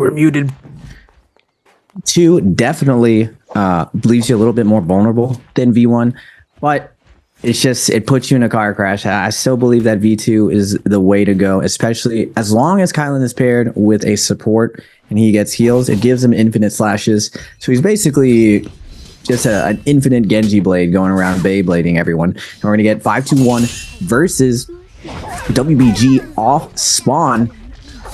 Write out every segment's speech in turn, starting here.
We're muted. 2 definitely leaves you a little bit more vulnerable than V1, but it puts you in a car crash. I still believe that V2 is the way to go, especially as long as Kylan is paired with a support and he gets heals. It gives him infinite slashes. So he's basically just an infinite Genji blade going around Beyblading everyone. And we're going to get 5-2-1 versus WBG off spawn.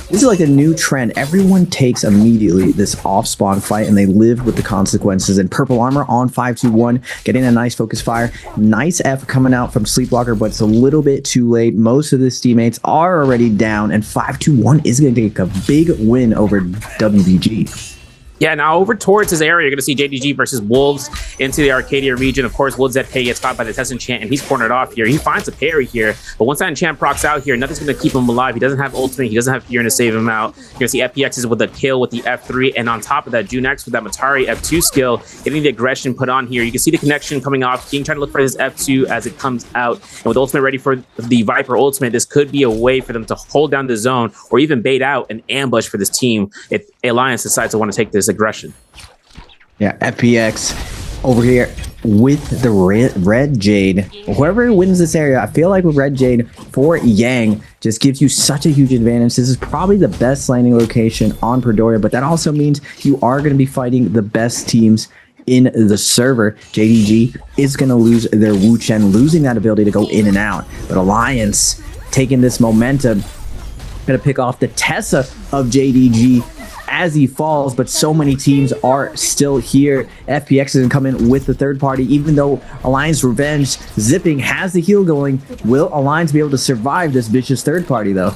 This is like a new trend. Everyone takes immediately this off-spawn fight and they live with the consequences. And Purple Armor on 5-2-1, getting a nice focus fire. Nice F coming out from Sleepwalker, but it's a little bit too late. Most of his teammates are already down, and 5-2-1 is going to take a big win over WBG. Yeah, now over towards his area, you're going to see JDG versus Wolves into the Arcadia region. Of course, Wolves ZK gets caught by the test enchant, and he's cornered off here. He finds a parry here, but once that enchant procs out here, nothing's going to keep him alive. He doesn't have ultimate. He doesn't have Fury to save him out. You're going to see FPXs with a kill with the F3, and on top of that, Junex with that Matari F2 skill, getting the aggression put on here. You can see the connection coming off. King trying to look for his F2 as it comes out, and with ultimate ready for the Viper ultimate, this could be a way for them to hold down the zone or even bait out an ambush for this team if Alliance decides to want to take this aggression. Yeah, FPX over here with the red Jade. Whoever wins this area, I feel like with red Jade for Yang just gives you such a huge advantage. This is probably the best landing location on Predoria, but that also means you are going to be fighting the best teams in the server. JDG is going to lose their Wu Chen, losing that ability to go in and out. But Alliance taking this momentum, going to pick off the Tessa of JDG as he falls, but so many teams are still here. FPX isn't coming with the third party, even though Alliance Revenge zipping has the heal going. Will Alliance be able to survive this vicious third party though?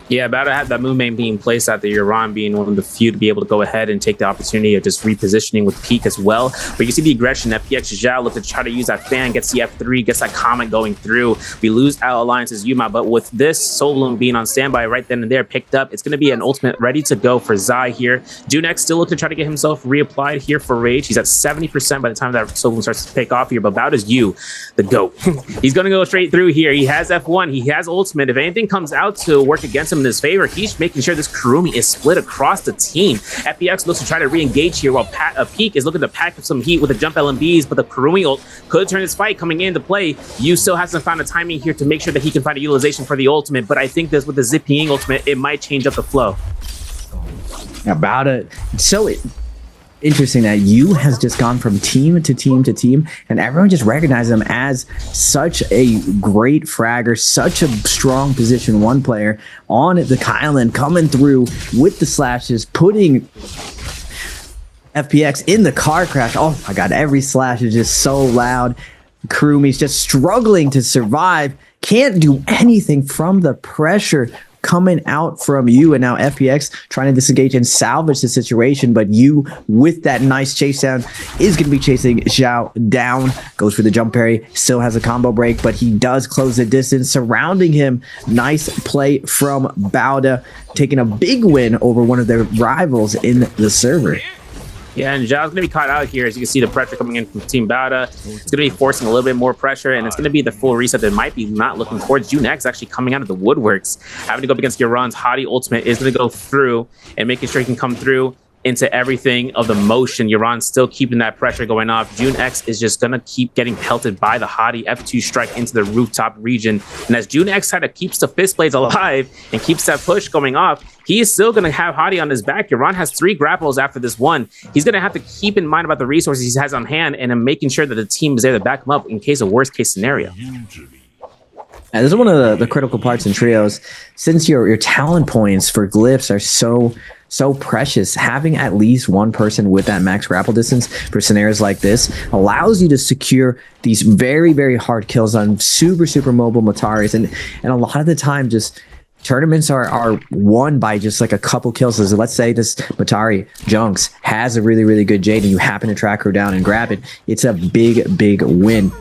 Yeah, about to have that move main being placed out there, Iran being one of the few to be able to go ahead and take the opportunity of just repositioning with Peak as well. But you see the aggression. FPX Zhao look to try to use that fan, gets the F3, gets that comment going through. We lose out Alliance's Yuma, but with this Soul Bloom being on standby right then and there, picked up, it's going to be an ultimate ready to go for Zai here. Junex still looking to try to get himself reapplied here for Rage. He's at 70% by the time that Soul Bloom starts to take off here, but about as you, the GOAT. He's going to go straight through here. He has F1, he has ultimate. If anything comes out to work against him in his favor, he's making sure this Kurumi is split across the team. FPX looks to try to re-engage here while Peak is looking to pack up some heat with the jump LMBs, but the Kurumi ult could turn this fight coming into play. Yu still hasn't found a timing here to make sure that he can find a utilization for the ultimate, but I think this with the Zipping ultimate, it might change up the flow. About it. So interesting that Yu has just gone from team to team to team, and everyone just recognizes him as such a great fragger, such a strong position 1 player on the Kylan, coming through with the slashes, putting FPX in the car crash. Oh my god, every slash is just so loud. Kurumi's just struggling to survive, can't do anything from the pressure coming out from you, and now FPX trying to disengage and salvage the situation, but you with that nice chase down is going to be chasing Zhao down, goes for the jump parry, still has a combo break, but he does close the distance surrounding him. Nice play from Bauda, taking a big win over one of their rivals in the server. Yeah, and Zhao's going to be caught out here. As you can see, the pressure coming in from Team Bauda. It's going to be forcing a little bit more pressure, and it's going to be the full reset that might be not looking towards Junex actually coming out of the woodworks. Having to go up against Yaron's Hadi ultimate is going to go through and making sure he can come through into everything of the motion. Yaron's still keeping that pressure going off. Junex is just going to keep getting pelted by the Hadi F2 strike into the rooftop region. And as Junex kind of keeps the fist blades alive and keeps that push going off, he is still going to have Hadi on his back. Yaron has 3 grapples after this one. He's going to have to keep in mind about the resources he has on hand and making sure that the team is there to back him up in case of worst case scenario. This is one of the critical parts in trios. Since your talent points for glyphs are so precious, having at least 1 person with that max grapple distance for scenarios like this allows you to secure these very, very hard kills on super mobile Mataris. And a lot of the time, just tournaments are won by just like a couple kills. So let's say this Matari Junks has a really good Jade and you happen to track her down and grab it. It's a big win.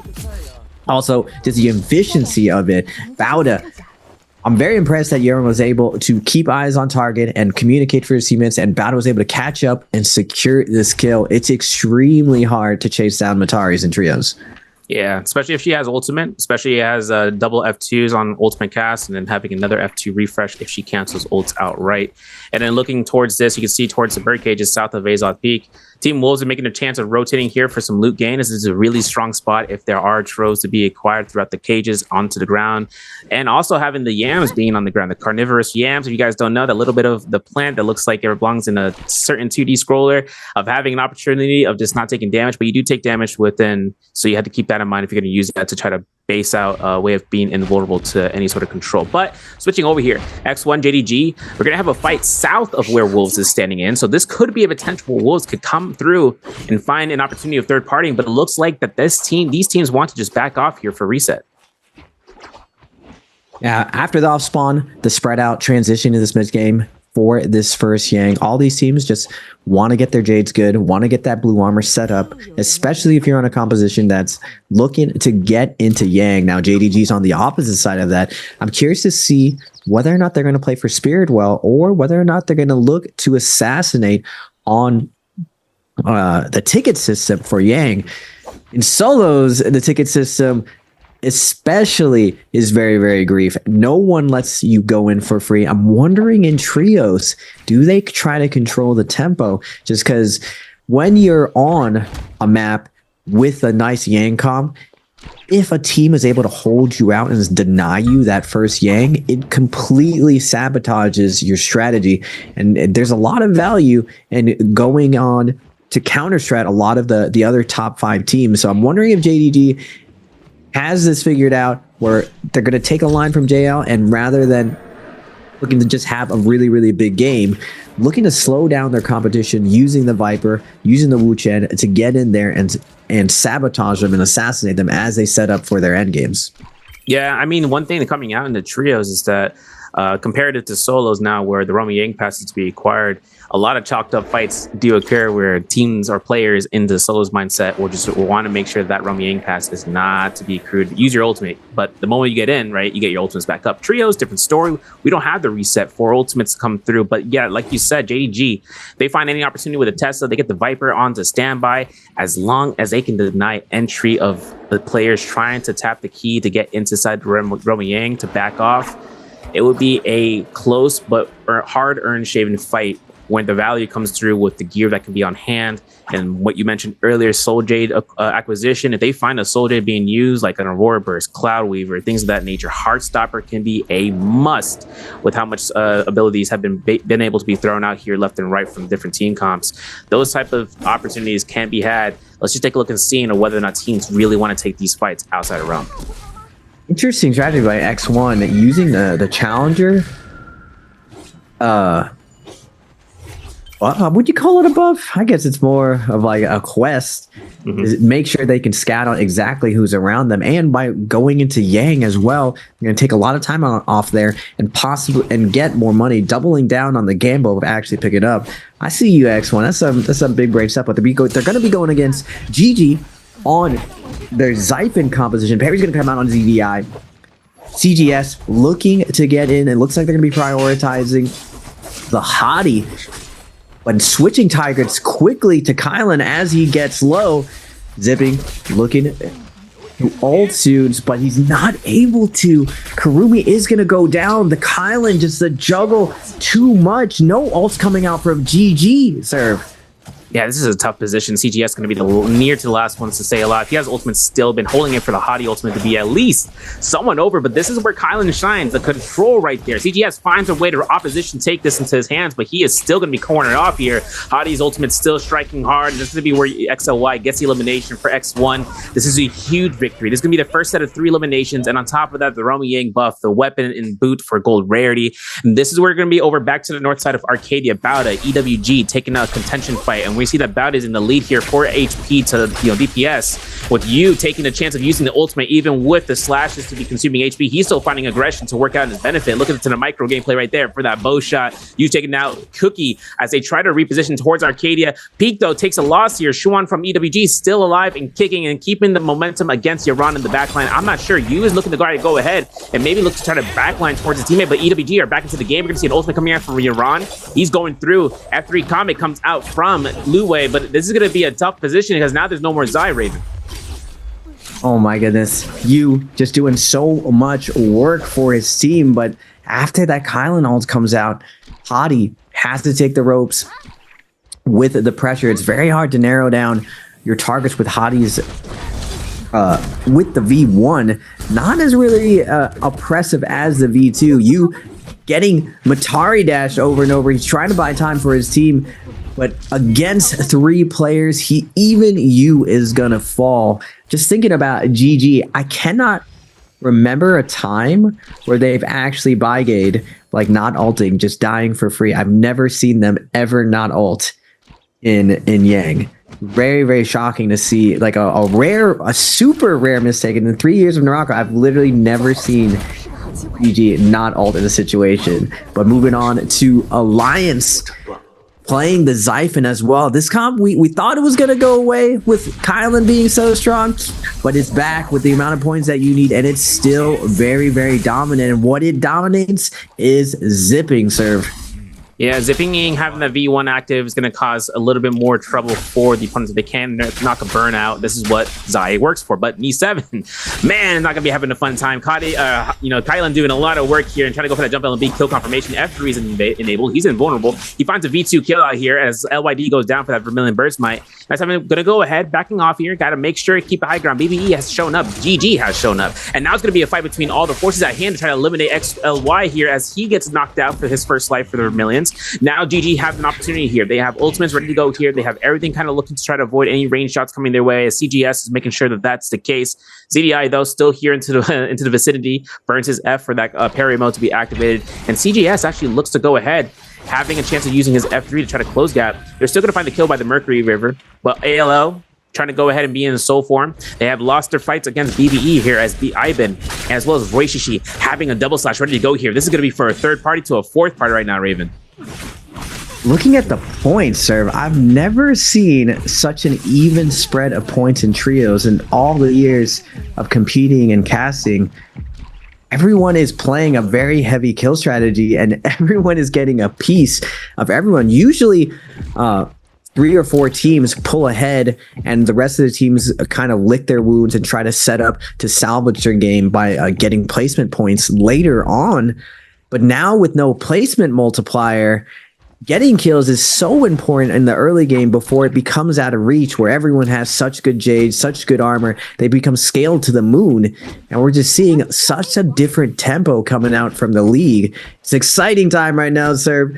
Also, just the efficiency of it. Bauda, I'm very impressed that Yaron was able to keep eyes on target and communicate for his teammates, and Bauda was able to catch up and secure this kill. It's extremely hard to chase down Mataris in trios. Yeah, especially if she has ultimate, especially has double F2s on ultimate cast, and then having another F2 refresh if she cancels ults outright. And then looking towards this, you can see towards the bird cages south of Azoth Peak. Team Wolves are making a chance of rotating here for some loot gain. This is a really strong spot if there are troves to be acquired throughout the cages onto the ground. And also having the yams being on the ground, the carnivorous yams. If you guys don't know, that little bit of the plant that looks like it belongs in a certain 2D scroller, of having an opportunity of just not taking damage, but you do take damage within. So you have to keep that in mind if you're going to use that to try to base out a way of being invulnerable to any sort of control. But switching over here, X1 JDG, we're going to have a fight south of where Wolves is standing in. So this could be a potential where Wolves could come through and find an opportunity of third partying, but it looks like that these teams want to just back off here for reset. Yeah, after the off spawn, the spread out transition to this mid game for this first Yang, all these teams just want to get their Jades good, want to get that blue armor set up, especially if you're on a composition that's looking to get into Yang. Now, JDG's on the opposite side of that. I'm curious to see whether or not they're going to play for Spirit well, or whether or not they're going to look to assassinate on the ticket system for Yang. In solos, the ticket system especially is very, very grief. No one lets you go in for free. I'm wondering in trios, do they try to control the tempo? Just because when you're on a map with a nice Yang comp, if a team is able to hold you out and deny you that first Yang, it completely sabotages your strategy. And there's a lot of value in going on to counter strat a lot of the other top 5 teams. So I'm wondering if JDG has this figured out where they're going to take a line from JL, and rather than looking to just have a really, really big game, looking to slow down their competition using the Viper, using the Wu Chen to get in there and sabotage them and assassinate them as they set up for their end games. Yeah, I mean, one thing coming out in the trios is that comparative to solos now, where the Romy Yang pass is to be acquired, a lot of chalked up fights do occur where teams or players in the solos mindset will just want to make sure that Romy Yang pass is not to be accrued. Use your ultimate, but the moment you get in, right, you get your ultimates back up. Trios, different story. We don't have the reset for ultimates to come through, but yeah, like you said, JDG, they find any opportunity with a Tesla, they get the Viper onto standby, as long as they can deny entry of the players trying to tap the key to get inside Romy Yang to back off. It would be a close but hard-earned shaven fight when the value comes through with the gear that can be on hand. And what you mentioned earlier, Soul Jade acquisition, if they find a Soul Jade being used, like an Aurora Burst, Cloud Weaver, things of that nature, Heartstopper can be a must with how much abilities have been able to be thrown out here left and right from different team comps. Those type of opportunities can be had. Let's just take a look and see whether or not teams really want to take these fights outside of Realm. Interesting strategy by X1 using the Challenger. Would you call it a buff? I guess it's more of like a quest. Make sure they can scout out exactly who's around them, and by going into Yang as well, you're going to take a lot of time off there and possibly get more money, doubling down on the gamble of actually picking it up. I see you, X1. That's a big brave step. But they're going to be going against GG on their Zyphon composition. Perry's going to come out on ZDI. CGS looking to get in. It looks like they're going to be prioritizing the Hottie, but switching targets quickly to Kylan as he gets low. Zipping, looking to ult suits, but he's not able to. Karumi is going to go down. The Kylan just the juggle too much. No ults coming out from GG, serve. Yeah, this is a tough position. CGS going to be near to the last ones to stay alive. He has ultimate still, been holding it for the Hottie ultimate to be at least someone over, but this is where Kylan shines, the control right there. CGS finds a way to opposition take this into his hands, but he is still going to be cornered off here. Hottie's ultimate still striking hard. This is going to be where XLY gets the elimination for X1. This is a huge victory. This is going to be the first set of 3 eliminations, and on top of that, the Romy Yang buff, the weapon and boot for gold rarity. And this is where we're going to be over back to the north side of Arcadia. Bauda, EWG, taking a contention fight, and we see that Bauda is in the lead here for HP to DPS, with you taking the chance of using the ultimate even with the slashes to be consuming HP. He's still finding aggression to work out in his benefit. Look at the micro gameplay right there for that bow shot. You taking out Cookie as they try to reposition towards Arcadia. Peak though takes a loss here. Shuan from EWG still alive and kicking and keeping the momentum against Yaron in the backline. I'm not sure. You is looking to go ahead and maybe look to try to backline towards his teammate, but EWG are back into the game. We're gonna see an ultimate coming out from Yaron. He's going through. F3 Comet comes out from Luwei, but this is going to be a tough position because now there's no more Zai Raven. Oh my goodness. You just doing so much work for his team, but after that Kylan ult comes out, Hadi has to take the ropes with the pressure. It's very hard to narrow down your targets with Hadi's with the V1. Not as really oppressive as the V2. You getting Matari dash over and over. He's trying to buy time for his team, but against 3 players, even you is gonna fall. Just thinking about GG, I cannot remember a time where they've actually buy-gayed, like not ulting, just dying for free. I've never seen them ever not ult in Yang. Very, very shocking to see, like a super rare mistake. And in 3 years of Naraka, I've literally never seen GG not ult in a situation. But moving on to Alliance, playing the Xiphon as well. This comp, we thought it was going to go away with Kylan being so strong, but it's back with the amount of points that you need, and it's still very, very dominant. And what it dominates is zipping serve. Yeah, zipping having that V1 active is going to cause a little bit more trouble for the opponents if they can knock a burnout. This is what Zai works for. But E7, man, not going to be having a fun time. Kylan doing a lot of work here and trying to go for that jump LB kill confirmation. F3 is enabled. He's invulnerable. He finds a V2 kill out here as LYD goes down for that Vermilion Burst Might. Nice, I'm going to go ahead, backing off here. Got to make sure to keep a high ground. BBE has shown up. GG has shown up. And now it's going to be a fight between all the forces at hand to try to eliminate XLY here as he gets knocked out for his first life for the Vermilions. Now GG have an opportunity here. They have ultimates ready to go here. They have everything kind of looking to try to avoid any range shots coming their way. As CGS is making sure that that's the case. ZDI though still here into the vicinity, burns his F for that parry mode to be activated, and CGS actually looks to go ahead, having a chance of using his F3 to try to close gap. They're still going to find the kill by the Mercury River, but ALO trying to go ahead and be in the soul form. They have lost their fights against BBE here as Aizen, as well as Roishishi having a double slash ready to go here. This is going to be for a third party to a fourth party right now, Raven. Looking at the points, serve, I've never seen such an even spread of points in trios in all the years of competing and casting. Everyone is playing a very heavy kill strategy, and everyone is getting a piece of everyone. Usually, 3 or 4 teams pull ahead, and the rest of the teams kind of lick their wounds and try to set up to salvage their game by getting placement points later on. But now with no placement multiplier, getting kills is so important in the early game before it becomes out of reach, where everyone has such good jade, such good armor, they become scaled to the moon. And we're just seeing such a different tempo coming out from the league. It's an exciting time right now, sir.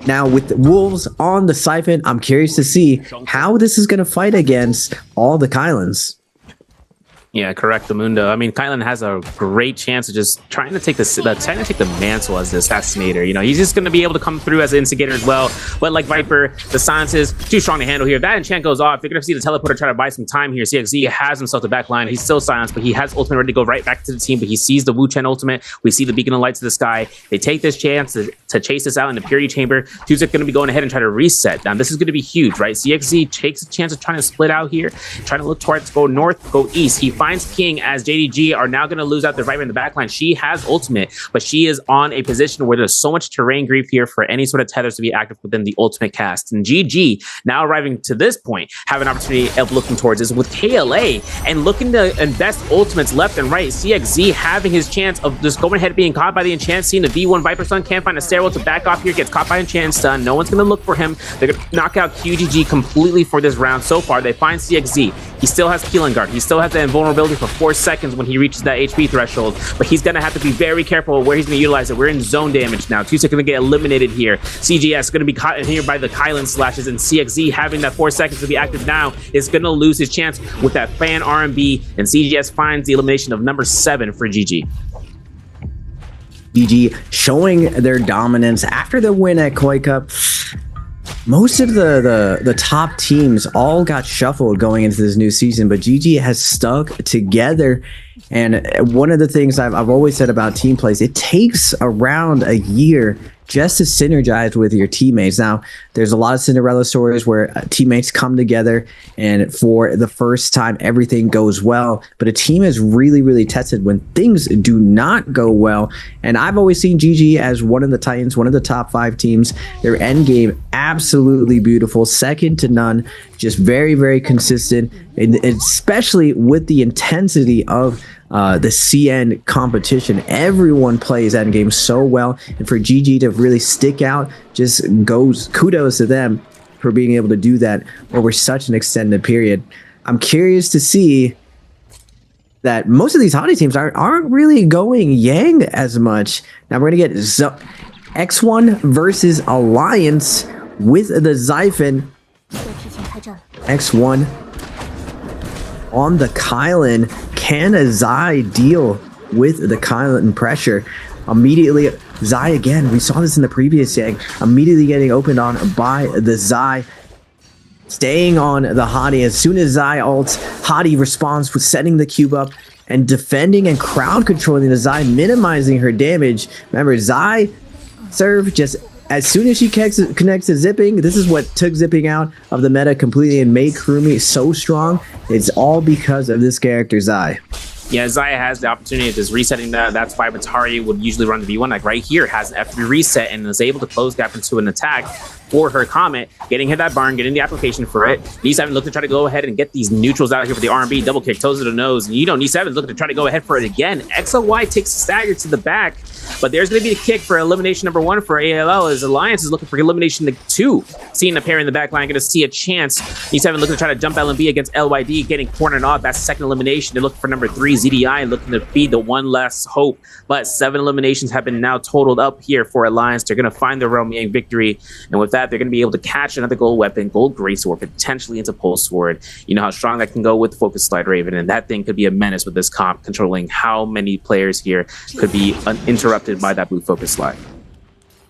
Now with the Wolves on the Xiphon, I'm curious to see how this is going to fight against all the Kylans. Yeah, correct, the Mundo. I mean, Kylan has a great chance of just trying to take the mantle as the assassinator. You know, he's just going to be able to come through as an instigator as well. But like Viper, the silence is too strong to handle here. That enchant goes off. You're going to see the teleporter try to buy some time here. CXZ has himself the back line. He's still silenced, but he has ultimate ready to go right back to the team. But he sees the Wu Chen ultimate. We see the beacon of light to the sky. They take this chance to chase this out in the Purity Chamber. Tuzik going to be going ahead and try to reset. Now, this is going to be huge, right? CXZ takes a chance of trying to split out here, trying to look towards go north, go east. He finds King as JDG are now going to lose out their Viper in the backline. She has ultimate, but she is on a position where there's so much terrain creep here for any sort of tethers to be active within the ultimate cast. And GG, now arriving to this point, have an opportunity of looking towards this with KLA and looking to invest ultimates left and right. CXZ having his chance of just going ahead being caught by the enchant, seeing the V1 Viper Stun, can't find a stairwell to back off here, gets caught by enchant stun. No one's going to look for him. They're going to knock out QGG completely for this round so far. They find CXZ. He still has Keelan Guard. He still has the invulnerability for 4 seconds when he reaches that HP threshold, but he's going to have to be very careful where he's going to utilize it. We're in zone damage now. Tuzik going to get eliminated here. CGS going to be caught in here by the Kylan slashes, and CXZ having that 4 seconds to be active now is going to lose his chance with that fan RMB, and CGS finds the elimination of number 7 for GG. GG showing their dominance after the win at Koi Cup. Most of the top teams all got shuffled going into this new season, but GG has stuck together. And one of the things I've always said about team plays, it takes around a year just to synergize with your teammates. Now, there's a lot of Cinderella stories where teammates come together and for the first time, everything goes well. But a team is really, really tested when things do not go well. And I've always seen GG as one of the Titans, one of the top 5 teams. Their end game, absolutely beautiful, second to none. just very, very consistent, and especially with the intensity of the CN competition. Everyone plays that game so well, and for GG to really stick out, just goes kudos to them for being able to do that over such an extended period. I'm curious to see that most of these hottie teams aren't really going Yang as much. Now we're gonna get X1 versus Alliance with the Xiphon. X1 on the Kylan. Can a Zai deal with the Kylan pressure? Immediately, Zai again, we saw this in the previous Yang, immediately getting opened on by the Zai. Staying on the Hottie. As soon as Zai ults, Hottie responds with setting the cube up and defending and crowd controlling the Zai, minimizing her damage. Remember, Zai serve just as soon as she connects to Zipping, this is what took Zipping out of the meta completely and made Kurumi so strong. It's all because of this character, Zai. Yeah, Zaya has the opportunity of just resetting that. That's why Matari would usually run the V1. Like right here, has an F3 reset and is able to close gap into an attack for her Comet, getting hit that barn, getting the application for it. Knee7 looking to try to go ahead and get these neutrals out here for the R&B. Double kick, toes to the nose. And Knee7 is looking to try to go ahead for it again. XLY takes a stagger to the back, but there's going to be a kick for elimination number 1 for ALL as Alliance is looking for elimination 2. Seeing a pair in the back line, going to see a chance. Knee7 looking to try to jump LMB against LYD, getting cornered off. That's the second elimination. They're looking for number 3, ZDI, looking to be the one last hope. But 7 eliminations have been now totaled up here for Alliance. They're going to find their Realm Yang victory. And with that, they're going to be able to catch another gold weapon, gold greatsword, potentially into pulse sword. You know how strong that can go with Focus Slide Raven, and that thing could be a menace with this comp, controlling how many players here could be uninterrupted by that blue Focus Slide.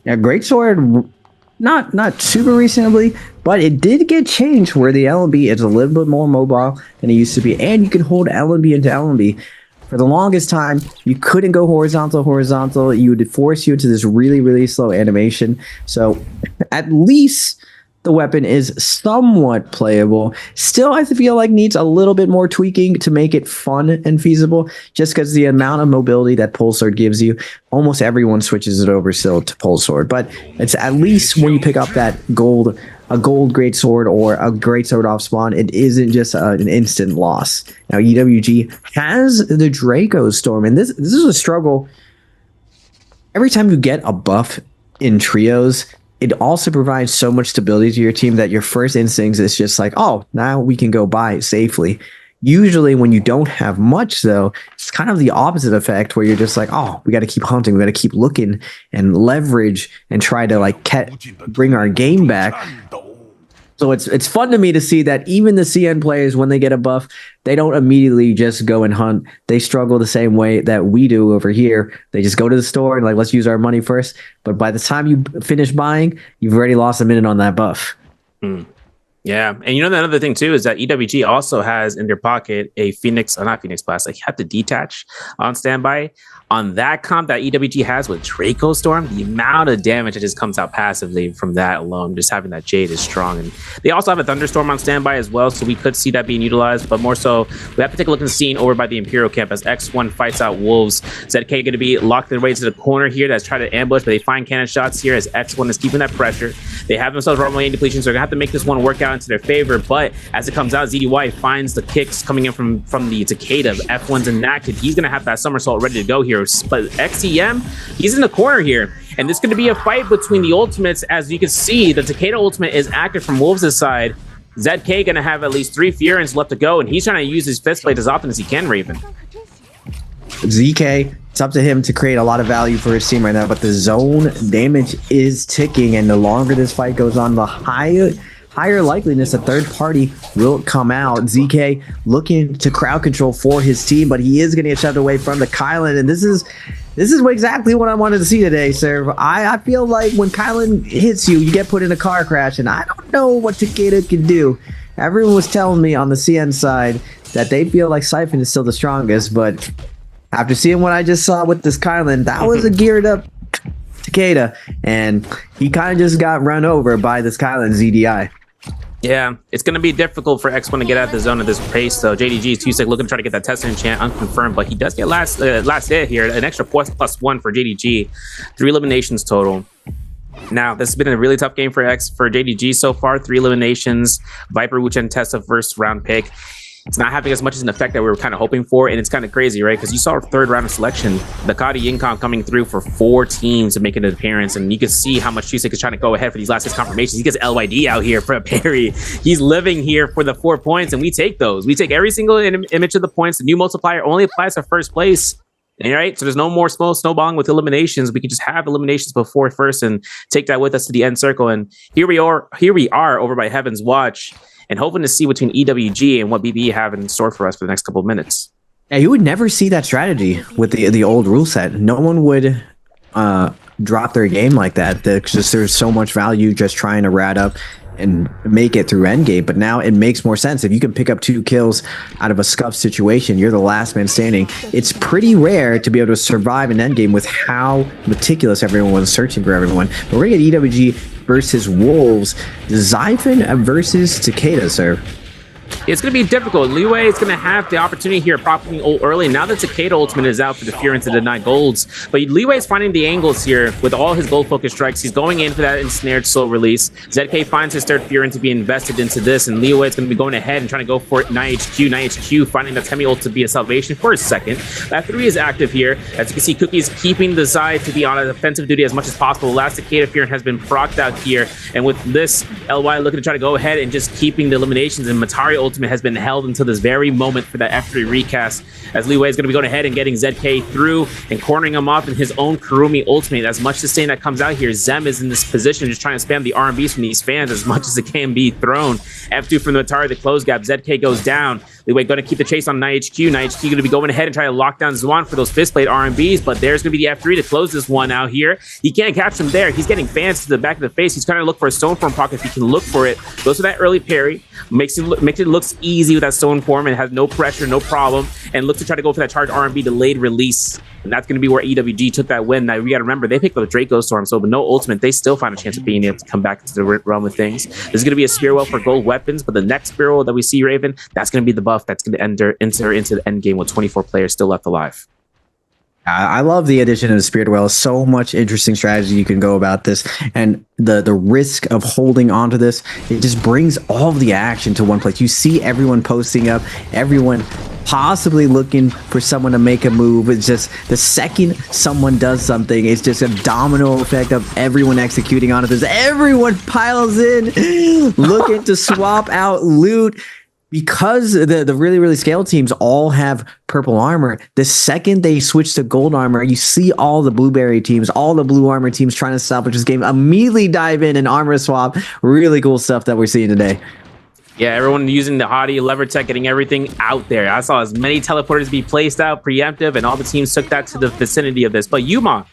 Yeah, greatsword, not super recently, but it did get changed where the LMB is a little bit more mobile than it used to be, and you can hold LMB into LMB. For the longest time, you couldn't go horizontal. You would force you into this really, really slow animation. So at least the weapon is somewhat playable. Still, I feel like needs a little bit more tweaking to make it fun and feasible, just because the amount of mobility that Pulse Sword gives you, almost everyone switches it over still to Pulse Sword. But it's at least when you pick up that a gold great sword or a great sword off spawn, it isn't just an instant loss. Now EWG has the Draco Storm, and this is a struggle. Every time you get a buff in trios, it also provides so much stability to your team that your first instincts is just like, oh, now we can go buy safely. Usually when you don't have much, though, it's kind of the opposite effect where you're just like, oh, we got to keep hunting. We got to keep looking and leverage and try to like bring our game back. So it's fun to me to see that even the CN players, when they get a buff, they don't immediately just go and hunt. They struggle the same way that we do over here. They just go to the store and like, let's use our money first. But by the time you finish buying, you've already lost a minute on that buff. Yeah, and you know the other thing too is that EWG also has in their pocket a not Phoenix Blast. Like, have to detach on standby. On that comp that EWG has with Draco Storm, the amount of damage that just comes out passively from that alone, just having that Jade is strong. And they also have a Thunderstorm on standby as well, so we could see that being utilized. But more so, we have to take a look at the scene over by the Imperial camp as X1 fights out Wolves. ZK going to be locked their way to the corner here that's trying to ambush, but they find cannon shots here as X1 is keeping that pressure. They have themselves Realm Yang depletion, so they're going to have to make this one work out into their favor. But as it comes out, ZDY finds the kicks coming in from the Takeda. F1's enacted. He's going to have that somersault ready to go here. But XEM, he's in the corner here. And this is going to be a fight between the ultimates. As you can see, the Takeda ultimate is active from Wolves' side. ZK going to have at least 3 Furins left to go, and he's trying to use his fist blade as often as he can, Raven. ZK, it's up to him to create a lot of value for his team right now, but the zone damage is ticking, and the longer this fight goes on, the higher likeliness a third party will come out. ZK looking to crowd control for his team, but he is going to get shoved away from the Kylan, and this is exactly what I wanted to see today, sir. I feel like when Kylan hits you, you get put in a car crash, and I don't know what Takeda can do. Everyone was telling me on the CN side that they feel like Xiphon is still the strongest, but after seeing what I just saw with this Kylan, that was a geared up Takeda, and he kind of just got run over by this Kylan ZDI. Yeah, it's going to be difficult for X1 to get out of the zone at this pace. So JDG is 2-6 looking to try to get that testing enchant unconfirmed, but he does get last hit here, an extra +1 for JDG. 3 eliminations total. Now, this has been a really tough game for JDG so far. 3 eliminations, Viper, Wuchen, and Tessa first round pick. It's not having as much as an effect that we were kind of hoping for, and it's kind of crazy, right? Because you saw our 3rd round of selection, the Kadi Yincon coming through for 4 teams to make an appearance, and you can see how much Chusek is trying to go ahead for these last 6 confirmations. He gets LYD out here for a parry. He's living here for the 4 points, and we take those. We take every single image of the points. The new multiplier only applies to first place. All right, so there's no more snowballing with eliminations. We can just have eliminations before first and take that with us to the end circle. And here we are over by Heaven's Watch, and hoping to see between EWG and what BBE have in store for us for the next couple of minutes. Yeah, you would never see that strategy with the old rule set. No one would drop their game like that. There's so much value just trying to rat up and make it through endgame. But now it makes more sense. If you can pick up 2 kills out of a scuff situation, you're the last man standing. It's pretty rare to be able to survive an endgame with how meticulous everyone was searching for everyone. But we're going to get EWG versus Wolves. Zyphon versus Takeda, sir. It's going to be difficult. Leeway is going to have the opportunity here, propping ult early. Now that Takeda ultimate is out for the Fury to deny golds. But Leeway is finding the angles here with all his gold focus strikes. He's going in for that ensnared slow release. ZK finds his 3rd Fury to be invested into this, and Leeway is going to be going ahead and trying to go for it. NiHQ finding the Temi ult to be a salvation for a second. That 3 is active here. As you can see, Cookie is keeping the Zai to be on a defensive duty as much as possible. Last Takeda Fury has been procced out here, and with this, LY looking to try to go ahead and just keeping the eliminations, and Matari ultimate has been held until this very moment for that F3 recast, as Leeway is going to be going ahead and getting ZK through and cornering him off in his own Kurumi ultimate. As much as saying that comes out here, Zem is in this position just trying to spam the R&Bs from these fans as much as it can be thrown. F2 from the Matari, the close gap. ZK goes down. Leeway going to keep the chase on NiHQ. NiHQ going to be going ahead and try to lock down Zwan for those fist plate R&Bs, but there's going to be the F3 to close this one out here. He can't catch him there. He's getting fans to the back of the face. He's trying to look for a stone form pocket if he can look for it. Goes for that early parry. Makes it looks easy with that stone form and has no pressure, no problem, and looks to try to go for that charge R&B delayed release. And that's going to be where EWG took that win. Now, we got to remember, they picked up a Draco Storm, so with no ultimate, they still find a chance of being able to come back into the realm of things. There's going to be a Spearwell for gold weapons, but the next Spearwell that we see, Raven, that's going to be the buff that's going to enter into the end game with 24 players still left alive. I love the addition of the Spirit Well. So much interesting strategy you can go about this, and the risk of holding onto this, it just brings all of the action to one place. You see everyone posting up, everyone possibly looking for someone to make a move. It's just the second someone does something, it's just a domino effect of everyone executing on it. There's everyone piles in, looking to swap out loot. Because the really, really scaled teams all have purple armor, the second they switch to gold armor, you see all the blueberry teams, all the blue armor teams trying to salvage this game, immediately dive in and armor swap. Really cool stuff that we're seeing today. Yeah, everyone using the Hottie, Lever Tech, getting everything out there. I saw as many teleporters be placed out, preemptive, and all the teams took that to the vicinity of this. But Yuma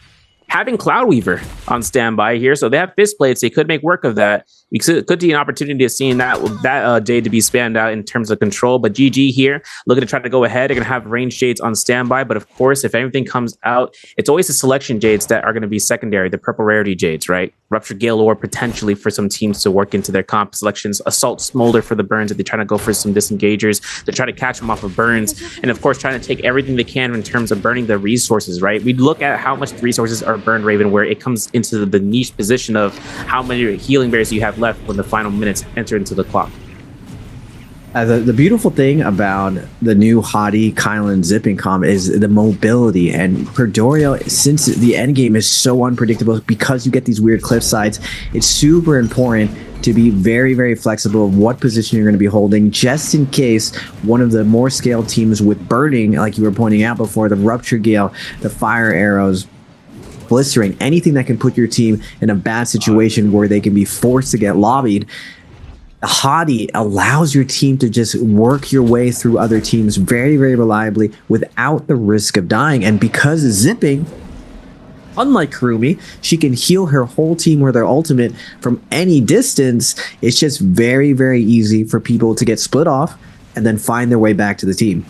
having Cloud Weaver on standby here, so they have fist plates. They could make work of that. We could see an opportunity of seeing that Jade to be spanned out in terms of control. But GG here, looking to try to go ahead. They're going to have range Jades on standby. But of course, if everything comes out, it's always the selection Jades that are going to be secondary, the purple rarity Jades, right? Rupture Gale or potentially for some teams to work into their comp selections. Assault Smolder for the burns if they try to go for some disengagers to try to catch them off of burns. And of course, trying to take everything they can in terms of burning the resources, right? We look at how much resources are burned, Raven, where it comes into the niche position of how many healing berries you have left when the final minutes enter into the clock. The beautiful thing about the new Hottie, Kylan, zipping comp is the mobility. And for Dorio, since the endgame is so unpredictable because you get these weird cliff sides, it's super important to be very, very flexible of what position you're going to be holding, just in case one of the more scaled teams with burning, like you were pointing out before, the Rupture Gale, the fire arrows, blistering, anything that can put your team in a bad situation where they can be forced to get lobbied. Hottie allows your team to just work your way through other teams very, very reliably without the risk of dying. And because zipping, unlike Kurumi, she can heal her whole team with their ultimate from any distance. It's just very, very easy for people to get split off and then find their way back to the team.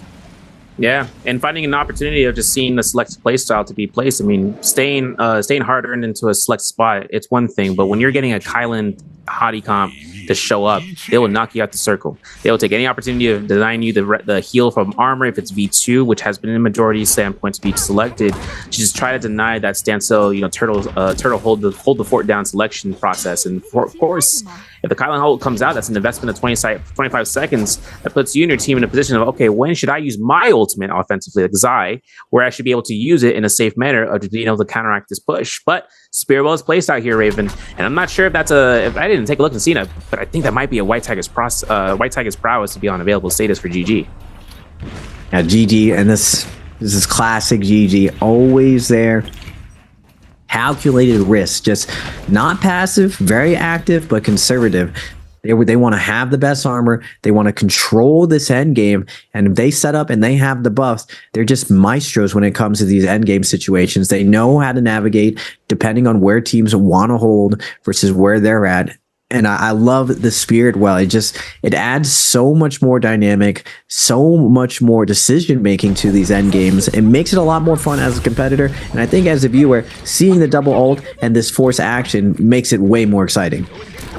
Yeah, and finding an opportunity of just seeing the select playstyle to be placed. I mean, staying hard earned into a select spot, it's one thing, but when you're getting a Kylan Hottie comp to show up, they will knock you out the circle. They will take any opportunity of denying you the heal from armor if it's V2, which has been in majority standpoint to be selected, to just try to deny that standstill, turtle hold the fort down selection process. And of course, if the Kylan ult comes out, that's an investment of 25 seconds. That puts you and your team in a position of, okay, when should I use my ultimate offensively, like Zai, where I should be able to use it in a safe manner of being able to counteract this push. But Spear well is placed out here, Raven, and I'm not sure if that's if I didn't take a look and see that, but I think that might be a White Tiger's prowess to be on available status for GG. Yeah, GG, and this is classic GG, always there. Calculated risk, just not passive, very active, but conservative. They want to have the best armor. They want to control this end game. And if they set up and they have the buffs, they're just maestros when it comes to these end game situations. They know how to navigate depending on where teams want to hold versus where they're at. And I love the spirit well. It adds so much more dynamic, so much more decision making to these end games. It makes it a lot more fun as a competitor. And I think as a viewer, seeing the double ult and this force action makes it way more exciting.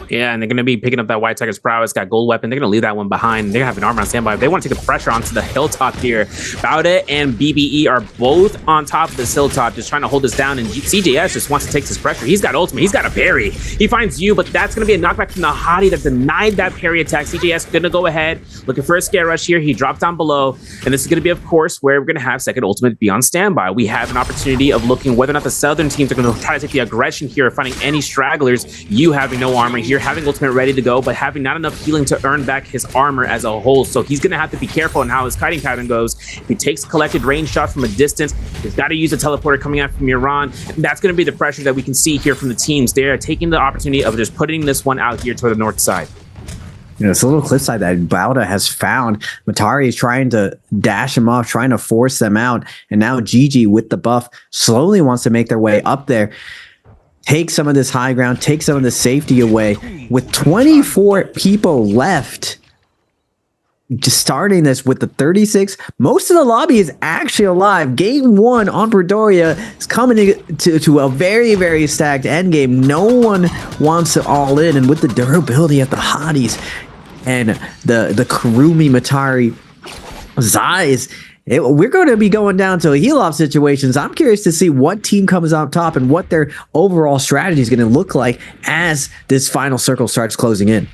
Yeah, and they're going to be picking up that White Tiger's prowess, got gold weapon. They're going to leave that one behind. They're going to have an armor on standby. They want to take the pressure onto the hilltop here. Bauda and BBE are both on top of this hilltop, just trying to hold this down, and CJS just wants to take this pressure. He's got ultimate. He's got a parry. He finds you, but that's going to be a knockback from the hottie that denied that parry attack. CJS going to go ahead, looking for a scare rush here. He dropped down below, and this is going to be, of course, where we're going to have second ultimate be on standby. We have an opportunity of looking whether or not the southern teams are going to try to take the aggression here of finding any stragglers. You having no armor here, having ultimate ready to go, but having not enough healing to earn back his armor as a whole. So he's going to have to be careful in how his kiting pattern goes. If he takes collected range shots from a distance, he's got to use a teleporter coming out from Iran. That's going to be the pressure that we can see here from the teams. They are taking the opportunity of just putting this one out here to the north side. It's a little cliffside that Bauda has found. Matari is trying to dash him off, trying to force them out. And now GG with the buff slowly wants to make their way up there. Take some of this high ground, take some of the safety away. With 24 people left, just starting this with the 36, most of the lobby is actually alive. Game 1 on Predoria is coming to a very, very stacked end game. No one wants to all in, and with the durability of the hotties and the Kurumi, Matari, Zai's, we're going to be going down to heal-off situations. I'm curious to see what team comes on top and what their overall strategy is going to look like as this final circle starts closing in.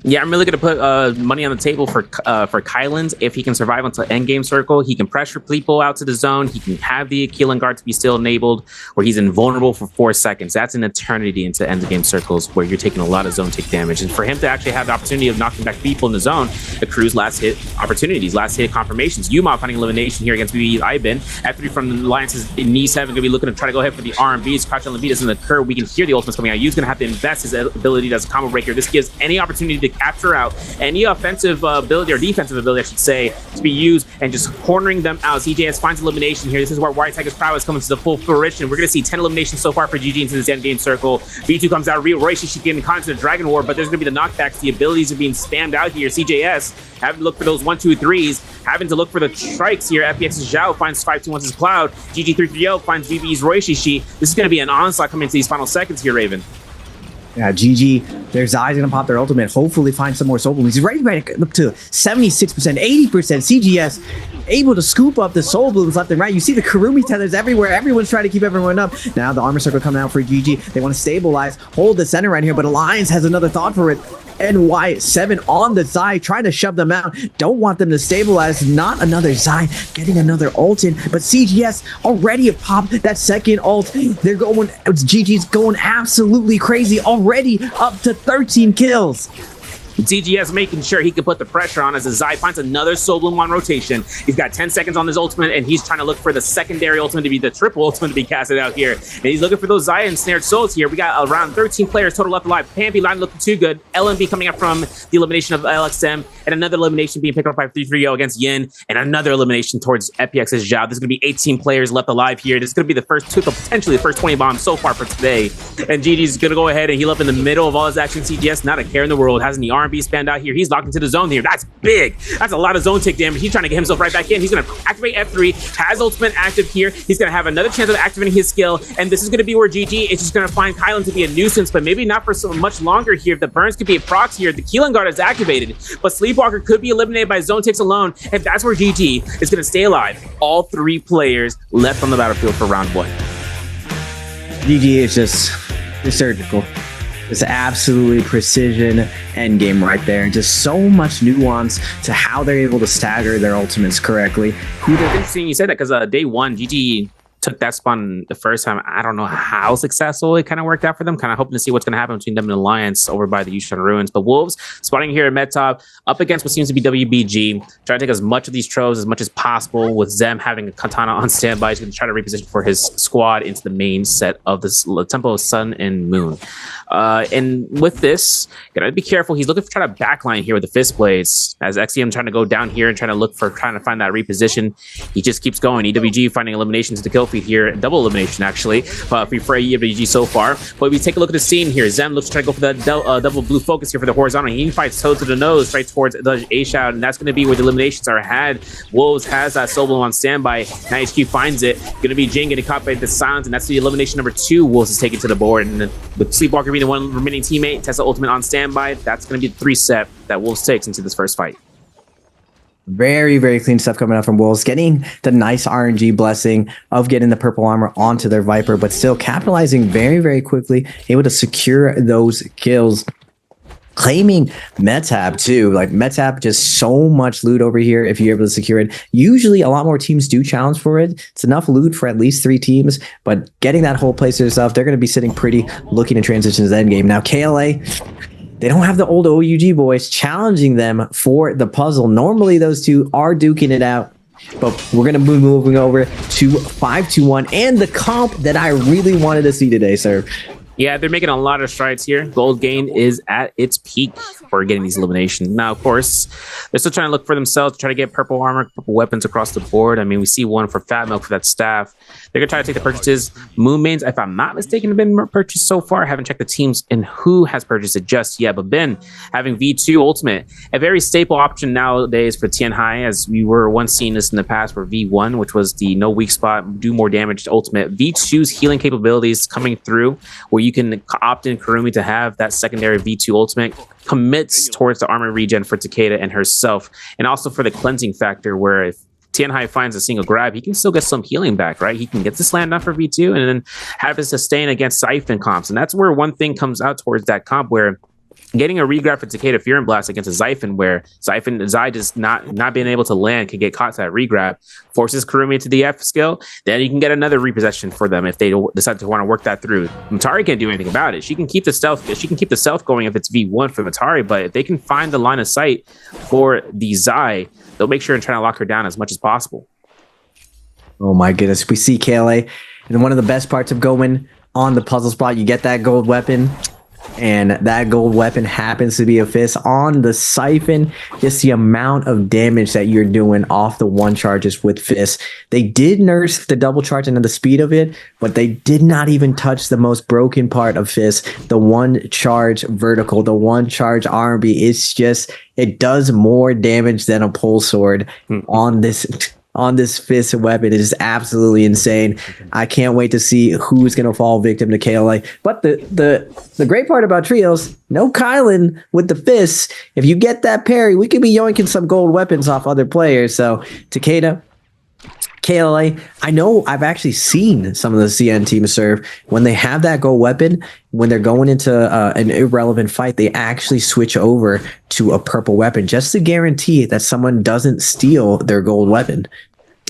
Yeah, I'm really going to put money on the table for Kylan's. If he can survive until endgame circle, he can pressure people out to the zone. He can have the Keelan guard to be still enabled, where he's invulnerable for 4 seconds. That's an eternity into endgame circles where you're taking a lot of zone take damage. And for him to actually have the opportunity of knocking back people in the zone, accrues last hit opportunities, last hit confirmations. Yuma finding elimination here against BBE Aizen. F3 from the Alliance's in knee 7 going to be looking to try to go ahead for the RMBs. Crouch on the beat doesn't occur. We can hear the ultimates coming out. Yu's going to have to invest his ability as a combo breaker. This gives any opportunity to capture out any offensive ability or defensive ability, I should say, to be used and just cornering them out. CJS finds elimination here. This is where White Tiger's prowess comes to the full fruition. We're going to see 10 eliminations so far for GG into this end game circle. V2 comes out. Roy Shishi getting caught into the Dragon War, but there's going to be the knockbacks. The abilities are being spammed out here. CJS having to look for those 1-2-3s, having to look for the strikes here. FPX's Zhao finds 5-2-1's Cloud. GG330 finds VB's Roy Shishi. This is going to be an onslaught coming into these final seconds here, Raven. Yeah, GG, their Zai's going to pop their ultimate, hopefully find some more soul blooms. He's ready up to 76%, 80%. CGS able to scoop up the soul blooms left and right. You see the Kurumi tethers everywhere. Everyone's trying to keep everyone up. Now the armor circle coming out for GG. They want to stabilize, hold the center right here, but Alliance has another thought for it. NY7 on the Zai, trying to shove them out. Don't want them to stabilize. Not another Zai getting another ult in, but CGS already have popped that second ult. They're going, GG's going absolutely crazy, already up to 13 kills. CGS making sure he can put the pressure on as the Zai finds another Soul Bloom on rotation. He's got 10 seconds on his ultimate, and he's trying to look for the secondary ultimate to be the triple ultimate to be casted out here. And he's looking for those Zai and snared souls here. We got around 13 players total left alive. Pampy line looking too good. LMB coming up from the elimination of LXM, and another elimination being picked up by 330 against Yin, and another elimination towards FPX's Zhao. There's going to be 18 players left alive here. This is going to be the first, potentially the first 20 bombs so far for today. And GG's going to go ahead and heal up in the middle of all his action. CGS, not a care in the world, has in the arm R&B spanned out here. He's locked into the zone here. That's big. That's a lot of zone tick damage. He's trying to get himself right back in. He's going to activate F3, has ultimate active here. He's going to have another chance of activating his skill, and this is going to be where GG is just going to find Kylan to be a nuisance, but maybe not for so much longer here. If the burns could be a proxy here, the Keelan guard is activated, but Sleepwalker could be eliminated by zone ticks alone, and that's where GG is going to stay alive. All 3 players left on the battlefield for round 1. GG is just surgical. It's absolutely precision endgame right there. Just so much nuance to how they're able to stagger their ultimates correctly. Interesting you said that, because day 1, GG took that spawn the first time. I don't know how successful it kind of worked out for them. Kind of hoping to see what's going to happen between them and Alliance over by the Yushan Ruins. But Wolves spawning here at mid top up against what seems to be WBG, trying to take as much of these tropes as much as possible, with Zem having a katana on standby. He's going to try to reposition for his squad into the main set of this Temple of Sun and Moon. And with this, gotta be careful. He's looking for trying to backline here with the fist blades, as XCM trying to go down here and trying to find that reposition. He just keeps going. EWG finding eliminations to kill feed here, double elimination actually for EWG so far. But we take a look at the scene here. Zem looks to try to go for that double blue focus here for the horizontal. He fights toe to the nose right towards the A-Shout, and that's going to be where the eliminations are had. Wolves has that solo on standby. Now HQ finds it. Going to be Jane getting caught by the silence, and that's the elimination number 2. Wolves is taken to the board, and with Sleepwalker being the one remaining teammate, Tesla ultimate on standby, that's going to be the 3-step that Wolves takes into this first fight. Very, very clean stuff coming out from Wolves, getting the nice RNG blessing of getting the purple armor onto their Viper, but still capitalizing very, very quickly, able to secure those kills. Claiming Metab too, like Metab, just so much loot over here if you're able to secure it. Usually a lot more teams do challenge for it. It's enough loot for at least 3 teams, but getting that whole place to themselves, they're going to be sitting pretty, looking to transition to the end game. Now KLA, they don't have the old OUG boys challenging them for the puzzle. Normally those two are duking it out, but we're going to be moving over to 5-2-1 and the comp that I really wanted to see today, sir. Yeah, they're making a lot of strides here. Gold gain is at its peak for getting these eliminations. Now, of course, they're still trying to look for themselves, try to get purple armor, purple weapons across the board. I mean, we see one for Fat Milk for that staff. They're going to try to take the purchases. Moon Mains, if I'm not mistaken, have been purchased so far. I haven't checked the teams and who has purchased it just yet. But Ben, having V2 Ultimate, a very staple option nowadays for Tianhai, as we were once seeing this in the past for V1, which was the no weak spot, do more damage to Ultimate. V2's healing capabilities coming through, where you can opt in Kurumi to have that secondary V2 Ultimate, commits towards the armor regen for Takeda and herself, and also for the cleansing factor, where if Tianhai finds a single grab, he can still get some healing back, right? He can get this land down for V2 and then have it sustain against Siphon comps. And that's where one thing comes out towards that comp, where getting a regrab for Takeda Fear and Blast against a Siphon, where Zai just not being able to land, can get caught to that regrab, forces Kurumi to the F skill, then you can get another repossession for them if they decide to want to work that through. Matari can't do anything about it. She can keep the stealth going if it's V1 for Matari, but if they can find the line of sight for the Zai, they'll make sure and try to lock her down as much as possible. Oh my goodness. We see KLA, and one of the best parts of going on the puzzle spot, you get that gold weapon, and that gold weapon happens to be a fist on the Siphon. Just the amount of damage that you're doing off the one charges with fist. They did nerf the double charge and the speed of it, but they did not even touch the most broken part of fist, the one charge vertical, the one charge R&B. It's just, it does more damage than a pole sword on this fist weapon. It is absolutely insane. I can't wait to see who's going to fall victim to KLA. But the great part about Trios, no Kylan with the fists. If you get that parry, we could be yoinking some gold weapons off other players. So Takeda, KLA, I know I've actually seen some of the CN teams serve. When they have that gold weapon, when they're going into an irrelevant fight, they actually switch over to a purple weapon just to guarantee that someone doesn't steal their gold weapon.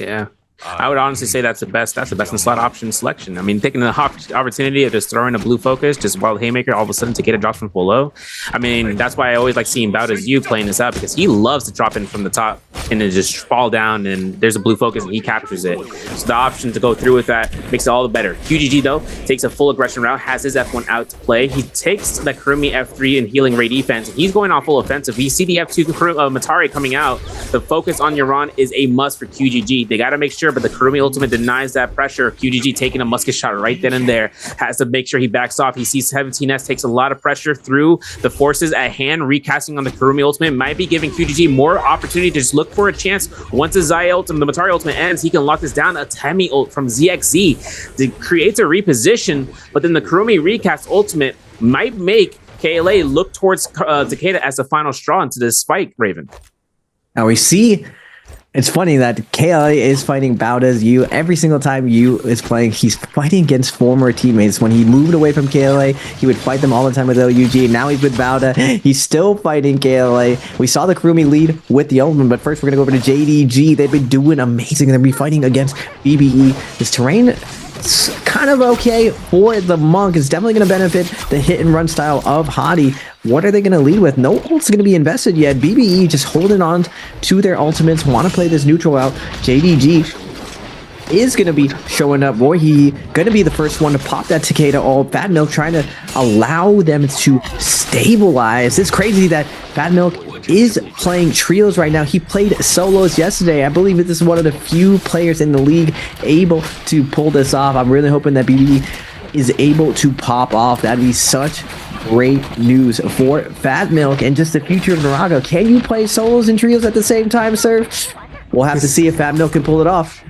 Yeah. I would honestly say that's the best in slot option selection. I mean, taking the opportunity of just throwing a blue focus, just wild haymaker, all of a sudden Takeda drops from below. I mean, that's why I always like seeing Bout as you playing this out, because he loves to drop in from the top and then just fall down, and there's a blue focus and he captures it. So the option to go through with that makes it all the better. QGG though takes a full aggression route, has his F1 out to play. He takes the Kurumi F3 and healing ray defense. He's going on full offensive. We see the F2 Matari coming out. The focus on Euron is a must for QGG. They got to make sure but the Kurumi ultimate denies that pressure. QGG taking a musket shot right then and there. Has to make sure he backs off. He sees 17S takes a lot of pressure through the forces at hand. Recasting on the Kurumi ultimate might be giving QGG more opportunity to just look for a chance. Once the Zaya ultimate, the Matari ultimate ends, he can lock this down. A Temi ult from ZXZ. It creates a reposition, but then the Kurumi recast ultimate might make KLA look towards Takeda as the final straw into this fight, Raven. Now we see, it's funny that KLA is fighting Bauda's Yu. Every single time Yu is playing, he's fighting against former teammates. When he moved away from KLA, he would fight them all the time with OUG. Now he's with Bauda. He's still fighting KLA. We saw the Kurumi lead with the ultimate, but first we're going to go over to JDG. They've been doing amazing. They're going to be fighting against BBE. This terrain, it's kind of okay for the Monk. It's definitely going to benefit the hit and run style of Hadi. What are they going to lead with? No ult's going to be invested yet. BBE just holding on to their ultimates, want to play this neutral out. JDG is going to be showing up. Royale going to be the first one to pop that Takeda ult. Fat Milk trying to allow them to stabilize. It's crazy that Fat Milk is playing trios right now. He played solos yesterday. I believe this is one of the few players in the league able to pull this off. I'm really hoping that BBE is able to pop off. That'd be such great news for Fat Milk and just the future of Naraka. Can you play solos and trios at the same time, sir? We'll have to see if Fat Milk can pull it off.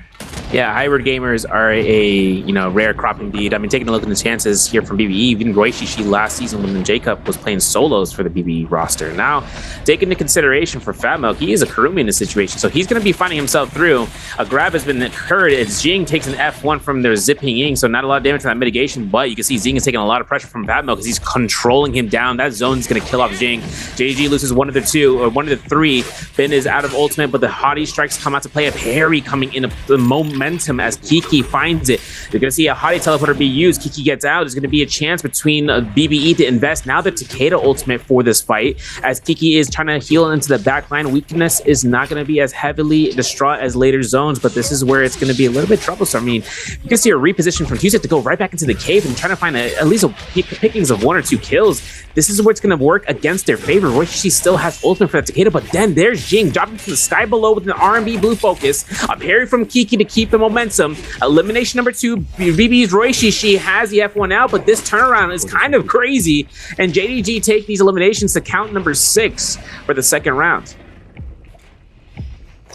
Yeah, hybrid gamers are a rare crop indeed. I mean, taking a look at the chances here from BBE, even Roishishi last season when Jacob was playing solos for the BBE roster. Now, taking into consideration for Fat Milk, he is a Kurumi in this situation, so he's going to be finding himself through. A grab has been occurred as Jing takes an F1 from their zipping Ying, so not a lot of damage from that mitigation, but you can see Jing is taking a lot of pressure from Fat Milk because he's controlling him down. That zone is going to kill off Jing. JG loses one of the three. Ben is out of ultimate, but the Hadi strikes come out to play. A parry coming in the momentum as Kiki finds it. You're going to see a Hadi teleporter be used. Kiki gets out. There's going to be a chance between BBE to invest now the Takeda ultimate for this fight, as Kiki is trying to heal into the backline. Weakness is not going to be as heavily distraught as later zones, but this is where it's going to be a little bit troublesome. I mean, you can see a reposition from Tuesday to go right back into the cave and trying to find at least a pickings of 1 or 2 kills. This is where it's going to work against their favor. Roishi still has ultimate for that Takeda, but then there's Jing dropping from the sky below with an R&B blue focus. A parry from Kiki to keep the momentum. Elimination number 2, BB's Roishi. She has the F1 out, but this turnaround is kind of crazy. And JDG take these eliminations to count number 6 for the second round.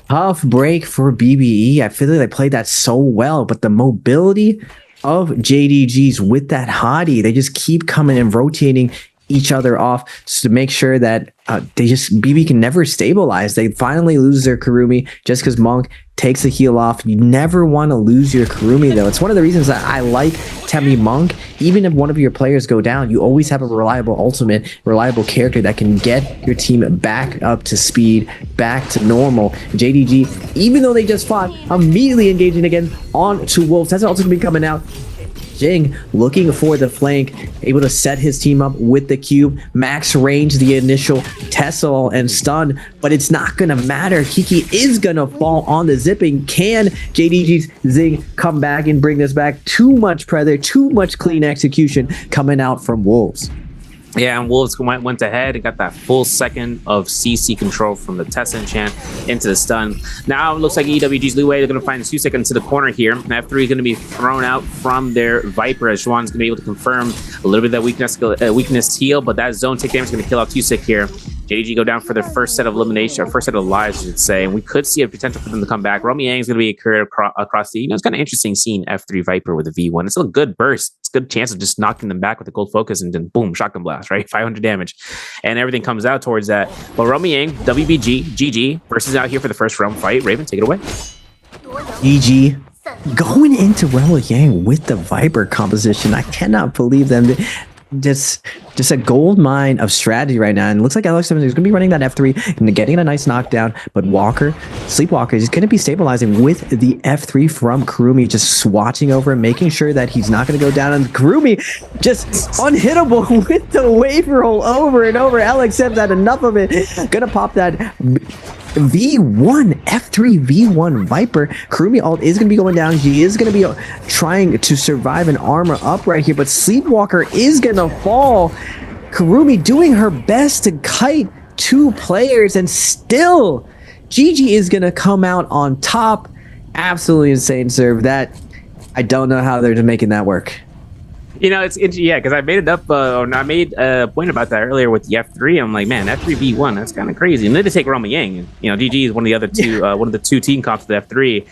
Tough break for BBE. I feel like they played that so well, but the mobility of JDG's with that Hadi, they just keep coming and rotating each other off to make sure that BB can never stabilize. They finally lose their Kurumi just because Monk takes the heal off. You never want to lose your Kurumi, though. It's one of the reasons that I like Temi Monk. Even if one of your players go down, you always have a reliable ultimate, reliable character that can get your team back up to speed, back to normal. JDG, even though they just fought, immediately engaging again on to Wolves. That's also going to be coming out. Jing looking for the flank, able to set his team up with the cube, max range the initial Tessel and stun, but it's not going to matter. Kiki is going to fall on the zipping. Can JDG's Zing come back and bring this back? Too much Predator, too much clean execution coming out from Wolves. Yeah, and Wolves went ahead and got that full second of CC control from the Tessa enchant into the stun. Now it looks like EWG's Luwei, they're going to find Susek into the corner here. F3 is going to be thrown out from their Viper as Schwann's going to be able to confirm a little bit of that weakness heal, but that zone take damage is going to kill off Susek here. JG go down for their first set of elimination, or first set of lives, I should say, and we could see a potential for them to come back. Romy Yang is going to be a career across the, it's kind of interesting seeing F3 Viper with a V1. It's a good burst. It's a good chance of just knocking them back with a gold focus and then boom, shotgun blast, right? 500 damage. And everything comes out towards that. But Romy Yang, WBG, GG, versus out here for the first round fight. Raven, take it away. GG. Going into Romy Yang with the Viper composition. I cannot believe them. Just a gold mine of strategy right now, and it looks like Alex is going to be running that F3 and getting a nice knockdown, but Sleepwalker is going to be stabilizing with the F3 from Kurumi, just swatching over him, making sure that he's not going to go down, and Kurumi just unhittable with the wave roll over and over. Alex has had enough of it, gonna pop that V1, F3 V1 Viper. Kurumi ult is going to be going down. He is going to be trying to survive and armor up right here, but Sleepwalker is going to fall. Kurumi doing her best to kite 2 players, and still GG is going to come out on top Absolutely insane serve. That I don't know how they're making that work. You know, it's yeah, because I made it up. I made a point about that earlier with the F3. I'm like, man, F3 B1, that's kind of crazy. And then to take Roma Yang, you know, GG is one of the other two, one of the two team comps to the F3.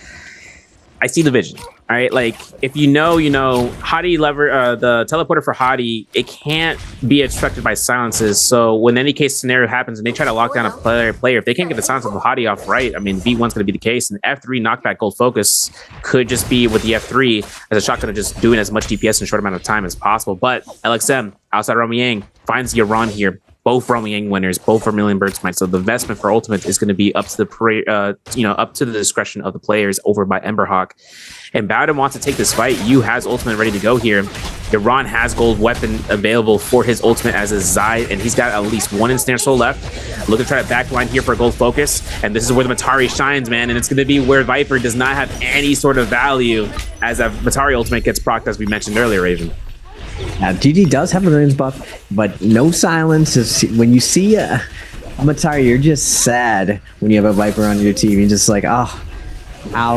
I see the vision. All right, like if you know, Hadi lever, the teleporter for Hadi, it can't be obstructed by silences. So when any case scenario happens and they try to lock down a player, if they can't get the silence of Hadi off right, I mean, V1's going to be the case. And F3 knockback gold focus could just be with the F3 as a shotgun of just doing as much DPS in a short amount of time as possible. But LXM, outside Roma Yang, finds Yaron here. Both Roma Yang winners, both for million bird smite. So the investment for ultimate is going to be up to the up to the discretion of the players over by Emberhawk. And Bowden wants to take this fight. Yu has ultimate ready to go here. Yaron has gold weapon available for his ultimate as a Zai, and he's got at least one Ensnare Soul left. Looking to try to backline here for a gold focus, and this is where the Matari shines, man. And it's going to be where Viper does not have any sort of value as that Matari ultimate gets procced, as we mentioned earlier, Raven. Now, GG does have a millions buff, but no silence. When you see a Matari, you're just sad when you have a Viper on your team. You're just like, oh,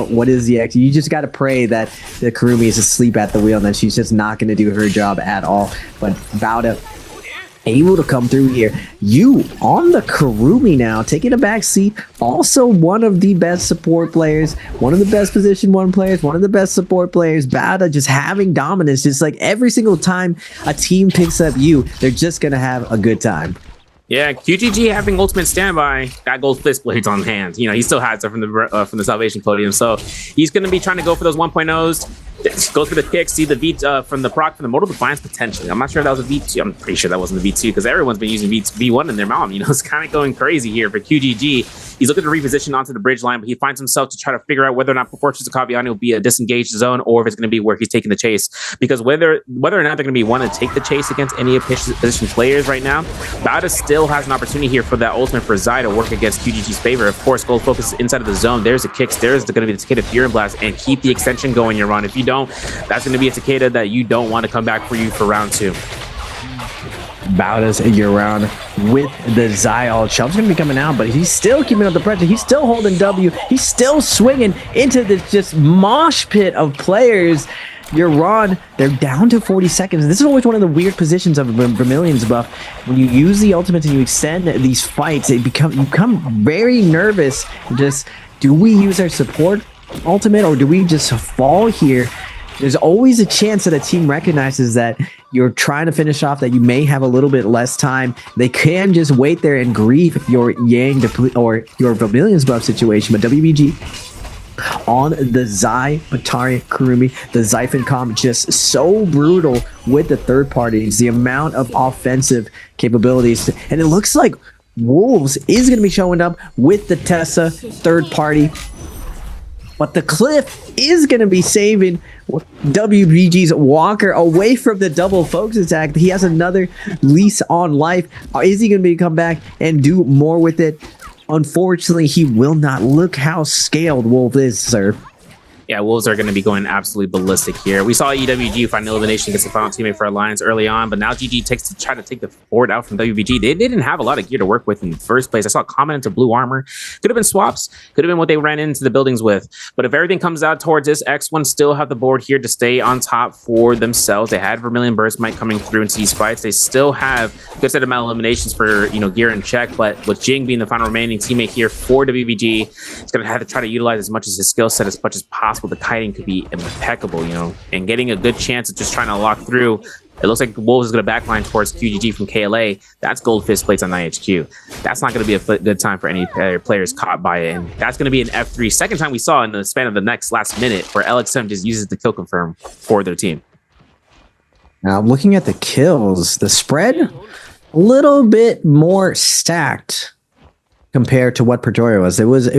what is the X? You just got to pray that the Kurumi is asleep at the wheel and that she's just not going to do her job at all. But Bowda able to come through here. You on the Kurumi now, taking a back seat. Also one of the best support players, one of the best position 1 players, one of the best support players. Bowda just having dominance. Just like every single time a team picks up you, they're just going to have a good time. Yeah, QGG having ultimate standby, got gold fist blades on hand. You know, he still has it from the Salvation podium, so he's going to be trying to go for those 1.0s. Goes for the kick, see the V from the proc from the Mortal Defiance potentially. I'm not sure if that was a V2. I'm pretty sure that wasn't the V2 because everyone's been using V1 in their mom. You know, it's kind of going crazy here for QGG. He's looking to reposition onto the bridge line, but he finds himself to try to figure out whether or not Fortress of Kaviani will be a disengaged zone or if it's going to be where he's taking the chase. Because whether or not they're going to be one to take the chase against any position players right now, Bowda still has an opportunity here for that ultimate for Zai to work against QGG's favor. Of course, gold focus inside of the zone. There's the kicks. There's going to be the Takeda Fury Blast and keep the extension going, your run. If you don't, that's going to be a Takeda that you don't want to come back for you for round 2. Bowda's your round with the Zai. All Chubb's going to be coming out, but he's still keeping up the pressure. He's still holding W. He's still swinging into this just mosh pit of players. You're on. They're down to 40 seconds. This is always one of the weird positions of Vermilion's buff. When you use the ultimate and you extend these fights, you become very nervous. Just, do we use our support ultimate or do we just fall here? There's always a chance that a team recognizes that you're trying to finish off, that you may have a little bit less time. They can just wait there and grieve your Yang or your Vermilion's buff situation. But WBG on the Zai, Matari, Kurumi, the Xiphon comp just so brutal with the third parties, the amount of offensive capabilities. And it looks like Wolves is going to be showing up with the Tessa third party. But the Cliff is going to be saving WBG's Walker away from the double focus attack. He has another lease on life. Is he going to come back and do more with it? Unfortunately, he will not. Look how scaled Wolf is, sir. Yeah, Wolves are going to be going absolutely ballistic here. We saw EWG find elimination against the final teammate for Alliance early on, but now GG takes to try to take the board out from WBG. They didn't have a lot of gear to work with in the first place. I saw a comment into blue armor. Could have been swaps. Could have been what they ran into the buildings with. But if everything comes out towards this, X1 still have the board here to stay on top for themselves. They had Vermilion Burst Might coming through into these fights. They still have a good set of eliminations for, gear in check, but with Jing being the final remaining teammate here for WBG, he's going to have to try to utilize as much as his skill set as much as possible. The kiting could be impeccable, and getting a good chance of just trying to lock through. It looks like Wolves is going to backline towards QGG from KLA. That's gold fist plates on IHQ. That's not going to be a good time for any players caught by it. And that's going to be an F3. Second time we saw in the span of the last minute where LXM just uses the kill confirm for their team. Now, looking at the kills, the spread, a little bit more stacked compared to what Pretoria was. It was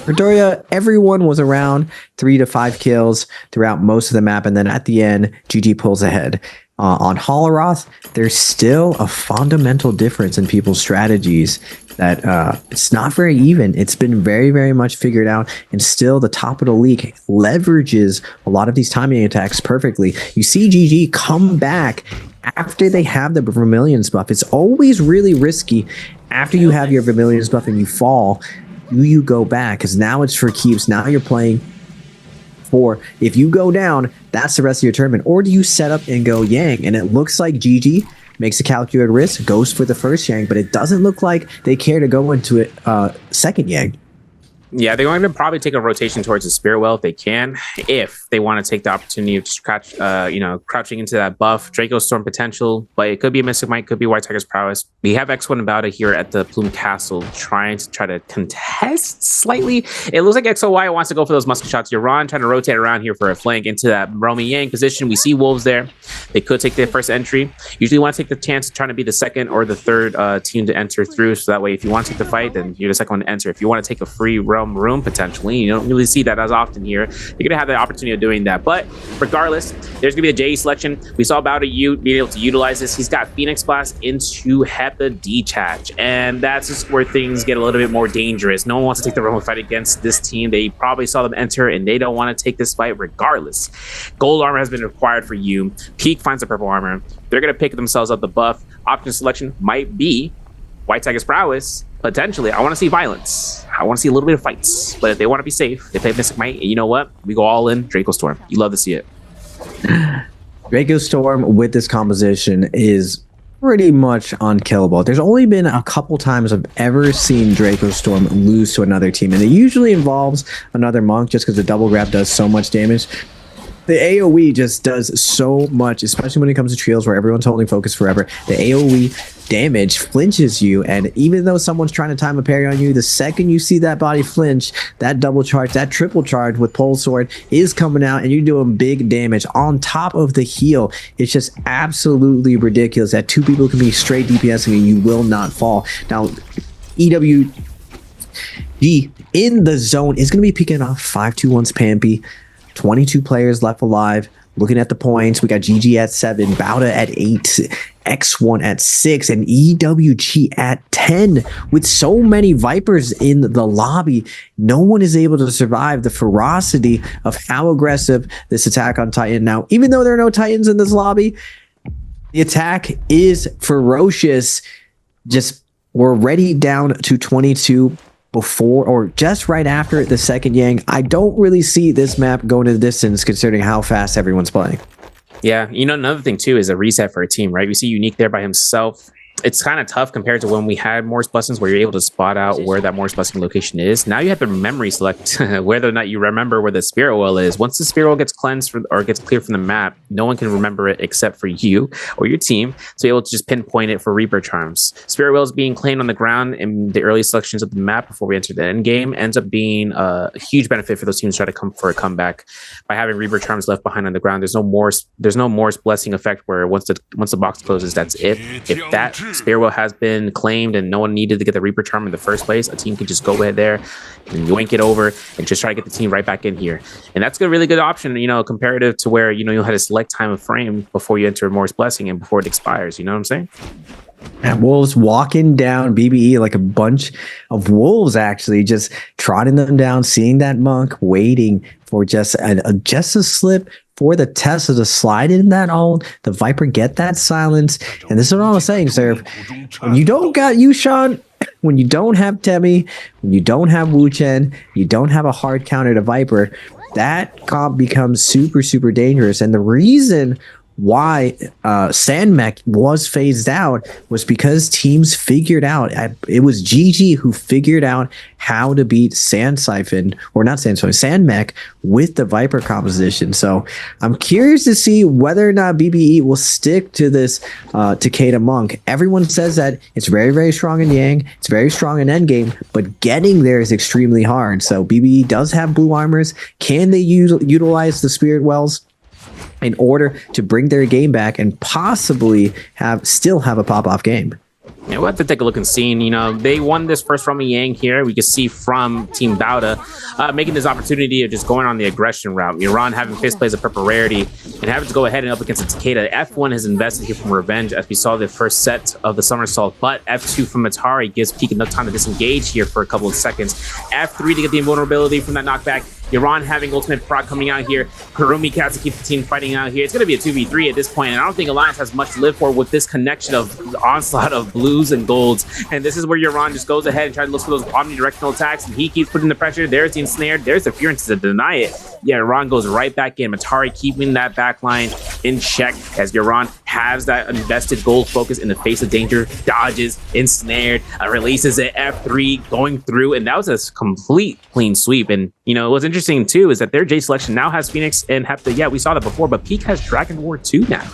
Pretoria, everyone was around 3 to 5 kills throughout most of the map, and then at the end, GG pulls ahead. On Holoroth, there's still a fundamental difference in people's strategies that it's not very even. It's been very, very much figured out, and still the top of the league leverages a lot of these timing attacks perfectly. You see GG come back after they have the Vermilion's buff. It's always really risky after you have your Vermilion's buff and you fall. Do you go back? Because now it's for keeps. Now you're playing for if you go down, that's the rest of your tournament? Or do you set up and go Yang? And it looks like GG makes a calculated risk, goes for the first Yang, but it doesn't look like they care to go into it second Yang. Yeah, they're going to probably take a rotation towards the Spirit Well if they want to take the opportunity of just crouching into that buff. Draco Storm potential, but it could be a Mystic Might, could be White Tiger's Prowess. We have X1 and Bowda here at the Plume Castle trying to contest slightly. It looks like XOY wants to go for those musket shots. Yaron trying to rotate around here for a flank into that Romy Yang position. We see Wolves there. They could take their first entry. Usually want to take the chance of trying to be the second or the third team to enter through, so that way if you want to take the fight, then you're the second one to enter. If you want to take a free room potentially, you don't really see that as often here. You're gonna have the opportunity of doing that, but regardless, there's gonna be a JE selection. We saw Bowda being able to utilize this. He's got Phoenix Blast into Hepa Detach, and that's just where things get a little bit more dangerous. No one wants to take the Roman fight against this team. They probably saw them enter and they don't want to take this fight regardless. Gold armor has been required for you. Peak finds the purple armor. They're gonna pick themselves up the buff. Option selection might be White Tiger's Prowess. Potentially, I want to see violence. I want to see a little bit of fights. But if they want to be safe, they play Mystic Might. And you know what? We go all in Draco Storm. You love to see it. Draco Storm with this composition is pretty much unkillable. There's only been a couple times I've ever seen Draco Storm lose to another team. And it usually involves another monk just because the double grab does so much damage. The AoE just does so much, especially when it comes to trios where everyone's holding focus forever. The AoE damage flinches you, and even though someone's trying to time a parry on you, the second you see that body flinch, that double charge, that triple charge with Pole Sword is coming out, and you're doing big damage on top of the heal. It's just absolutely ridiculous that two people can be straight DPSing and you will not fall. Now, EWG in the zone is going to be picking off 5-2-1 Spampy. 22 players left alive. Looking at the points, we got GG at 7, Bowda at 8, X1 at 6, and EWG at 10. With so many Vipers in the lobby, no one is able to survive the ferocity of how aggressive this attack on Titan. Now, even though there are no Titans in this lobby, the attack is ferocious. Just, we're already down to 22 before or just right after the second Yang. I don't really see this map going to the distance considering how fast everyone's playing. Yeah, you know, another thing too is a reset for a team, right? We see Unique there by himself. It's kind of tough compared to when we had Morse Blessings where you're able to spot out where that Morse Blessing location is. Now you have to memory select whether or not you remember where the Spirit Well is. Once the Spirit Well gets cleansed or gets cleared from the map, no one can remember it except for you or your team. So you're able to just pinpoint it for Reaper Charms. Spirit Well is being claimed on the ground in the early selections of the map before we enter the end game. Ends up being a huge benefit for those teams trying to come for a comeback by having Reaper Charms left behind on the ground. There's no Morse Blessing effect where once the box closes, that's it. If that Spirit Well has been claimed and no one needed to get the Reaper Charm in the first place, a team could just go ahead there and yoink it over and just try to get the team right back in here. And that's a really good option, you know, comparative to where, you know, you'll have a select time of frame before you enter Morse Blessing and before it expires. You know what I'm saying? And Wolves walking down BBE like a bunch of wolves, actually just trotting them down, seeing that monk, waiting for just a slip for the Tesla to slide in that ult, the Viper get that silence. And this is what I was saying, sir. When you don't got Yushan, when you don't have Temi, when you don't have Wu Chen, you don't have a hard counter to Viper, that comp becomes super, super dangerous. And the reason why Sandmech was phased out was because teams figured out, it was GG who figured out how to beat Sandmech with the Viper composition. So I'm curious to see whether or not BBE will stick to this Takeda Monk. Everyone says that it's very, very strong in Yang, it's very strong in endgame, but getting there is extremely hard. So BBE does have blue armors. Can they utilize the Spirit Wells in order to bring their game back and possibly still have a pop-off game? Yeah, we'll have to take a look and see. You know, they won this first from Yang here. We can see from Team Bowda making this opportunity of just going on the aggression route. Iran having face plays a purple rarity and having to go ahead and up against the Takeda. F1 has invested here from Revenge as we saw the first set of the somersault, but F2 from Atari gives Peak enough time to disengage here for a couple of seconds. F3 to get the invulnerability from that knockback. Iran having ultimate proc coming out here. Harumi Cats to keep the team fighting out here. It's going to be a 2v3 at this point, and I don't think Alliance has much to live for with this connection of the onslaught of blues and golds. And this is where Iran just goes ahead and tries to look for those omnidirectional attacks, and he keeps putting the pressure. There's the ensnared. There's the Furence to deny it. yeah, Iran goes right back in. Matari keeping that back line in check as Iran has that invested gold focus in the face of danger, dodges, ensnared, releases it, F3 going through, and that was a complete clean sweep. And, you know, what's interesting too is that their Jade selection now has Phoenix and Hepta. Yeah, we saw that before, but Peak has Dragon War 2 now.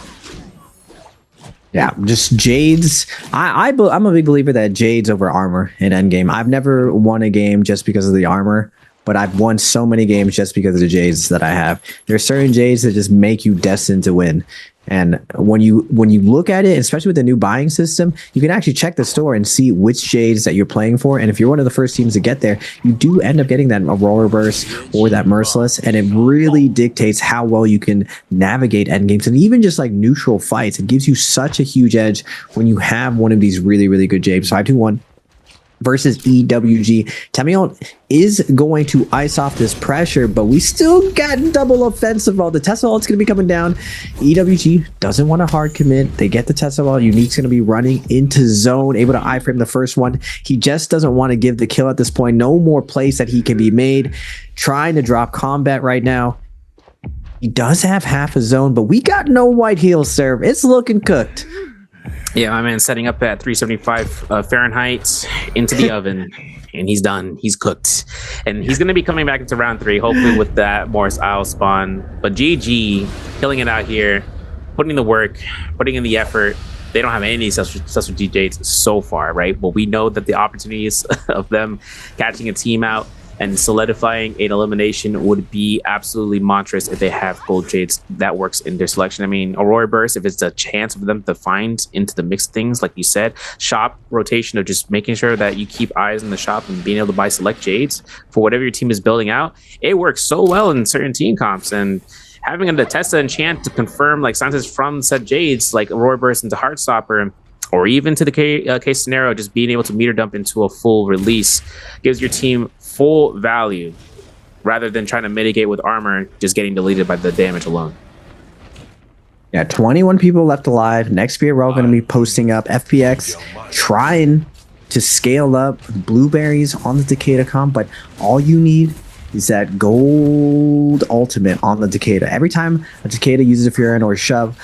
Yeah, just Jades. I'm a big believer that Jades over armor in endgame. I've never won a game just because of the armor, but I've won so many games just because of the Jades that I have. There are certain Jades that just make you destined to win. And when you look at it, especially with the new buying system, you can actually check the store and see which Jades that you're playing for. And if you're one of the first teams to get there, you do end up getting that Aurora Burst or that Merciless. And it really dictates how well you can navigate endgames and even just like neutral fights. It gives you such a huge edge when you have one of these really, really good Jades. 5-2-1. Versus EWG. Tamion is going to ice off this pressure, but we still got double offensive ult. The Tesla ult's going to be coming down. EWG doesn't want a hard commit. They get the Tesla ult. Unique's going to be running into zone, able to iframe the first one. He just doesn't want to give the kill at this point. No more place that he can be made. Trying to drop combat right now. He does have half a zone, but we got no white heal serve. It's looking cooked. Yeah, my man setting up at 375 Fahrenheit into the oven, and he's done. He's cooked. And he's going to be coming back into round 3, hopefully with that Morris Isle spawn. But GG, killing it out here, putting in the work, putting in the effort. They don't have any successful DJs so far, right? But we know that the opportunities of them catching a team out and solidifying an elimination would be absolutely monstrous if they have gold Jades. That works in their selection. I mean, Aurora Burst, if it's a chance for them to find into the mix of things, like you said, shop rotation of just making sure that you keep eyes in the shop and being able to buy select Jades for whatever your team is building out, it works so well in certain team comps. And having a Tessa enchant to confirm like sciences from said Jades, like Aurora Burst into Heartstopper, or even to the case scenario, just being able to meter dump into a full release gives your team full value rather than trying to mitigate with armor, just getting deleted by the damage alone. Yeah, 21 people left alive. Next year, we're all going to be posting up. FPX trying to scale up blueberries on the Takeda comp, but all you need is that gold ultimate on the Takeda. Every time a Takeda uses a Furin or a shove,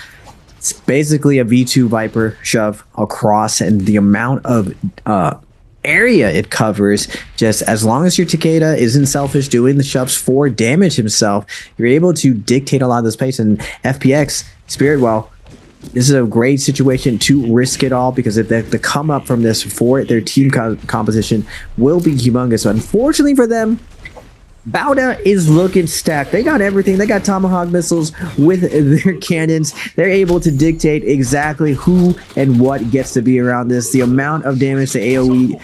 it's basically a V2 Viper shove across, and the amount of area it covers, just as long as your Takeda isn't selfish doing the shoves for damage himself, you're able to dictate a lot of the space. And FPX, Spiritwell, this is a great situation to risk it all, because if the come up from this for their team composition will be humongous. So unfortunately for them, Bauda is looking stacked. They got everything. They got Tomahawk missiles with their cannons. They're able to dictate exactly who and what gets to be around this. The amount of damage to AoE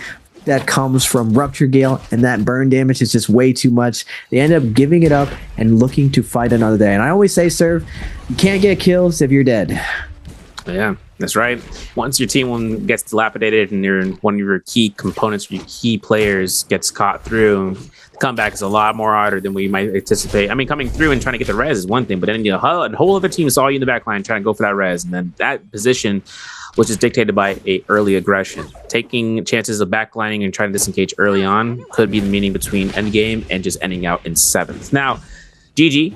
that comes from Rupture Gale and that burn damage is just way too much. They end up giving it up and looking to fight another day. And I always say, Serve, you can't get kills if you're dead. Yeah, that's right. Once your team gets dilapidated and one of your key components, your key players gets caught through, the comeback is a lot more harder than we might anticipate. I mean, coming through and trying to get the res is one thing, but then a whole other team saw you in the back line trying to go for that res, and then that position was just dictated by a early aggression. Taking chances of backlining and trying to disengage early on could be the meaning between endgame and just ending out in 7th. Now, GG.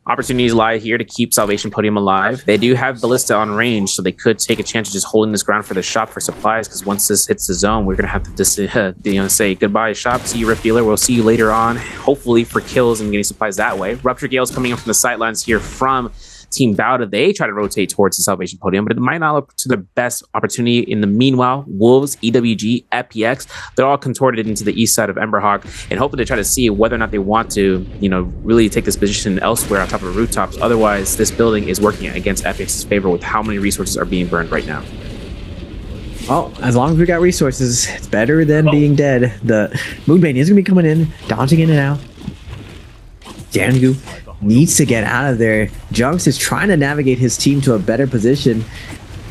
Opportunities lie here to keep Salvation Podium alive. They do have Ballista on range, so they could take a chance of just holding this ground for the shop for supplies, because once this hits the zone, we're going to have to just say goodbye, shop. See you, Rift Dealer. We'll see you later on, hopefully for kills and getting supplies that way. Rupture Gale's coming in from the sidelines here from Team Bauda. They try to rotate towards the Salvation Podium, but it might not look to their best opportunity. In the meanwhile, Wolves, EWG, FPX, they're all contorted into the east side of Emberhawk, and hoping to try to see whether or not they want to, really take this position elsewhere on top of the rooftops. Otherwise, this building is working against FPX's favor with how many resources are being burned right now. Well, as long as we got resources, it's better than being dead. The Moonbane is going to be coming in, dodging in and out. Jangu needs to get out of there. Junks is trying to navigate his team to a better position.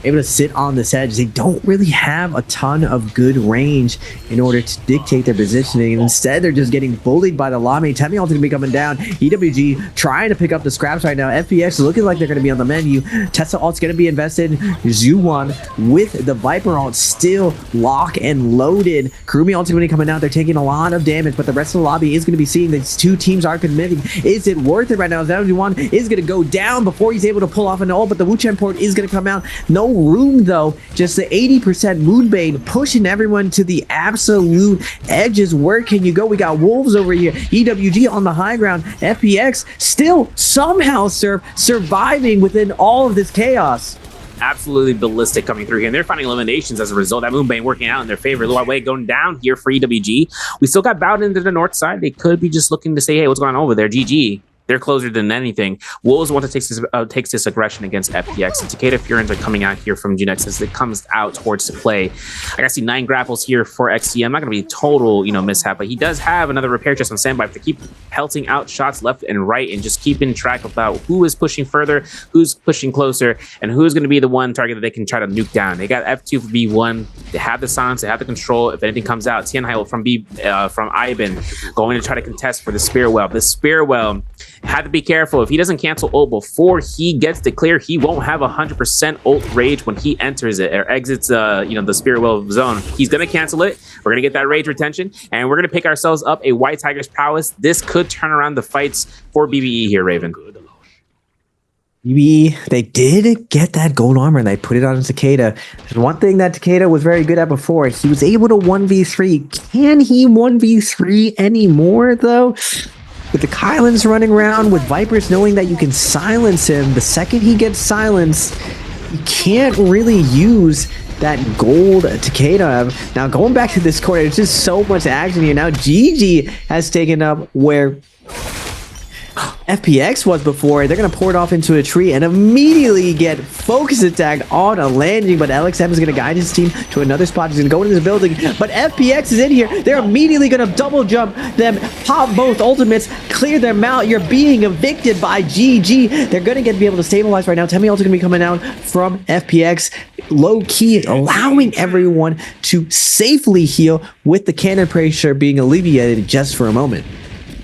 able to sit on this edge. They don't really have a ton of good range in order to dictate their positioning. And instead, they're just getting bullied by the Lami. Temi ultimately be coming down. EWG trying to pick up the scraps right now. FPX is looking like they're going to be on the menu. Tessa ult's going to be invested. Zuwan with the Viper ult still lock and loaded. Kurumi ultimately coming out. They're taking a lot of damage, but the rest of the lobby is going to be seeing these two teams are committing. Is it worth it right now? Zuwan is going to go down before he's able to pull off an ult, but the Wuchen port is going to come out. No room though. Just the 80% Moonbane pushing everyone to the absolute edges. Where can you go? We got Wolves over here. EWG on the high ground. FPX still somehow surviving within all of this chaos. Absolutely ballistic coming through here, and they're finding eliminations as a result. That Moonbane working out in their favor. Low way going down here for EWG. We still got Bowden to the north side. They could be just looking to say, hey, what's going on over there? GG. They're closer than anything. Wolves want to takes this aggression against FPX, and Takeda Furens are coming out here from Junex as it comes out towards the play. I gotta see 9 grapples here for XCM. Not gonna be total, mishap, but he does have another repair chest on standby to keep pelting out shots left and right and just keeping track about who is pushing further, who's pushing closer, and who's gonna be the one target that they can try to nuke down. They got F2 for B1. They have the silence. They have the control. If anything comes out, Tianhai from Aizen going to try to contest for the Spear Well. The Spear Well had to be careful. If he doesn't cancel ult before he gets the clear, he won't have 100% ult rage when he enters it or exits the Spirit Well zone. He's gonna cancel it. We're gonna get that rage retention, and we're gonna pick ourselves up a White Tiger's prowess. This could turn around the fights for BBE here, Raven. They did get that gold armor and they put it on Takeda. There's one thing that Takeda was very good at before. He was able to 1v3. Can he 1v3 anymore though? With the Kylans running around, with Vipers knowing that you can silence him, the second he gets silenced, you can't really use that gold Takeda. Now, going back to this corner, there's just so much action here. Now, GG has taken up where FPX was before. They're going to pour it off into a tree and immediately get focus attacked on a landing, but LXM is going to guide his team to another spot. He's going to go into this building, but FPX is in here. They're immediately going to double jump them, pop both ultimates, clear them out. You're being evicted by GG. They're going to be able to stabilize right now. Temi also going to be coming out from FPX, low key, allowing everyone to safely heal with the cannon pressure being alleviated just for a moment.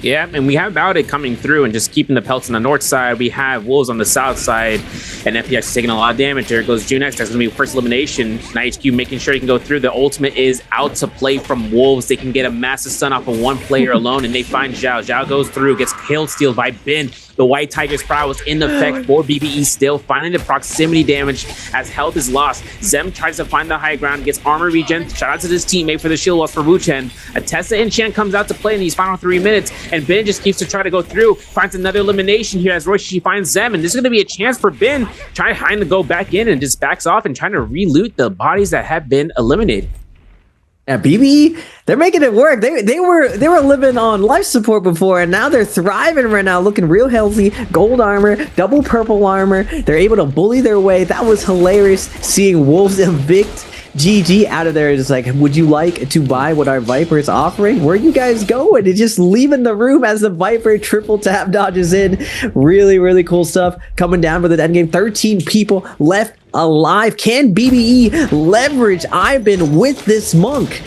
Yeah, and we have Bowden coming through and just keeping the pelts on the north side. We have Wolves on the south side, and FPX is taking a lot of damage. There goes Junex. That's going to be first elimination. NightHQ making sure he can go through. The ultimate is out to play from Wolves. They can get a massive stun off of one player alone, and they find Zhao. Zhao goes through, gets killed steal by Ben. The White Tiger's prowess in effect for BBE still, finding the proximity damage as health is lost. Zem tries to find the high ground, gets armor regen. Shout out to this teammate for the shield loss for Wuchen. Atessa Enchant comes out to play in these final 3 minutes, and Ben just keeps to try to go through, finds another elimination here as Roshi finds Zem, and this is going to be a chance for Ben trying to go back in and just backs off and trying to re-loot the bodies that have been eliminated. Yeah, BBE, they're making it work. They were living on life support before, and now they're thriving right now, looking real healthy. Gold armor, double purple armor. They're able to bully their way. That was hilarious, seeing Wolves evict GG out of there. It's like, would you like to buy what our Viper is offering? Where are you guys going? And just leaving the room as the Viper triple tap dodges in. Really, really cool stuff coming down for the end game. 13 people left alive. Can BBE leverage Aizen with this monk?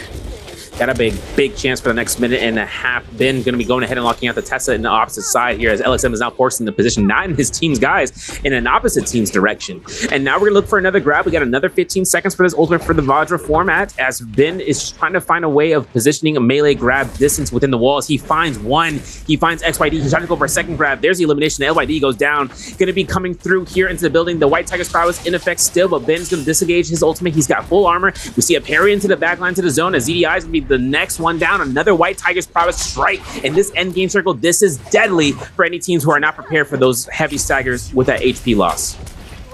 Got a big chance for the next minute and a half. Ben going to be going ahead and locking out the Tessa in the opposite side here as LXM is now forced in the position, not in his team's guys, in an opposite team's direction. And now we're going to look for another grab. We got another 15 seconds for this ultimate for the Vajra format as Ben is trying to find a way of positioning a melee grab distance within the walls. He finds one. He finds XYD. He's trying to go for a second grab. There's the elimination. The LYD goes down. Going to be coming through here into the building. The White Tiger's prowess in effect still, but Ben's going to disengage his ultimate. He's got full armor. We see a parry into the backline to the zone as ZDI is going to be the next one down. Another White Tiger's prowess strike in this end game circle. This is deadly for any teams who are not prepared for those heavy staggers with that HP loss.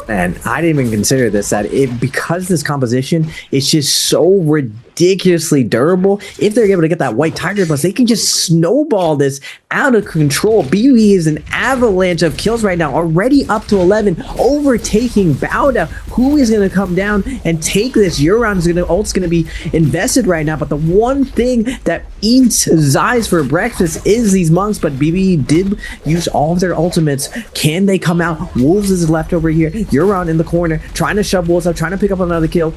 And I didn't even consider this, because this composition is just so ridiculous ridiculously durable. If they're able to get that white tiger plus, they can just snowball this out of control. BIWEEK is an avalanche of kills right now, already up to 11, overtaking Bauda, who is going to come down and take this. Euron's ult's going to be invested right now, but the one thing that eats Zais for breakfast is these monks, but BIWEEK did use all of their ultimates. Can they come out? Wolves is left over here. Euron in the corner, trying to shove Wolves up, trying to pick up another kill.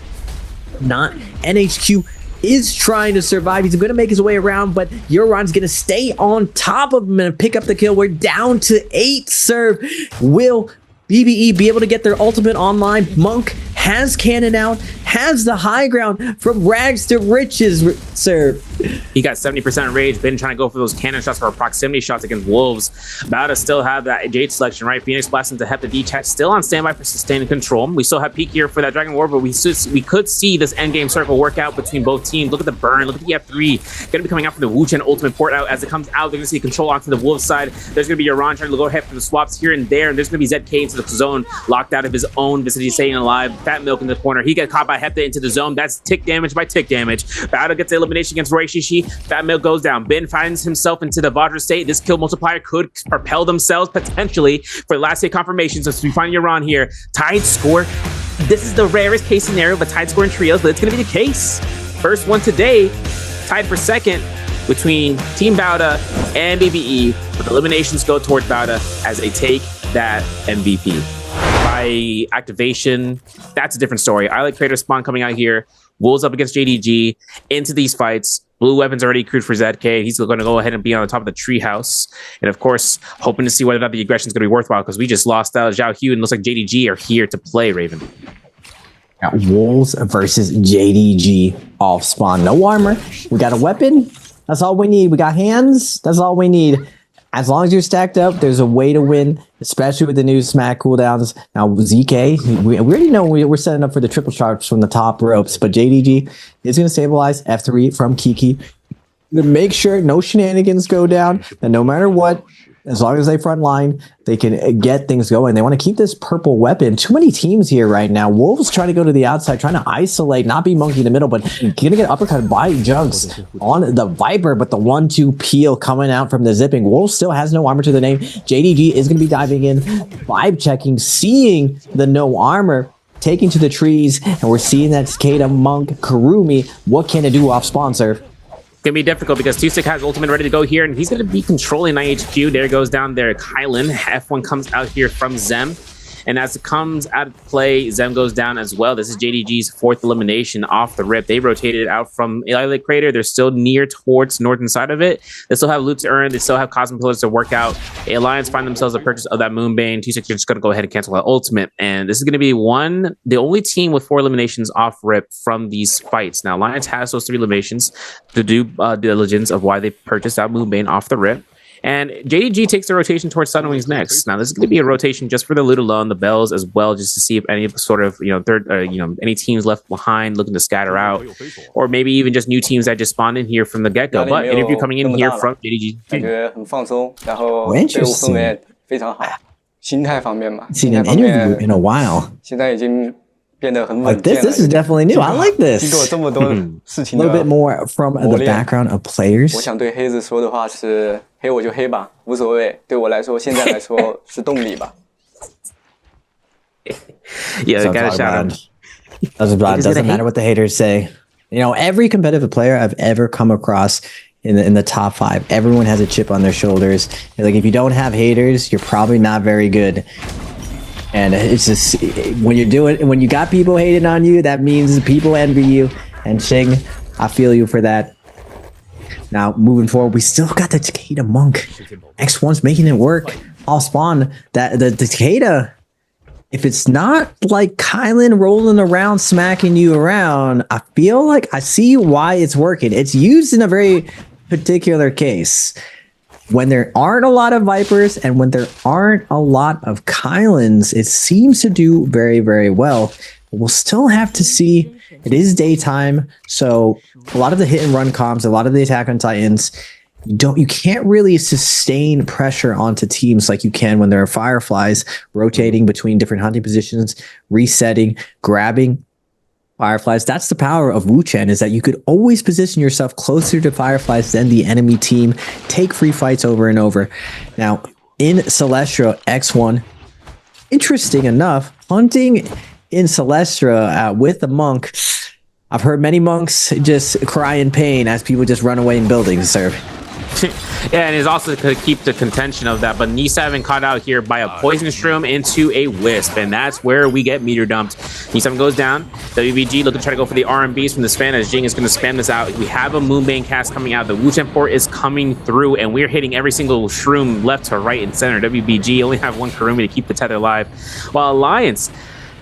Not NHQ is trying to survive. He's going to make his way around, but Euron's going to stay on top of him and pick up the kill. We're down to 8 serve. Will BBE be able to get their ultimate online? Monk has cannon out, has the high ground from rags to riches serve. He got 70% rage. Been trying to go for those cannon shots or proximity shots against Wolves. About to still have that Jade selection, right? Phoenix Blast into Hep, the D-Chat still on standby for sustained control. We still have Peak here for that Dragon War, but we could see this endgame circle work out between both teams. Look at the burn, look at the F3. Gonna be coming out for the Wu Chen ultimate port out. As it comes out, they're gonna see control onto the Wolves side. There's gonna be Iran trying to go ahead for the swaps here and there, and there's gonna be ZK into the zone, locked out of his own vicinity, staying alive. Fat Milk in the corner. He got caught by Hepta into the zone. That's tick damage by tick damage. Battle gets the elimination against Roy Shishi. Fat Milk goes down. Ben finds himself into the Vajra state. This kill multiplier could propel themselves potentially for last hit confirmation. So we find Iran here. Tied score. This is the rarest case scenario, but tied score in trios, but it's going to be the case. First one today, tied for second between Team Bauda and BBE, but the eliminations go towards Bauda as they take that MVP. By activation, that's a different story. I like Creator Spawn coming out here. Wolves up against JDG into these fights. Blue weapons already accrued for ZK. He's going to go ahead and be on the top of the treehouse. And of course, hoping to see whether or not the aggression is going to be worthwhile, because we just lost Zhao Hu and it looks like JDG are here to play, Raven. Got Wolves versus JDG off spawn. No armor. We got a weapon. That's all we need. We got hands. That's all we need. As long as you're stacked up, there's a way to win, especially with the new smack cooldowns. Now, ZK, we already know we're setting up for the triple sharps from the top ropes, but JDG is going to stabilize F3 from Kiki. Make sure no shenanigans go down, and no matter what, as long as they front line, they can get things going. They want to keep this purple weapon. Too many teams here right now. Wolves trying to go to the outside, trying to isolate, not be monkey in the middle, but gonna get uppercut by Junks on the Viper, but the 1-2 peel coming out from the zipping. Wolves still has no armor to the name. JDG is gonna be diving in, vibe checking, seeing the no armor, taking to the trees, and we're seeing that Cicada, Monk, Karumi. What can it do off sponsor? Gonna be difficult because Tusik has ultimate ready to go here, and he's gonna be controlling IHQ. There goes down there Kylan. F1 comes out here from Zem, and as it comes out of play, Zem goes down as well. This is JDG's 4th elimination off the rip. They rotated out from Illic Crater. They're still near towards northern side of it. They still have loot to earn. They still have Cosmic Pillars to work out. The Alliance find themselves a purchase of that Moonbane. Tusik is just gonna go ahead and cancel that ultimate, and this is gonna be the only team with 4 eliminations off rip from these fights. Now, Alliance has those 3 eliminations to do diligence of why they purchased that Moonbane off the rip. And JDG takes the rotation towards Sunwings next. Now, this is going to be a rotation just for the loot alone, the bells as well, just to see if any sort of, any teams left behind looking to scatter out, or maybe even just new teams that just spawned in here from the get-go. But interview coming in here from JDG. Interesting. Seen an interview in a while. Like this is definitely new. I like this. A little bit more from the background of players. Yeah, gotta shout out. Doesn't matter what the haters say. You know, every competitive player I've ever come across in the top 5, everyone has a chip on their shoulders. Like, if you don't have haters, you're probably not very good. And it's just, when you got people hating on you, that means people envy you. And Shing, I feel you for that. Now, moving forward, we still got the Takeda Monk. X1's making it work. I'll spawn that the Takeda. If it's not like Kylan rolling around, smacking you around, I feel like I see why it's working. It's used in a very particular case. When there aren't a lot of Vipers and when there aren't a lot of Kylans, it seems to do very, very well. We'll still have to see. It is daytime, so a lot of the hit and run comps, a lot of the Attack on Titans, you can't really sustain pressure onto teams like you can when there are Fireflies rotating between different hunting positions, resetting, grabbing Fireflies. That's the power of Wu Chen, is that you could always position yourself closer to Fireflies than the enemy team, take free fights over and over. Now, in Celestra X1, interesting enough, hunting in Celestra with the monk, I've heard many monks just cry in pain as people just run away in buildings, sir. Yeah, and it's also to keep the contention of that. But Nisa having caught out here by a poison shroom into a wisp, and that's where we get meter dumped. Nisa goes down. WBG looking to try to go for the RMBs from the span as Jing is going to spam this out. We have a Moonbane cast coming out. The Wu-Chen port is coming through, and we're hitting every single shroom left to right and center. WBG only have one Karumi to keep the tether alive, while Alliance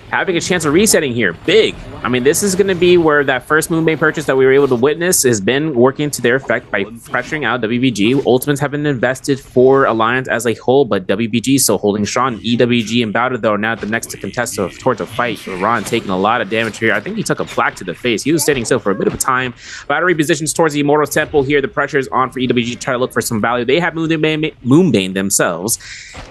having a chance of resetting here. Big. I mean, this is going to be where that first Moonbane purchase that we were able to witness has been working to their effect by pressuring out WBG. Ultimates have been invested for Alliance as a whole, but WBG still holding strong. EWG and Bowder, though, now the next to contest towards a fight. Ron taking a lot of damage here. I think he took a plaque to the face. He was standing still for a bit of a time. Battery positions towards the Immortal's Temple here. The pressure is on for EWG to try to look for some value. They have Moonbane themselves,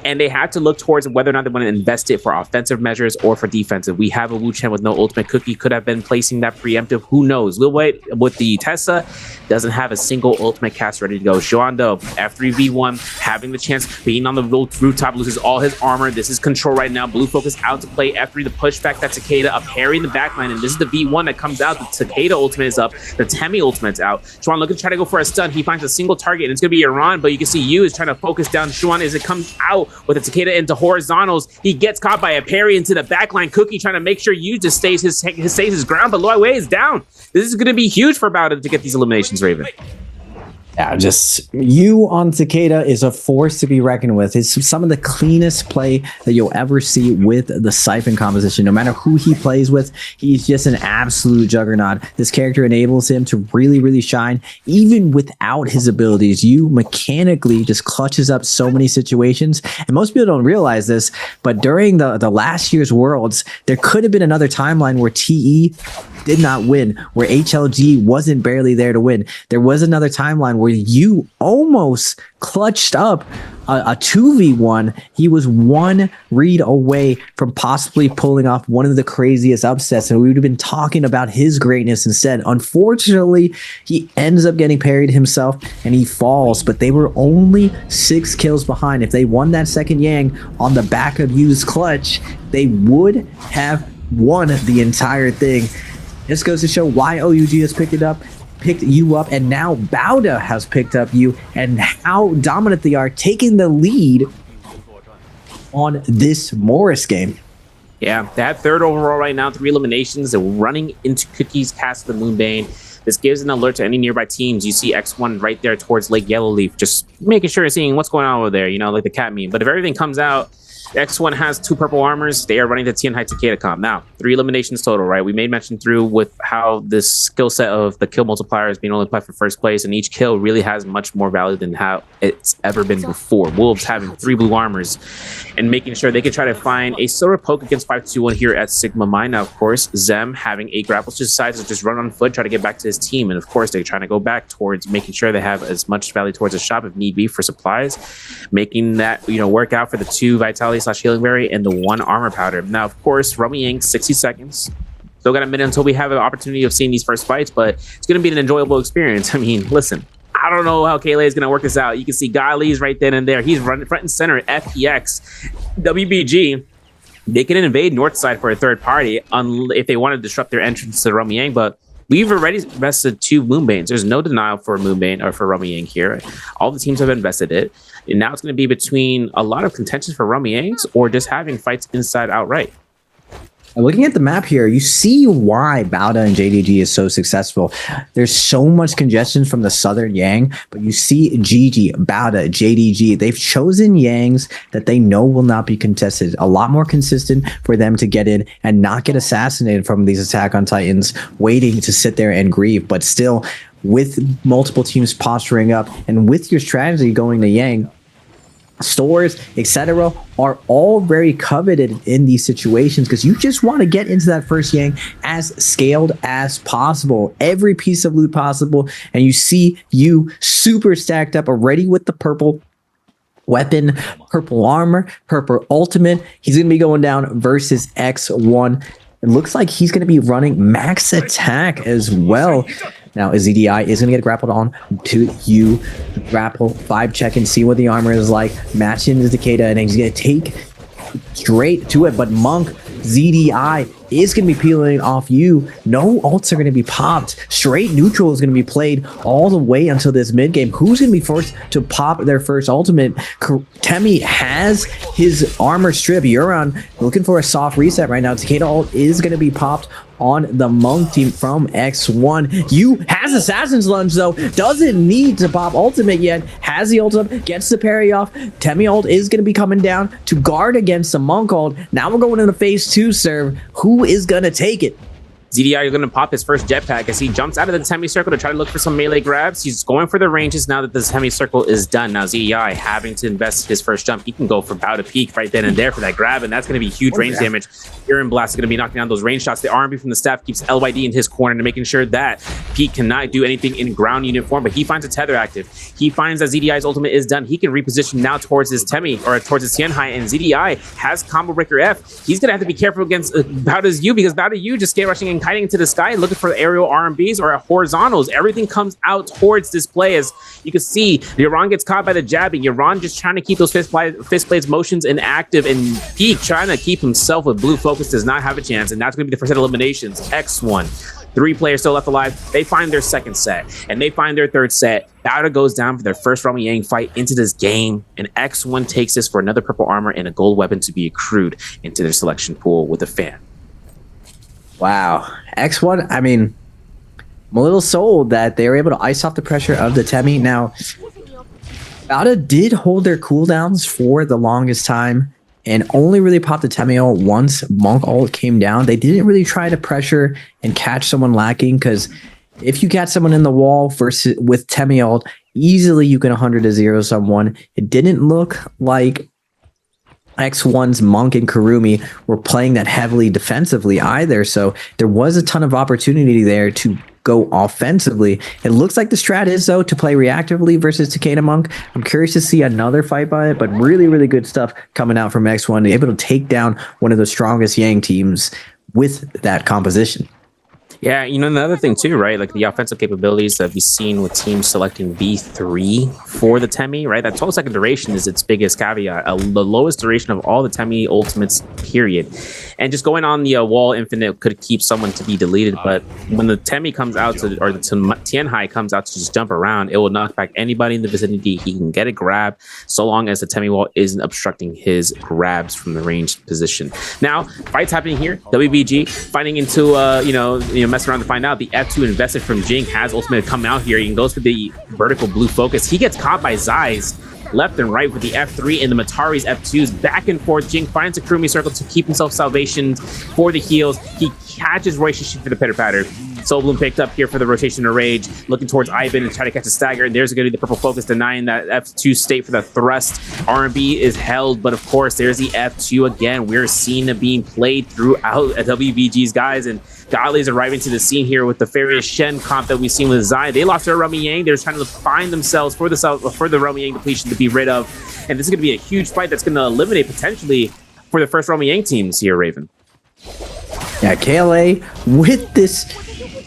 and they have to look towards whether or not they want to invest it for offensive measures or for defensive. We have a Wu Chen with no ultimate. Cookie could have been placing that preemptive. Who knows? Lil Wait with the Tessa doesn't have a single ultimate cast ready to go. Shoando, F3v1, having the chance, being on the rooftop, loses all his armor. This is control right now. Blue Focus out to play F3 to push back that Takeda, a parry in the backline, and this is the V1 that comes out. The Takeda ultimate is up. The Temi ultimate's out. Shuan looking to try to go for a stun. He finds a single target, and it's going to be Iran, but you can see Yu is trying to focus down Shuan as it comes out with the Takeda into horizontals. He gets caught by a parry into the backline. Cookie trying to make sure Yu just stays his ground, but Loi Wei is down. This is going to be huge for Bowden to get these eliminations, Raven. Yeah, just you on Takeda is a force to be reckoned with. It's some of the cleanest play that you'll ever see with the Siphon composition. No matter who he plays with, he's just an absolute juggernaut. This character enables him to really, really shine, even without his abilities. You mechanically just clutches up so many situations, and most people don't realize this, but during the last year's Worlds, there could have been another timeline where TE did not win, where HLG wasn't barely there to win. There was another timeline where you almost clutched up a 2v1. He was one read away from possibly pulling off one of the craziest upsets, and we would have been talking about his greatness instead. Unfortunately, he ends up getting parried himself and he falls, but they were only 6 kills behind. If they won that second Yang on the back of Yu's clutch, they would have won the entire thing. This goes to show why OUG has picked you up, and now Bowda has picked up you, and how dominant they are, taking the lead on this Morris game. Yeah, they have third overall right now, 3 eliminations. They're running into Cookie's cast the Moonbane. This gives an alert to any nearby teams. You see X1 right there towards Lake Yellowleaf, just making sure you're seeing what's going on over there, you know, like the cat meme. But if everything comes out, X1 has 2 purple armors. They are running the Tianhai Takeda comp. Now, 3 eliminations total, right? We made mention through with how this skill set of the kill multiplier is being only applied for first place, and each kill really has much more value than how it's ever been before. Wolves having 3 blue armors and making sure they can try to find a silver poke against 521 here at Sigma Mine. Now, of course, Zem having 8 grapples decides to just run on foot, try to get back to his team. And of course, they're trying to go back towards making sure they have as much value towards the shop if need be for supplies, making that, you know, work out for the 2 Vitality / Healing Berry and the 1 armor powder. Now, of course, Rummy Yang, 60 seconds. Still got a minute until we have an opportunity of seeing these first fights, but it's going to be an enjoyable experience. I mean, listen, I don't know how Kayla is going to work this out. You can see Guy Lee's right then and there. He's running front and center. FPX, WBG, they can invade north side for a third party if they want to disrupt their entrance to Rummy Yang, but we've already invested 2 Moonbanes. There's no denial for Moonbane or for Rummy Yang here. All the teams have invested it. And now it's going to be between a lot of contentions for Rummy Yangs or just having fights inside outright. Looking at the map here, you see why Bowda and JDG is so successful. There's so much congestion from the southern Yang, but you see GG, Bowda, JDG, they've chosen Yangs that they know will not be contested. A lot more consistent for them to get in and not get assassinated from these Attack on Titans, waiting to sit there and grieve. But still, with multiple teams posturing up and with your strategy going to Yang, stores, etc., are all very coveted in these situations because you just want to get into that first Yang as scaled as possible, every piece of loot possible, and you see you super stacked up already with the purple weapon, purple armor, purple ultimate. He's going to be going down versus X1. it looks like he's going to be running max attack as well. Now, ZDI is going to get grappled on to you. Grapple, 5 check and see what the armor is like. Match into Takeda, and he's going to take straight to it. But Monk, ZDI is going to be peeling off you. No ults are going to be popped. Straight neutral is going to be played all the way until this mid game. Who's going to be forced to pop their first ultimate? Temmie has his armor strip. Euron looking for a soft reset right now. Takeda ult is going to be popped on the Monk team from X1. You has Assassin's Lunge though. Doesn't need to pop ultimate yet. Has the ult up. Gets the parry off. Temmie ult is going to be coming down to guard against the Monk ult. Now we're going into phase 2 serve. Who is going to take it? ZDI is going to pop his first jetpack as he jumps out of the Temmie circle to try to look for some melee grabs. He's going for the ranges now that the Temmie circle is done. Now ZDI having to invest his first jump. He can go for bow to peak right then and there for that grab, and that's going to be huge range damage. Iron Blast is going to be knocking down those range shots. The RMB from the staff keeps LYD in his corner and making sure that Peak cannot do anything in ground unit form, but he finds a tether active. He finds that ZDI's ultimate is done. He can reposition now towards his Temmie or towards his Tianhai, and ZDI has Combo Breaker F. He's going to have to be careful against Bowda's U, because Bowda U just skate rushing and kiting into the sky looking for aerial RMBs or horizontals. Everything comes out towards this play. As you can see, Euron gets caught by the jabbing. Euron just trying to keep those fist blades motions inactive, and Peak trying to keep himself with blue focus does not have a chance, and that's going to be the first set of eliminations. X1. 3 players still left alive. They find their second set, and they find their third set. Bowda goes down for their first Romy Yang fight into this game, and X1 takes this for another purple armor and a gold weapon to be accrued into their selection pool with a fan. Wow. X1, I mean, I'm a little sold that they were able to ice off the pressure of the Temmie. Now, Bowda did hold their cooldowns for the longest time and only really popped the Temmie ult once Monk ult came down. They didn't really try to pressure and catch someone lacking, because if you catch someone in the wall versus with Temmie ult, easily you can 100-0 someone. It didn't look like X1's Monk and Kurumi were playing that heavily defensively either, so there was a ton of opportunity there to go offensively. It looks like the strat is, though, to play reactively versus Takeda Monk. I'm curious to see another fight by it, but really, really good stuff coming out from X1, able to take down one of the strongest Yang teams with that composition. Yeah, you know, another thing too, right? Like the offensive capabilities that we've seen with teams selecting V3 for the Temmie, right? That 12-second duration is its biggest caveat. The lowest duration of all the Temmie ultimates, period. And just going on the wall infinite could keep someone to be deleted, but when the Temmie comes out to, or the Tianhai comes out to just jump around, it will knock back anybody in the vicinity. He can get a grab so long as the Temmie wall isn't obstructing his grabs from the ranged position. Now, fights happening here. WBG fighting into, messing around to find out. The F2 invested from Jing has ultimate come out here. He goes for the vertical blue focus. He gets caught by Zai's left and right with the F3 and the Matari's F2s. Back and forth. Jing finds a Kurumi circle to keep himself salvation for the heals. He catches Royce for the pitter patter. Soul Bloom picked up here for the rotation of rage, looking towards Ivan and try to catch a stagger. And there's going to be the purple focus, denying that F2 state for the thrust. R&B is held, but of course, there's the F2 again. We're seeing it being played throughout WBG's guys, and Godly is arriving to the scene here with the Farius Shen comp that we've seen with Zai. They lost their Romy Yang. They're trying to find themselves for the Romy Yang depletion to be rid of. And this is going to be a huge fight that's going to eliminate potentially for the first Romy Yang teams here, Raven. Yeah, KLA with this,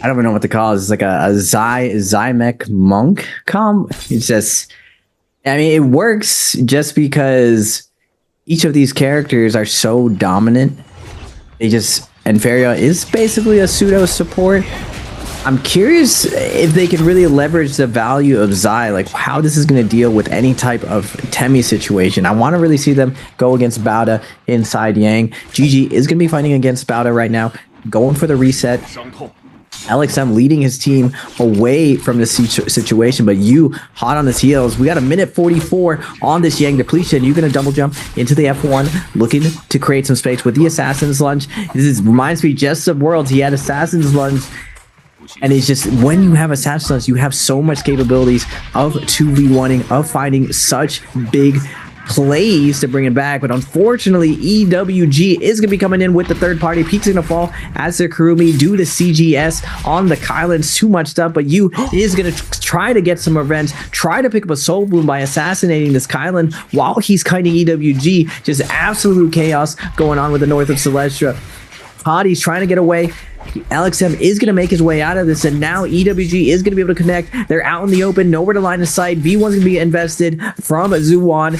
I don't even know what to call it. It's like a Zymek Monk comp. It's just, I mean, it works just because each of these characters are so dominant. And Feria is basically a pseudo support. I'm curious if they can really leverage the value of Zai, like how this is going to deal with any type of Temmie situation. I want to really see them go against Bowda inside Yang. GG is going to be fighting against Bowda right now, going for the reset. LXM leading his team away from this situation, but you hot on his heels. We got a minute 44 on this Yang depletion. You're going to double jump into the F1, looking to create some space with the Assassin's Lunge. Reminds me just of Worlds. He had Assassin's Lunge. And it's just, when you have Assassin's Lunge, you have so much capabilities of 2v1ing, of finding such big plays to bring it back. But unfortunately, EWG is going to be coming in with the third party. Peak's going to fall as their Kurumi due to CGS on the Kylands. Too much stuff, but you is going to try to get some revenge, try to pick up a soul bloom by assassinating this Kylan while he's kiting EWG. Just absolute chaos going on with the north of Celestia. Hotties trying to get away. LXM is going to make his way out of this, and now EWG is going to be able to connect. They're out in the open, nowhere to line of sight. V1's going to be invested from Zuwan.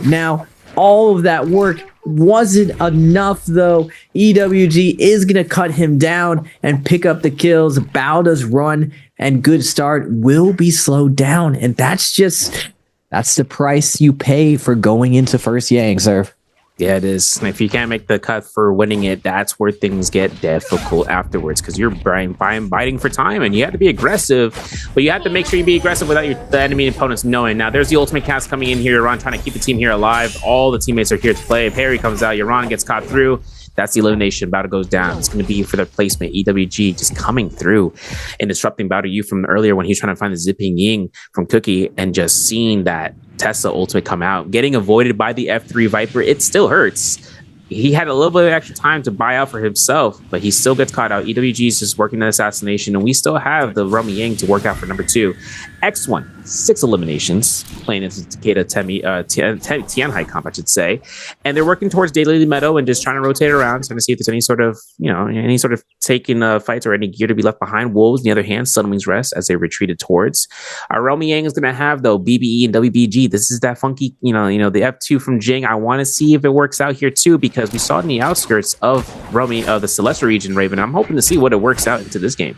Now, all of that work wasn't enough, though. EWG is going to cut him down and pick up the kills. Bauda's run and good start will be slowed down, and that's the price you pay for going into first Yang, Serve. Yeah, it is. And if you can't make the cut for winning it, that's where things get difficult afterwards, because you're biting for time and you have to be aggressive, but you have to make sure you be aggressive without the enemy opponents knowing. Now, there's the ultimate cast coming in here. Yaron trying to keep the team here alive. All the teammates are here to play. Parry comes out. Yaron gets caught through. That's the elimination. Bauda goes down. It's going to be for their placement. EWG just coming through and disrupting Bauda you from earlier when he was trying to find the zipping Ying from Cookie, and just seeing that Tesla ultimate come out, getting avoided by the F3 Viper. It still hurts. He had a little bit of extra time to buy out for himself, but he still gets caught out. EWG is just working the assassination, and we still have the Romy Yang to work out for number 2. X1, 6 eliminations, playing into Takeda Tianhai comp, I should say. And they're working towards Daily Meadow and just trying to rotate around, trying to see if there's any sort of taking fights or any gear to be left behind. Wolves, on the other hand, Sunwing's Rest as they retreated towards. Our Romy Yang is going to have, though, BBE and WBG. This is that funky, the F2 from Jing. I want to see if it works out here, too, because we saw it in the outskirts of the Celestial region, Raven. I'm hoping to see what it works out into this game.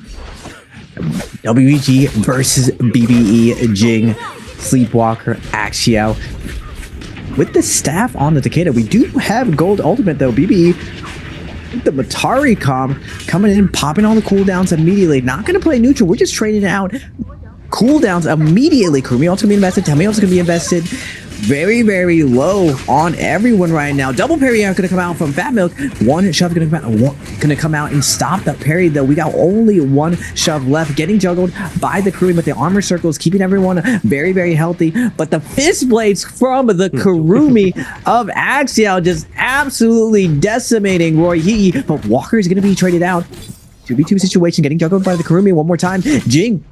WBG versus BBE, Jing, Sleepwalker, Axio. With the staff on the Takeda, we do have gold ultimate, though. BBE, the Matari comp coming in, popping all the cooldowns immediately. Not going to play neutral. We're just trading out cooldowns immediately. Kurumi also going to be invested. Temi also going to be invested. Very, very low on everyone right now. Double parry out going to come out from Fat Milk. One shove going to come out and stop that parry, though. We got only one shove left, getting juggled by the Kurumi, but the armor circles keeping everyone very, very healthy. But the fist blades from the Kurumi of Axial just absolutely decimating Roy Hee. But Walker is going to be traded out. 2v2 situation, getting juggled by the Kurumi one more time. Jing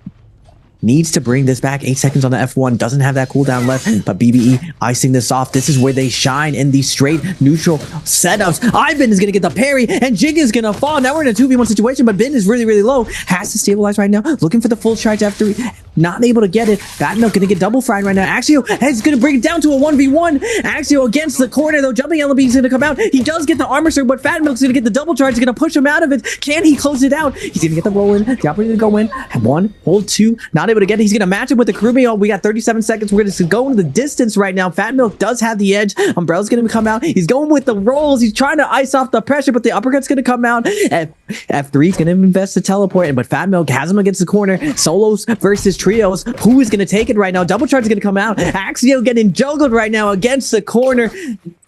needs to bring this back. 8 seconds on the F1. Doesn't have that cooldown left, but BBE icing this off. This is where they shine in these straight neutral setups. Ivan is going to get the parry, and Jig is going to fall. Now we're in a 2v1 situation, but Ben is really, really low. Has to stabilize right now. Looking for the full charge after not able to get it. Batmilk going to get double fried right now. Axio is going to bring it down to a 1v1. Axio against the corner, though. Jumping LB is going to come out. He does get the armor circle, but Fatmilk's going to get the double charge. He's going to push him out of it. Can he close it out? He's going to get the roll in. The opportunity to go in. 1, hold 2. Not able to get it. He's going to match him with the Kurumi. Oh, we got 37 seconds. We're going to go into the distance right now. Fat Milk does have the edge. Umbrella's going to come out. He's going with the rolls. He's trying to ice off the pressure, but the uppercut's going to come out. F3 is going to invest the teleport, but Fat Milk has him against the corner. Solos versus trios. Who is going to take it right now? Double charge is going to come out. Axio getting juggled right now against the corner.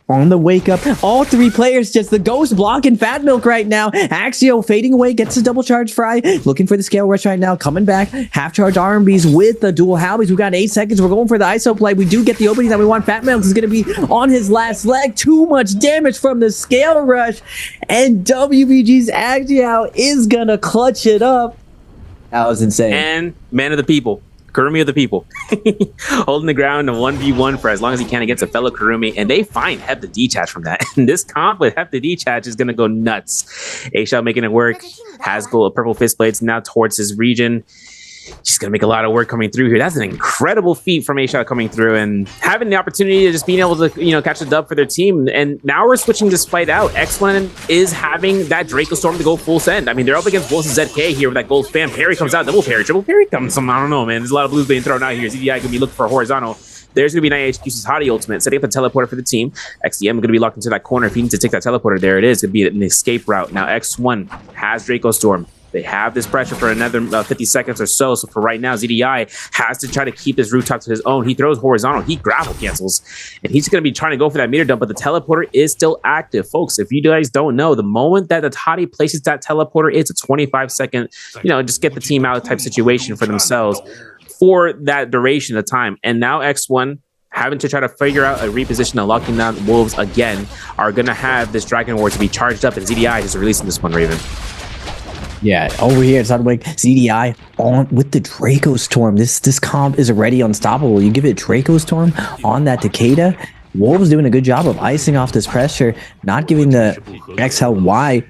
On the wake up, all 3 players, just the ghost blocking Fat Milk right now. Axio fading away, gets the double charge fry, looking for the scale rush right now, coming back, half charge RMBs with the dual Halbies. We've got 8 seconds, we're going for the ISO play. We do get the opening that we want. Fat Milk is going to be on his last leg. Too much damage from the scale rush, and WBG's Axio is going to clutch it up. That was insane. And man of the people. Kurumi of the people. Holding the ground in 1v1 for as long as he can against a fellow Kurumi, and they find Hep to detach from that. And this comp with Hep to detach is going to go nuts. A-Shell making it work. Has gold, purple fist blades now towards his region. She's going to make a lot of work coming through here. That's an incredible feat from A-Shot coming through and having the opportunity to just being able to, catch a dub for their team. And now we're switching this fight out. X1 is having that Draco Storm to go full send. I mean, they're up against Wilson ZK here with that gold spam. Parry comes out, double parry, triple parry comes. I don't know, man. There's a lot of blues being thrown out here. ZDI going to be looking for a horizontal. There's going to be 98HQ's Hottie ultimate, setting up the teleporter for the team. XDM going to be locked into that corner. If he needs to take that teleporter, there it is. It's going to be an escape route. Now X1 has Draco Storm. They have this pressure for another 50 seconds or so. So for right now, ZDI has to try to keep this rooftop to his own. He throws horizontal. He grapple cancels. And he's going to be trying to go for that meter dump, but the teleporter is still active. Folks, if you guys don't know, the moment that the Toddy places that teleporter, it's a 25-second, just get the team out type situation for themselves for that duration of time. And now X1 having to try to figure out a reposition and locking down Wolves again are going to have this Dragon War to be charged up, and ZDI is releasing this one, Raven. Yeah, over here, Sudwig, ZDI on with the Draco Storm. This comp is already unstoppable. You give it Draco Storm on that Takeda. Wolves doing a good job of icing off this pressure, not giving the XLY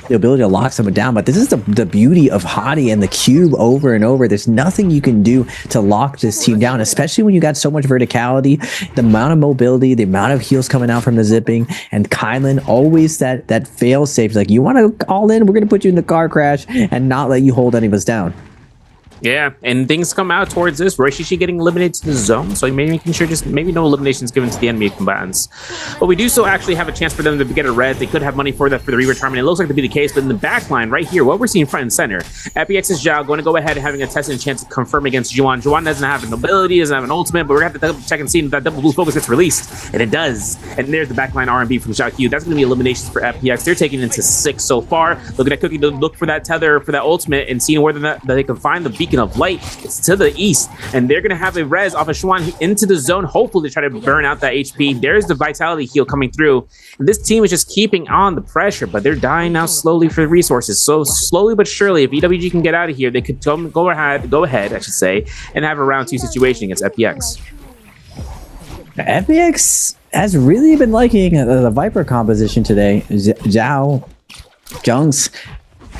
the ability to lock someone down, but this is the beauty of Hottie and the cube over and over. There's nothing you can do to lock this team down, especially when you got so much verticality, the amount of mobility, the amount of heals coming out from the zipping, and Kylan always that fail safe. Like, you want to all in, we're going to put you in the car crash and not let you hold any of us down. Yeah, and things come out towards this. Roishishi getting eliminated to the zone, so maybe making sure just maybe no eliminations given to the enemy combatants. But we do still actually have a chance for them to get a red. They could have money for that for the retirement. It looks like to be the case, but in the back line right here, what we're seeing front and center, FPX's Zhao going to go ahead and having a test and a chance to confirm against Juan. Juan doesn't have an ability, doesn't have an ultimate, but we're going to have to check and see if that double blue focus gets released, and it does. And there's the backline R&B from Zhao Q. That's going to be eliminations for FPX. They're taking it into 6 so far. Looking at Cookie to look for that tether, for that ultimate, and seeing whether that they can find the beacon of light. It's to the east, and they're going to have a res off of Xuan into the zone, hopefully to try to burn out that HP. There's the vitality heal coming through. And this team is just keeping on the pressure, but they're dying now slowly for resources. So slowly but surely, if EWG can get out of here, they could go ahead, I should say, and have a round 2 situation against FPX. FPX has really been liking the Viper composition today. Zhao, Junks,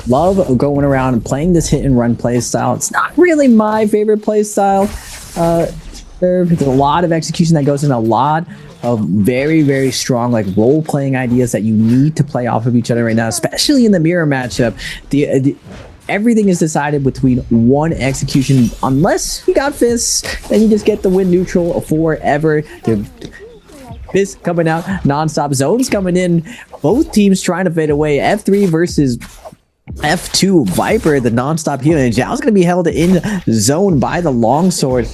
love going around and playing this hit and run play style. It's not really my favorite play style. There's a lot of execution that goes in, a lot of very, very strong like role playing ideas that you need to play off of each other right now, especially in the mirror matchup. Everything is decided between one execution. Unless you got fists, then you just get the win neutral forever. Fists coming out non-stop, zones coming in, both teams trying to fade away. F3 versus F2 Viper, the non-stop healing, and Zhao's going to be held in zone by the longsword.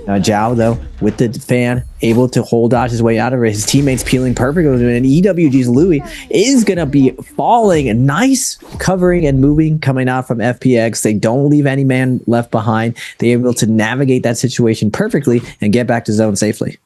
Zhao, though, with the fan, able to hold dodge his way out of it. His teammates peeling perfectly, and EWG's Louis is going to be falling. Nice covering and moving coming out from FPX. They don't leave any man left behind. They're able to navigate that situation perfectly and get back to zone safely.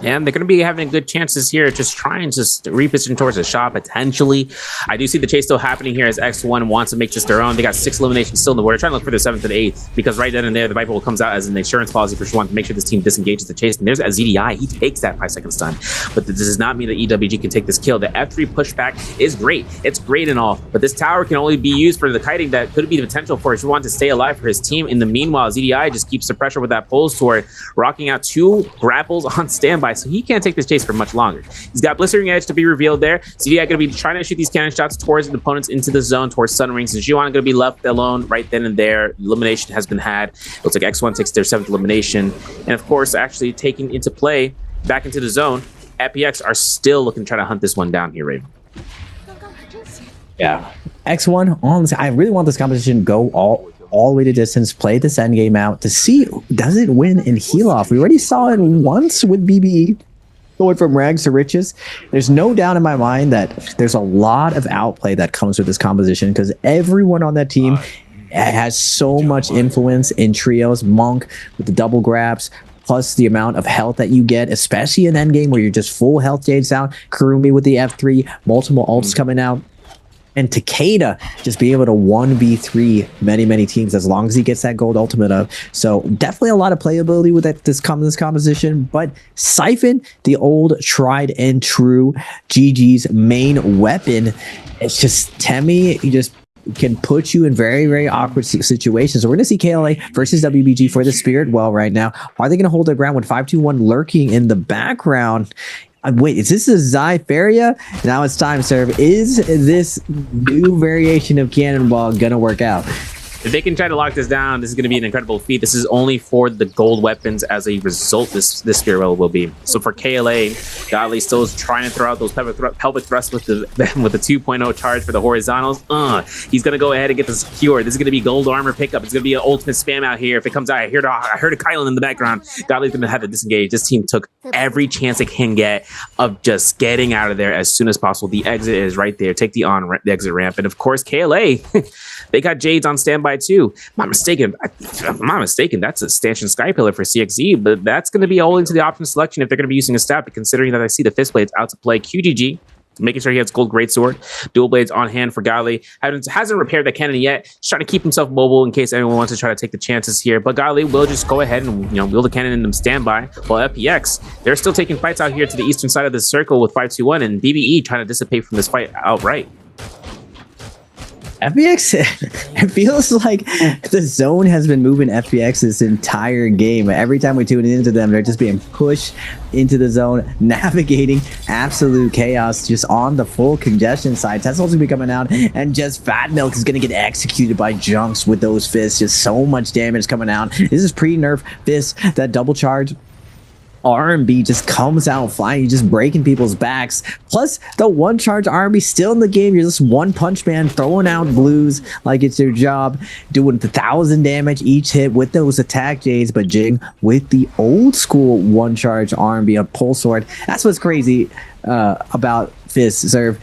And they're going to be having good chances here, just trying to reposition towards the shot potentially. I do see the chase still happening here as X1 wants to make this their own. They got 6 eliminations still in the war. They're trying to look for the 7th and 8th, because right then and there, the Viper will comes out as an insurance policy for Schwan to make sure this team disengages the chase. And there's a ZDI. He takes that 5-second stun. But this does not mean that EWG can take this kill. The F3 pushback is great. It's great and all, but this tower can only be used for the kiting that could be the potential for Schwan to stay alive for his team. In the meanwhile, ZDI just keeps the pressure with that pulse sword, rocking out 2 grapples on standby, so he can't take this chase for much longer. He's got Blistering Edge to be revealed there. ZDI going to be trying to shoot these cannon shots towards the opponents into the zone, towards Sun Rings, and Juan going to be left alone right then and there. Elimination has been had. Looks like X1 takes their 7th elimination. And of course, actually taking into play back into the zone, FPX are still looking to try to hunt this one down here, Raven. Yeah. X1 on this. I really want this competition to go all the way to distance, play this end game out to see, does it win in heal off? We already saw it once with BBE. Going from rags to riches. There's no doubt in my mind that there's a lot of outplay that comes with this composition, because everyone on that team has so much influence in trios. Monk with the double grabs, plus the amount of health that you get, especially in endgame where you're just full health Jades down. Kurumi with the F3, multiple ults coming out. And Takeda just be able to 1v3 many teams as long as he gets that gold ultimate up. So definitely a lot of playability with this composition. But Siphon, the old tried and true GG's main weapon, it's just Temmie. He just can put you in very awkward situations. So we're going to see KLA versus WBG for the Spirit Well right now. Are they going to hold their ground with 5-2-1 lurking in the background? Wait, is this a Zypheria? Now it's time, Serve. Is this new variation of Cannonball gonna work out? If they can try to lock this down, this is going to be an incredible feat. This is only for the gold weapons as a result, this Spirit will be. So for KLA, Godly still is trying to throw out those pelvic thrusts with the 2.0 charge for the horizontals. He's going to go ahead and get this secured. This is going to be gold armor pickup. It's going to be an ultimate spam out here. If it comes out, I heard a Kylan in the background. Godly's going to have to disengage. This team took every chance it can get of just getting out of there as soon as possible. The exit is right there. Take the exit ramp. And of course, KLA, they got Jades on standby too. If I'm not mistaken, that's a stanchion sky pillar for CXZ, but that's going to be all into the option selection if they're going to be using a stat. But considering that I see the fist blades out to play, QGG making sure he has gold greatsword, dual blades on hand for Godly. Hasn't repaired that cannon yet. Just trying to keep himself mobile in case anyone wants to try to take the chances here. But Godly will just go ahead and wheel the cannon in them standby. While FPX, they're still taking fights out here to the eastern side of the circle with 5-2-1 and BBE trying to dissipate from this fight outright. FBX, it feels like the zone has been moving FBX this entire game. Every time we tune into them, they're just being pushed into the zone, navigating absolute chaos just on the full congestion side. Tesla's gonna be coming out, and just Fat Milk is gonna get executed by Junks with those fists. Just so much damage coming out. This is pre-nerf fist, that double charge. R&B just comes out flying, you're just breaking people's backs. Plus, the one charge R&B still in the game. You're just one punch man throwing out blues like it's your job, doing 1,000 damage each hit with those attack J's. But Jing with the old school one charge R&B on Pole Sword. That's what's crazy about Fist Serve.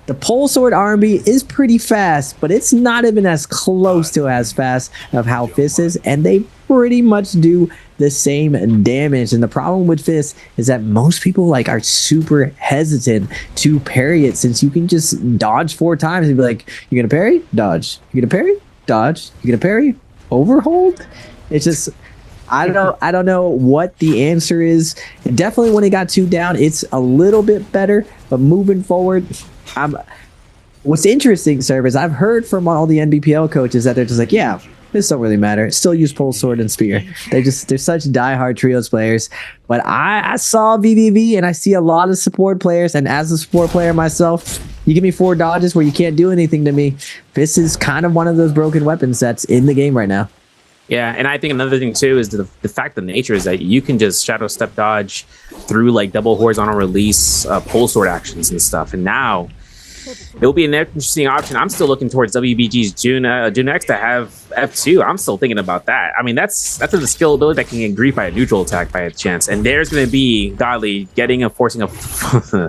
The Pole Sword R&B is pretty fast, but it's not even as close to as fast of how Fist is, and they pretty much do the same damage. And the problem with Fist is that most people like are super hesitant to parry it, since you can just dodge 4 times and be like, you're gonna parry, dodge, you're gonna parry, dodge, you're gonna parry, overhold. It's just, I don't know what the answer is. Definitely when it got 2 down, it's a little bit better, but moving forward, what's interesting, sir, is I've heard from all the NBPL coaches that they're just like, yeah, this don't really matter. Still use Pole Sword and Spear. They're such diehard trios players. But I saw VVV, and I see a lot of support players. And as a support player myself, you give me 4 dodges where you can't do anything to me. This is kind of one of those broken weapon sets in the game right now. Yeah, and I think another thing too is the fact of nature is that you can just shadow step dodge through like double horizontal release Pole Sword actions and stuff. And now it will be an interesting option. I'm still looking towards WBG's June X to have F2. I'm still thinking about that. I mean, that's a skill ability that can get griefed by a neutral attack by a chance. And there's going to be Godly forcing a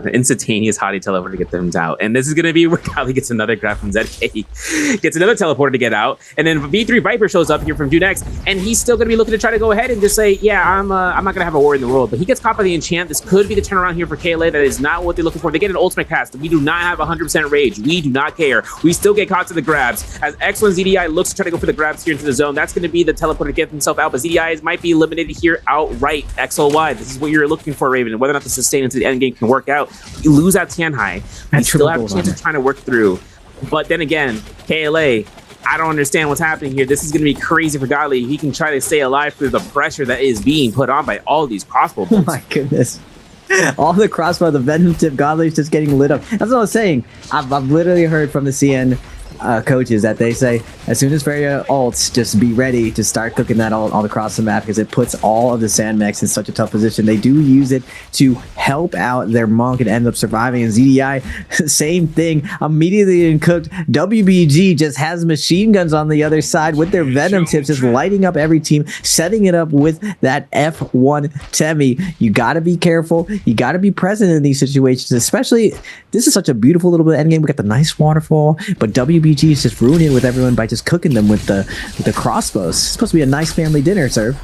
instantaneous hottie teleport to get them out. And this is going to be where Godly gets another grab from ZK, gets another teleporter to get out. And then V3 Viper shows up here from June X, and he's still going to be looking to try to go ahead and just say, yeah, I'm not going to have a war in the world. But he gets caught by the enchant. This could be the turnaround here for KLA. That is not what they're looking for. They get an ultimate cast. We do not have 100% rage. We do not care. We still get caught to the grabs. As X1 ZDI looks to try to go for the grabs here into the zone, that's going to be the teleporter to get himself out, but ZDI might be eliminated here outright. XLY, this is what you're looking for, Raven, and whether or not the sustain into the end game can work out. You lose out Tianhai. You still have a chance of trying to work through. But then again, KLA, I don't understand what's happening here. This is going to be crazy for Godly. He can try to stay alive through the pressure that is being put on by all these crossbow bolts. Oh my goodness. All the crossbow, the venom tip, Godly's just getting lit up. That's what I was saying. I've literally heard from the CN coaches that they say as soon as Feria ults, just be ready to start cooking that ult all across the map, because it puts all of the Sandmex in such a tough position. They do use it to help out their Monk and end up surviving. And ZDI, same thing, immediately cooked. WBG just has machine guns on the other side with their venom tips, just lighting up every team, setting it up with that F1 Temi. You got to be careful. You got to be present in these situations, especially this is such a beautiful little bit of endgame. We got the nice waterfall, but WBG is just ruining it with everyone by just cooking them with the crossbows. It's supposed to be a nice family dinner, sir.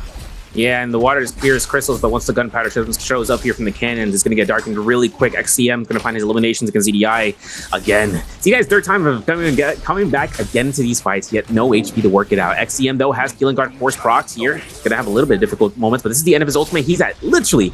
Yeah, and the water is clear as crystals, but once the gunpowder shows up here from the cannons, it's going to get darkened really quick. XCM is going to find his eliminations against ZDI again. ZDI's third time of coming back again to these fights, yet no HP to work it out. XCM, though, has Healing Guard Force procs here. Going to have a little bit of difficult moments, but this is the end of his ultimate. He's at literally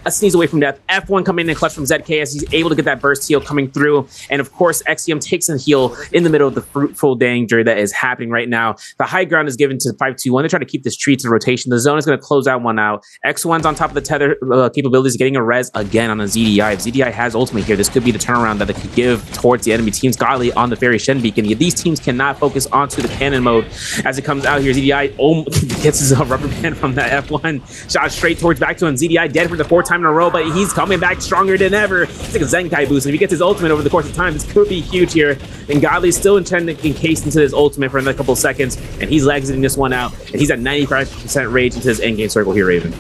a sneeze away from death. F1 coming in clutch from ZK as he's able to get that burst heal coming through. And of course, XCM takes a heal in the middle of the fruitful danger that is happening right now. The high ground is given to 5-2-1. They try to keep this tree to rotation. The zone is going to close out one out. X1's on top of the tether capabilities, getting a res again on the ZDI. If ZDI has ultimate here, this could be the turnaround that they could give towards the enemy team's Godly on the Fairy Shen Beacon. These teams cannot focus onto the cannon mode as it comes out here. ZDI gets his rubber band from that F1 shot straight towards back to him. ZDI dead for the 4th time in a row, but he's coming back stronger than ever. It's like a Zenkai boost, and if he gets his ultimate over the course of time, this could be huge here. And Godly's still encased into his ultimate for another couple of seconds, and he's exiting this one out, and he's at 95% rage into his endgame circle here, Raven.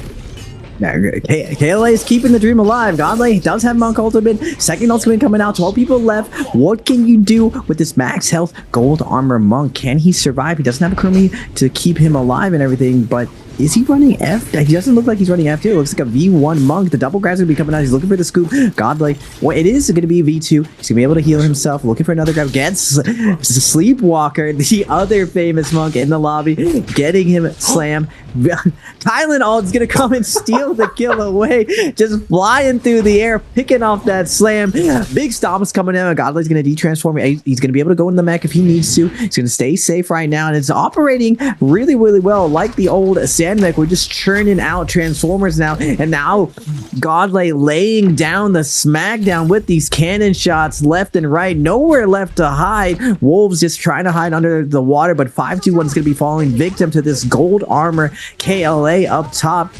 Now, KLA is keeping the dream alive. Godly does have Monk ultimate. Second ultimate coming out. 12 people left. What can you do with this max health gold armor Monk? Can he survive? He doesn't have a Kurumi to keep him alive and everything, but Is he running F? He doesn't look like he's running F2. It looks like a V1 Monk. The double grab's gonna be coming out. He's looking for the scoop. Godlike. Well, it is gonna be a V2. He's gonna be able to heal himself. Looking for another grab. Gets Sleepwalker, the other famous Monk in the lobby, getting him slam. Kylan Ald's gonna come and steal the kill away. Just flying through the air, picking off that slam. Big Stomp's coming in. Godlike's gonna de-transform. He's gonna be able to go in the mech if he needs to. He's gonna stay safe right now, and it's operating really, really well. Like the old Sandmech, we're just churning out transformers now, and now Godlike laying down the smackdown with these cannon shots left and right. Nowhere left to hide. Wolves just trying to hide under the water, but 521 is going to be falling victim to this gold armor. KLA up top.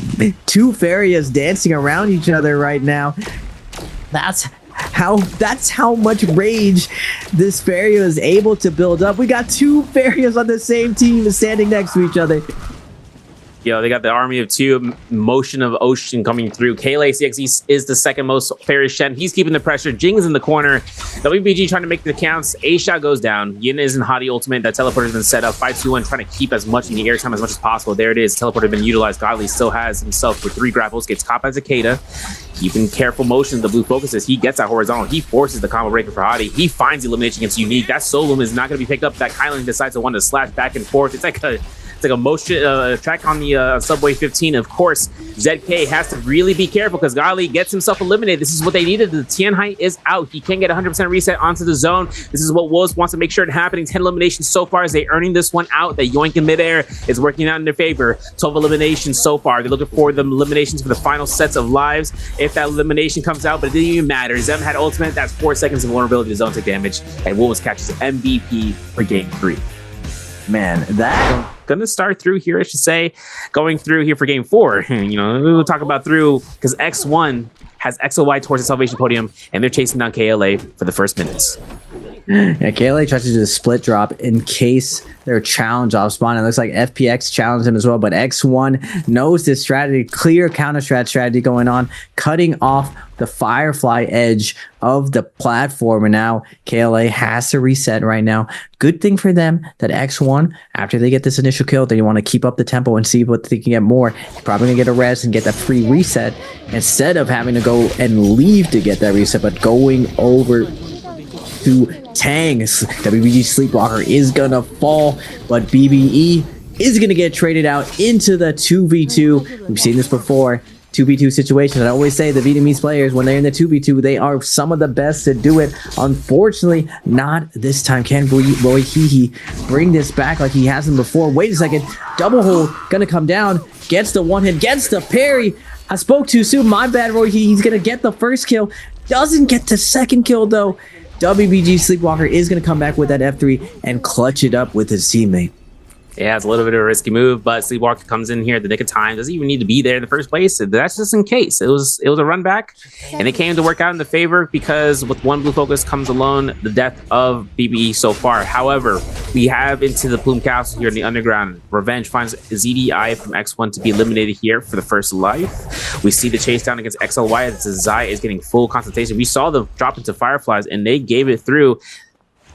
Two Farias dancing around each other right now. That's how much rage this Faria is able to build up. We got two Farias on the same team standing next to each other. Yo, they got the army of two, motion of ocean coming through. KLA CXE is the second most Farias Shen. He's keeping the pressure. Jing's in the corner. WBG trying to make the counts. A-Shot goes down. Yin is in Hottie ultimate. That teleporter's been set up. 521 trying to keep as much in the air time as much as possible. There it is. Teleporter been utilized. Godly still has himself with 3 grapples. Gets caught by Zakeda. Keeping careful motion. The blue focuses. He gets that horizontal. He forces the combo breaker for Hottie. He finds the elimination against Unique. That Solum is not going to be picked up. That Kylan decides to want to slash back and forth. It's like a motion track on the Subway 15. Of course, ZK has to really be careful because Godly gets himself eliminated. This is what they needed. The Tian height is out. He can get 100% reset onto the zone. This is what Wolves wants to make sure it happening. 10 eliminations so far as they earning this one out. The yoink in midair is working out in their favor. 12 eliminations so far. They're looking for the eliminations for the final sets of lives. If that elimination comes out, but it didn't even matter. Zem had ultimate. That's 4 seconds of vulnerability to zone take damage. And Wolves catches MVP for game 3. Man, that gonna start through here, I should say, going through here for game 4. You know, we'll talk about through because X1 has XOY towards the salvation podium, and they're chasing down KLA for the first minutes. Yeah, KLA tries to do a split drop in case they're challenged off spawn. It looks like FPX challenged him as well, but X1 knows this strategy, clear counter strategy going on, cutting off the Firefly edge of the platform, and now KLA has to reset right now. Good thing for them that X1, after they get this initial kill, they want to keep up the tempo and see what they can get more. Probably gonna get a res and get that free reset instead of having to go and leave to get that reset, but going over to Tang. WBG Sleepwalker is gonna fall, but BBE is gonna get traded out into the 2v2. We've seen this before. 2v2 situations. I always say the Vietnamese players, when they're in the 2v2, they are some of the best to do it. Unfortunately, not this time. Can Roy Hehe bring this back like he hasn't before? Wait a second. Double hold, gonna come down, gets the one hit, gets the parry. I spoke too soon. My bad, Roy Hehe. He's gonna get the first kill. Doesn't get the second kill though. WBG Sleepwalker is going to come back with that F3 and clutch it up with his teammate. Yeah, it's a little bit of a risky move, but Sleepwalker comes in here at the nick of time. Doesn't even need to be there in the first place. That's just in case. It was a run back, and it came to work out in the favor because with one blue focus comes alone the death of BBE so far. However, we have into the Plume Castle here in the underground. Revenge finds ZDI from X1 to be eliminated here for the first life. We see the chase down against XLY as Zai is getting full concentration. We saw the drop into Fireflies, and they gave it through.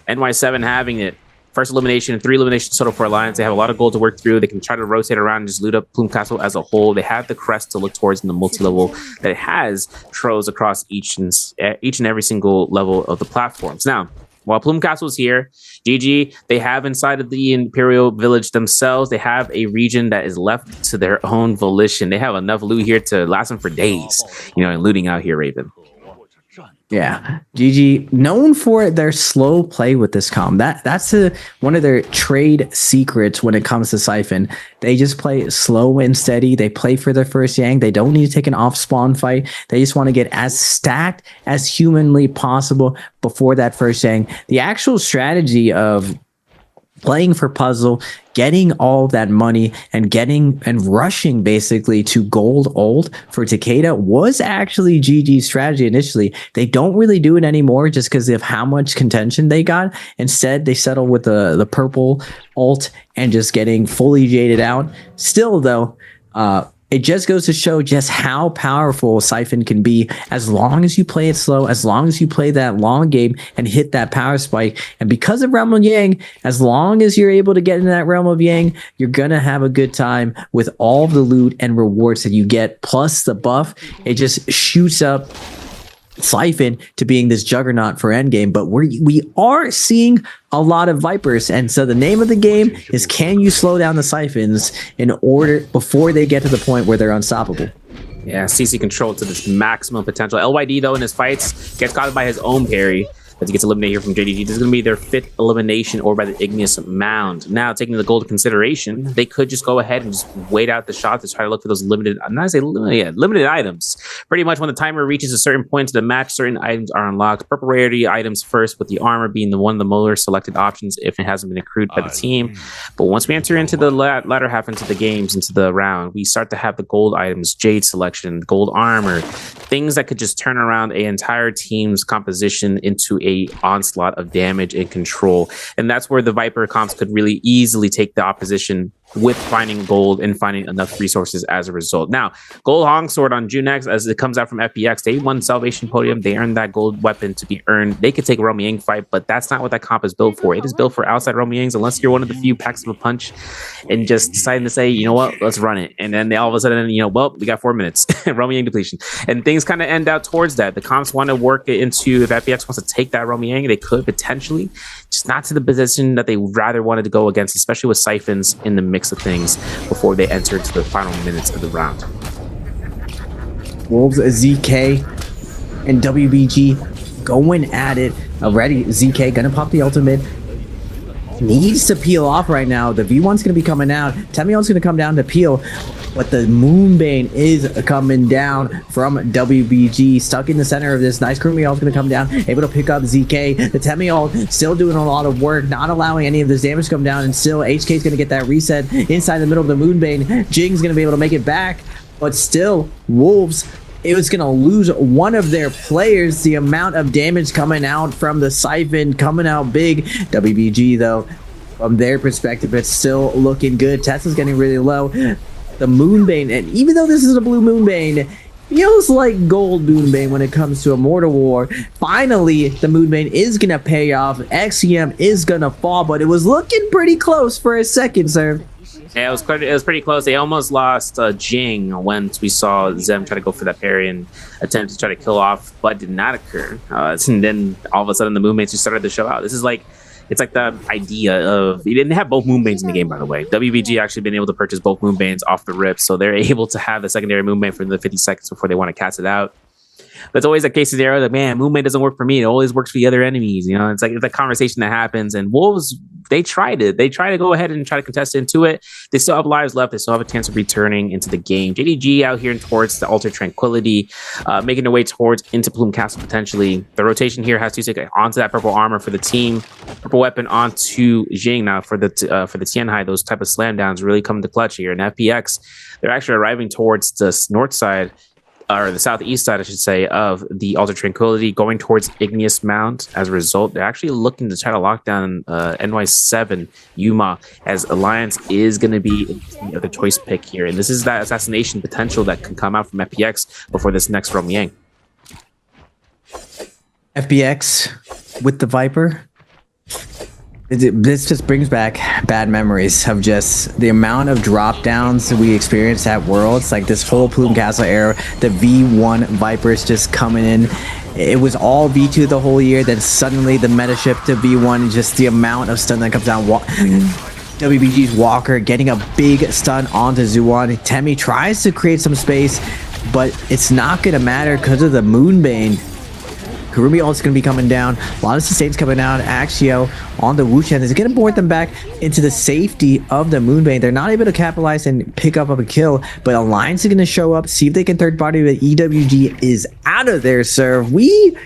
NY7 having it. First elimination, 3 eliminations total for Alliance. They have a lot of gold to work through. They can try to rotate around and just loot up Plume Castle as a whole. They have the crest to look towards in the multi-level that has Tros across each and every single level of the platforms. Now, while Plume Castle is here, GG, they have inside of the Imperial Village themselves, they have a region that is left to their own volition. They have enough loot here to last them for days, you know, and looting out here, Raven. Yeah, GG known for their slow play with this comp. That's one of their trade secrets when it comes to Siphon. They just play slow and steady. They play for their first Yang. They don't need to take an off spawn fight. They just want to get as stacked as humanly possible before that first Yang. The actual strategy of playing for puzzle, getting all that money, and rushing basically to gold ult for Takeda was actually GG's strategy initially. They don't really do it anymore just because of how much contention they got. Instead, they settle with the purple ult and just getting fully jaded out. Still though, it just goes to show just how powerful Siphon can be as long as you play it slow, as long as you play that long game and hit that power spike. And because of Realm of Yang, as long as you're able to get into that Realm of Yang, you're going to have a good time with all the loot and rewards that you get, plus the buff. It just shoots up Siphon to being this juggernaut for endgame. But we are seeing a lot of Vipers, and so the name of the game is, can you slow down the Siphons in order before they get to the point where they're unstoppable? Yeah, CC controlled to this maximum potential. LYD, though, in his fights, gets caught by his own parry as he gets eliminated here from JDG. This is going to be their 5th elimination, or by the Igneous Mound. Now, taking the goal into consideration, they could just go ahead and just wait out the shot to try to look for those limited, I'm not saying limited, yeah, limited items. Pretty much when the timer reaches a certain point to the match, certain items are unlocked. Purple rarity items first, with the armor being the one of the more selected options if it hasn't been accrued by the team. But once we enter into the latter half into the games, into the round, we start to have the gold items, Jade selection, gold armor, things that could just turn around an entire team's composition into a onslaught of damage and control. And that's where the Viper comps could really easily take the opposition with finding gold and finding enough resources as a result. Now, gold Hong Sword on June X, as it comes out from FPX, they won Salvation Podium. They earned that gold weapon to be earned. They could take a Realm Yang fight, but that's not what that comp is built for. It is built for outside Realm Yangs, unless you're one of the few packs of a punch and just deciding to say, you know what, let's run it. And then they all of a sudden, you know, well, we got 4 minutes. Realm Yang depletion. And things kind of end out towards that. The comps want to work it into, if FPX wants to take that Realm Yang, they could potentially, just not to the position that they rather wanted to go against, especially with Siphons in the mix of things before they enter into the final minutes of the round. Wolves, ZK, and WBG going at it already. ZK gonna pop the ultimate. Needs to peel off right now. The V1's gonna be coming out. Temion's gonna come down to peel. But the Moonbane is coming down from WBG, stuck in the center of this. Nice Krumiel's going to come down, able to pick up ZK. The Temiol still doing a lot of work, not allowing any of this damage to come down, and still HK's going to get that reset inside the middle of the Moonbane. Jing's going to be able to make it back, but still, Wolves, it was going to lose one of their players. The amount of damage coming out from the Siphon, coming out big. WBG, though, from their perspective, it's still looking good. Tesla's getting really low. The Moonbane, and even though this is a blue Moonbane, feels like gold Moonbane when it comes to Immortal War. Finally, the Moonbane is gonna pay off. XCM is gonna fall, but it was looking pretty close for a second, sir. Yeah, it was pretty close. They almost lost Jing once we saw Zem try to go for that parry and attempt to try to kill off, but did not occur. And then all of a sudden, the Moonbanes just started to show out. This is like, it's like the idea of, you didn't have both Moonbanes in the game, by the way. WBG actually been able to purchase both Moonbanes off the rip, so they're able to have the secondary Moonbane for the 50 seconds before they want to cast it out. That's always a case scenario that, man, Moonbane doesn't work for me. It always works for the other enemies. You know, it's like, it's a conversation that happens. And Wolves, they tried it. They try to go ahead and try to contest into it. They still have lives left. They still have a chance of returning into the game. JDG out here towards the Altar Tranquility, making their way towards into Plume Castle potentially. The rotation here has to take onto that purple armor for the team. Purple weapon onto Jing now for the Tianhai. Those type of slam downs really come to clutch here. And FPX, they're actually arriving towards the north side, or the southeast side, I should say, of the Altar Tranquility, going towards Igneous Mound. As a result, they're actually looking to try to lock down NY7 Yuma, as Alliance is going to be the other choice pick here. And this is that assassination potential that can come out from FPX before this next Realm Yang. FPX with the Viper. This just brings back bad memories of just the amount of drop downs we experienced at Worlds. Like this whole Plume Castle era, the V1 Vipers just coming in. It was all V2 the whole year. Then suddenly the meta shift to V1, just the amount of stun that comes down. WBG's Walker getting a big stun onto Zuan. Temi tries to create some space, but it's not going to matter because of the Moonbane. Karumi also going to be coming down. A lot of sustains coming out. Axio on the Wuchen is going to board them back into the safety of the Moonbane. They're not able to capitalize and pick up a kill, but Alliance is going to show up, see if they can third party, but EWG is out of there, sir. We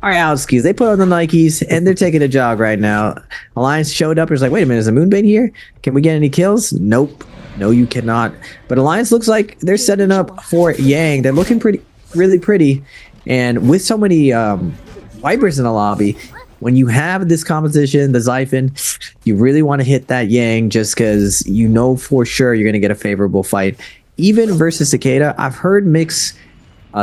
are out skis. They put on the Nikes and they're taking a jog right now. Alliance showed up and was like, wait a minute, is the Moonbane here? Can we get any kills? Nope. No, you cannot. But Alliance looks like they're setting up for Yang. They're looking really pretty. And with so many Vipers in the lobby, when you have this composition, the Xiphon, you really want to hit that Yang just because you know for sure you're going to get a favorable fight. even versus Takeda, I've heard mixed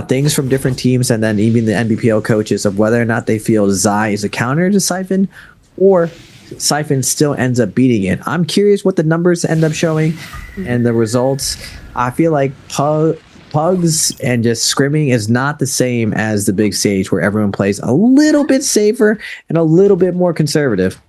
things from different teams, and then even the NBPL coaches, of whether or not they feel Zai is a counter to Siphon, or Siphon still ends up beating it. I'm curious what the numbers end up showing and the results. I feel like Pugs and just scrimming is not the same as the big stage, where everyone plays a little bit safer and a little bit more conservative.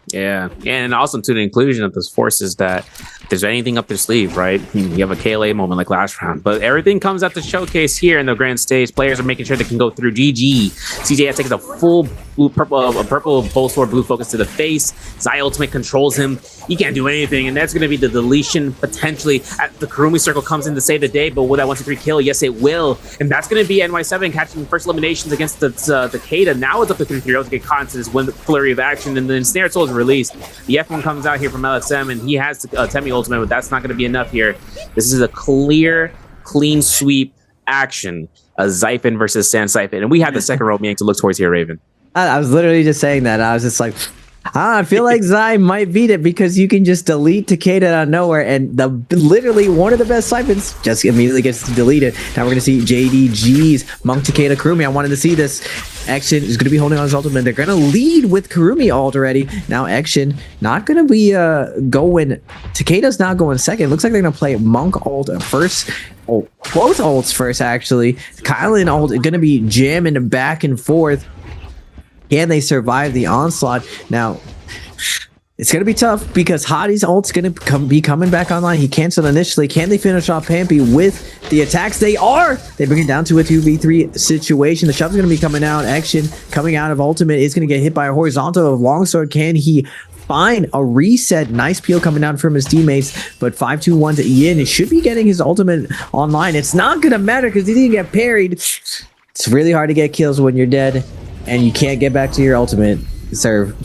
Yeah, and also to the inclusion of those forces that if there's anything up their sleeve, right? You have a KLA moment like last round, but everything comes at the showcase here in the grand stage. Players are making sure they can go through. GG. CJS takes a full purple bolt sword blue focus to the face. Zai ultimate controls him. He can't do anything, and that's going to be the deletion potentially. The Kurumi circle comes in to save the day, but will that 1-2-3 kill? Yes, it will, and that's going to be NY7 catching the first eliminations against the Takeda. Now it's up to 3-3 to get caught into this flurry of action, and then Snare Soul is released. The F1 comes out here from LSM, and he has Temi ultimate, but that's not going to be enough here. This is a clean sweep action. A Xiphon versus San Siphon, and we have the second row being to look towards here, Raven. I was literally just saying that. I was just like, I feel like Zai might beat it, because you can just delete Takeda out of nowhere, and literally one of the best Siphons just immediately gets deleted. Now we're going to see JDG's Monk Takeda Kurumi. I wanted to see this. Action is going to be holding on his ultimate. They're going to lead with Kurumi ult already. Now Action not going to be going. Takeda's not going second. Looks like they're going to play Monk ult first. Oh, both ults first, actually. Kylan ult is going to be jamming back and forth. Can they survive the onslaught? Now, it's going to be tough, because Hottie's ult's going to be coming back online. He canceled initially. Can they finish off Pampy with the attacks? They are! They bring it down to a 2v3 situation. The shove's going to be coming out. Action coming out of ultimate is going to get hit by a horizontal of longsword. Can he find a reset? Nice peel coming down from his teammates, but 5-2-1 to Yin. He should be getting his ultimate online. It's not going to matter, because he didn't get parried. It's really hard to get kills when you're dead, and you can't get back to your ultimate serve.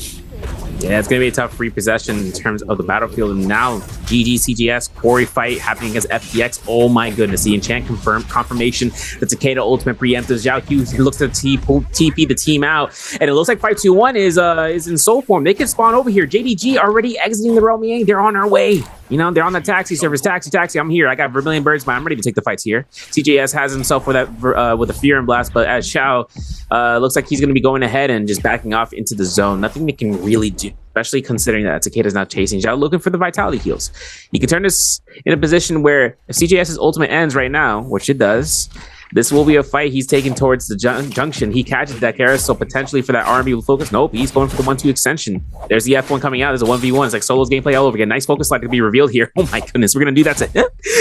Yeah, it's going to be a tough repossession in terms of the battlefield. And now, GG CGS, Quarry fight happening against FPX. Oh my goodness. The enchant confirmation. The Takeda ultimate preemptive. Zhao Q looks to TP the team out. And it looks like 5-2-1 is in soul form. They can spawn over here. JDG already exiting the realm. They're on our way. You know, they're on the taxi service. Taxi. I'm here. I got Vermilion Birds, but I'm ready to take the fights here. CJS has himself with that with the Fear and Blast, but as Xiao looks like he's going to be going ahead and just backing off into the zone. Nothing they can really do, especially considering that Takeda's now chasing Xiao, looking for the vitality heals. You can turn this in a position where if CJS's ultimate ends right now, which it does, this will be a fight he's taking towards the junction. He catches that Karis, so potentially for that R&B focus. Nope, he's going for the 1-2 extension. There's the F1 coming out. There's a 1v1. It's like Solo's gameplay all over again. Nice focus light to be revealed here. Oh my goodness, we're going to do that to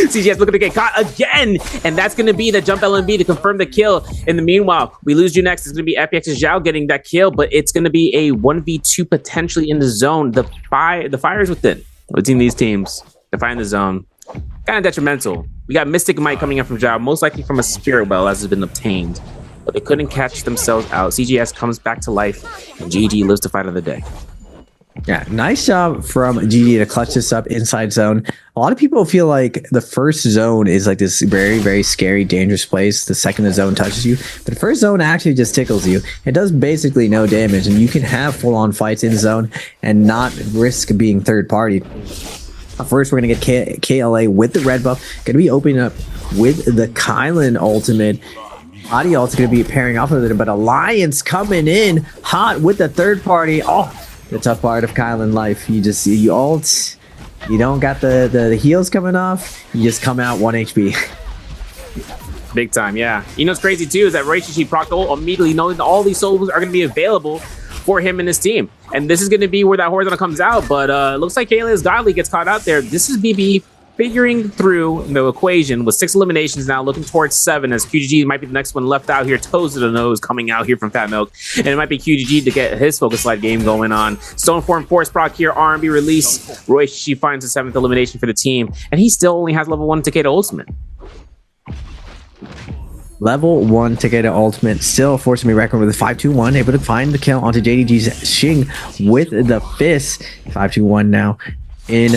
CGS looking to get caught again. And that's going to be the jump LMB to confirm the kill. In the meanwhile, we lose you next. It's going to be FPX's Zhao getting that kill, but it's going to be a 1v2 potentially in the zone. The fire is within between these teams. They're fighting the zone. Kind of detrimental. We got Mystic Might coming in from Zhao, most likely from a Spirit Well as has been obtained. But they couldn't catch themselves out. CGS comes back to life, and GG lives to fight of the day. Yeah, nice job from GG to clutch this up inside zone. A lot of people feel like the first zone is like this very, very scary, dangerous place. The second the zone touches you. But the first zone actually just tickles you. It does basically no damage, and you can have full-on fights in zone and not risk being third party. First, we're going to get KLA with the red buff. Going to be opening up with the Kylan ultimate. Adi ult's going to be pairing off with it, but Alliance coming in hot with the third party. Oh, the tough part of Kylan life. You ult, you don't got the heals coming off. You just come out 1 HP. Big time, yeah. You know what's crazy too is that Reishi proc ult immediately knowing that all these souls are going to be available for him and his team. And this is going to be where that horizontal comes out, but it looks like Kayla's Godly gets caught out there. This is BB figuring through the equation with 6 eliminations now, looking towards 7 as QGG might be the next one left out here. Toes to the nose coming out here from Fat Milk. And it might be QGG to get his focus light game going on. Stoneform Force proc here, R&B release. Roy Shi finds the 7th elimination for the team, and he still only has level 1 Takeda Ultimate. Level 1 Takeda ultimate, still forcing me record with a 5-2-1, able to find the kill onto JDG's Xing with the fist. 5-2-1 now in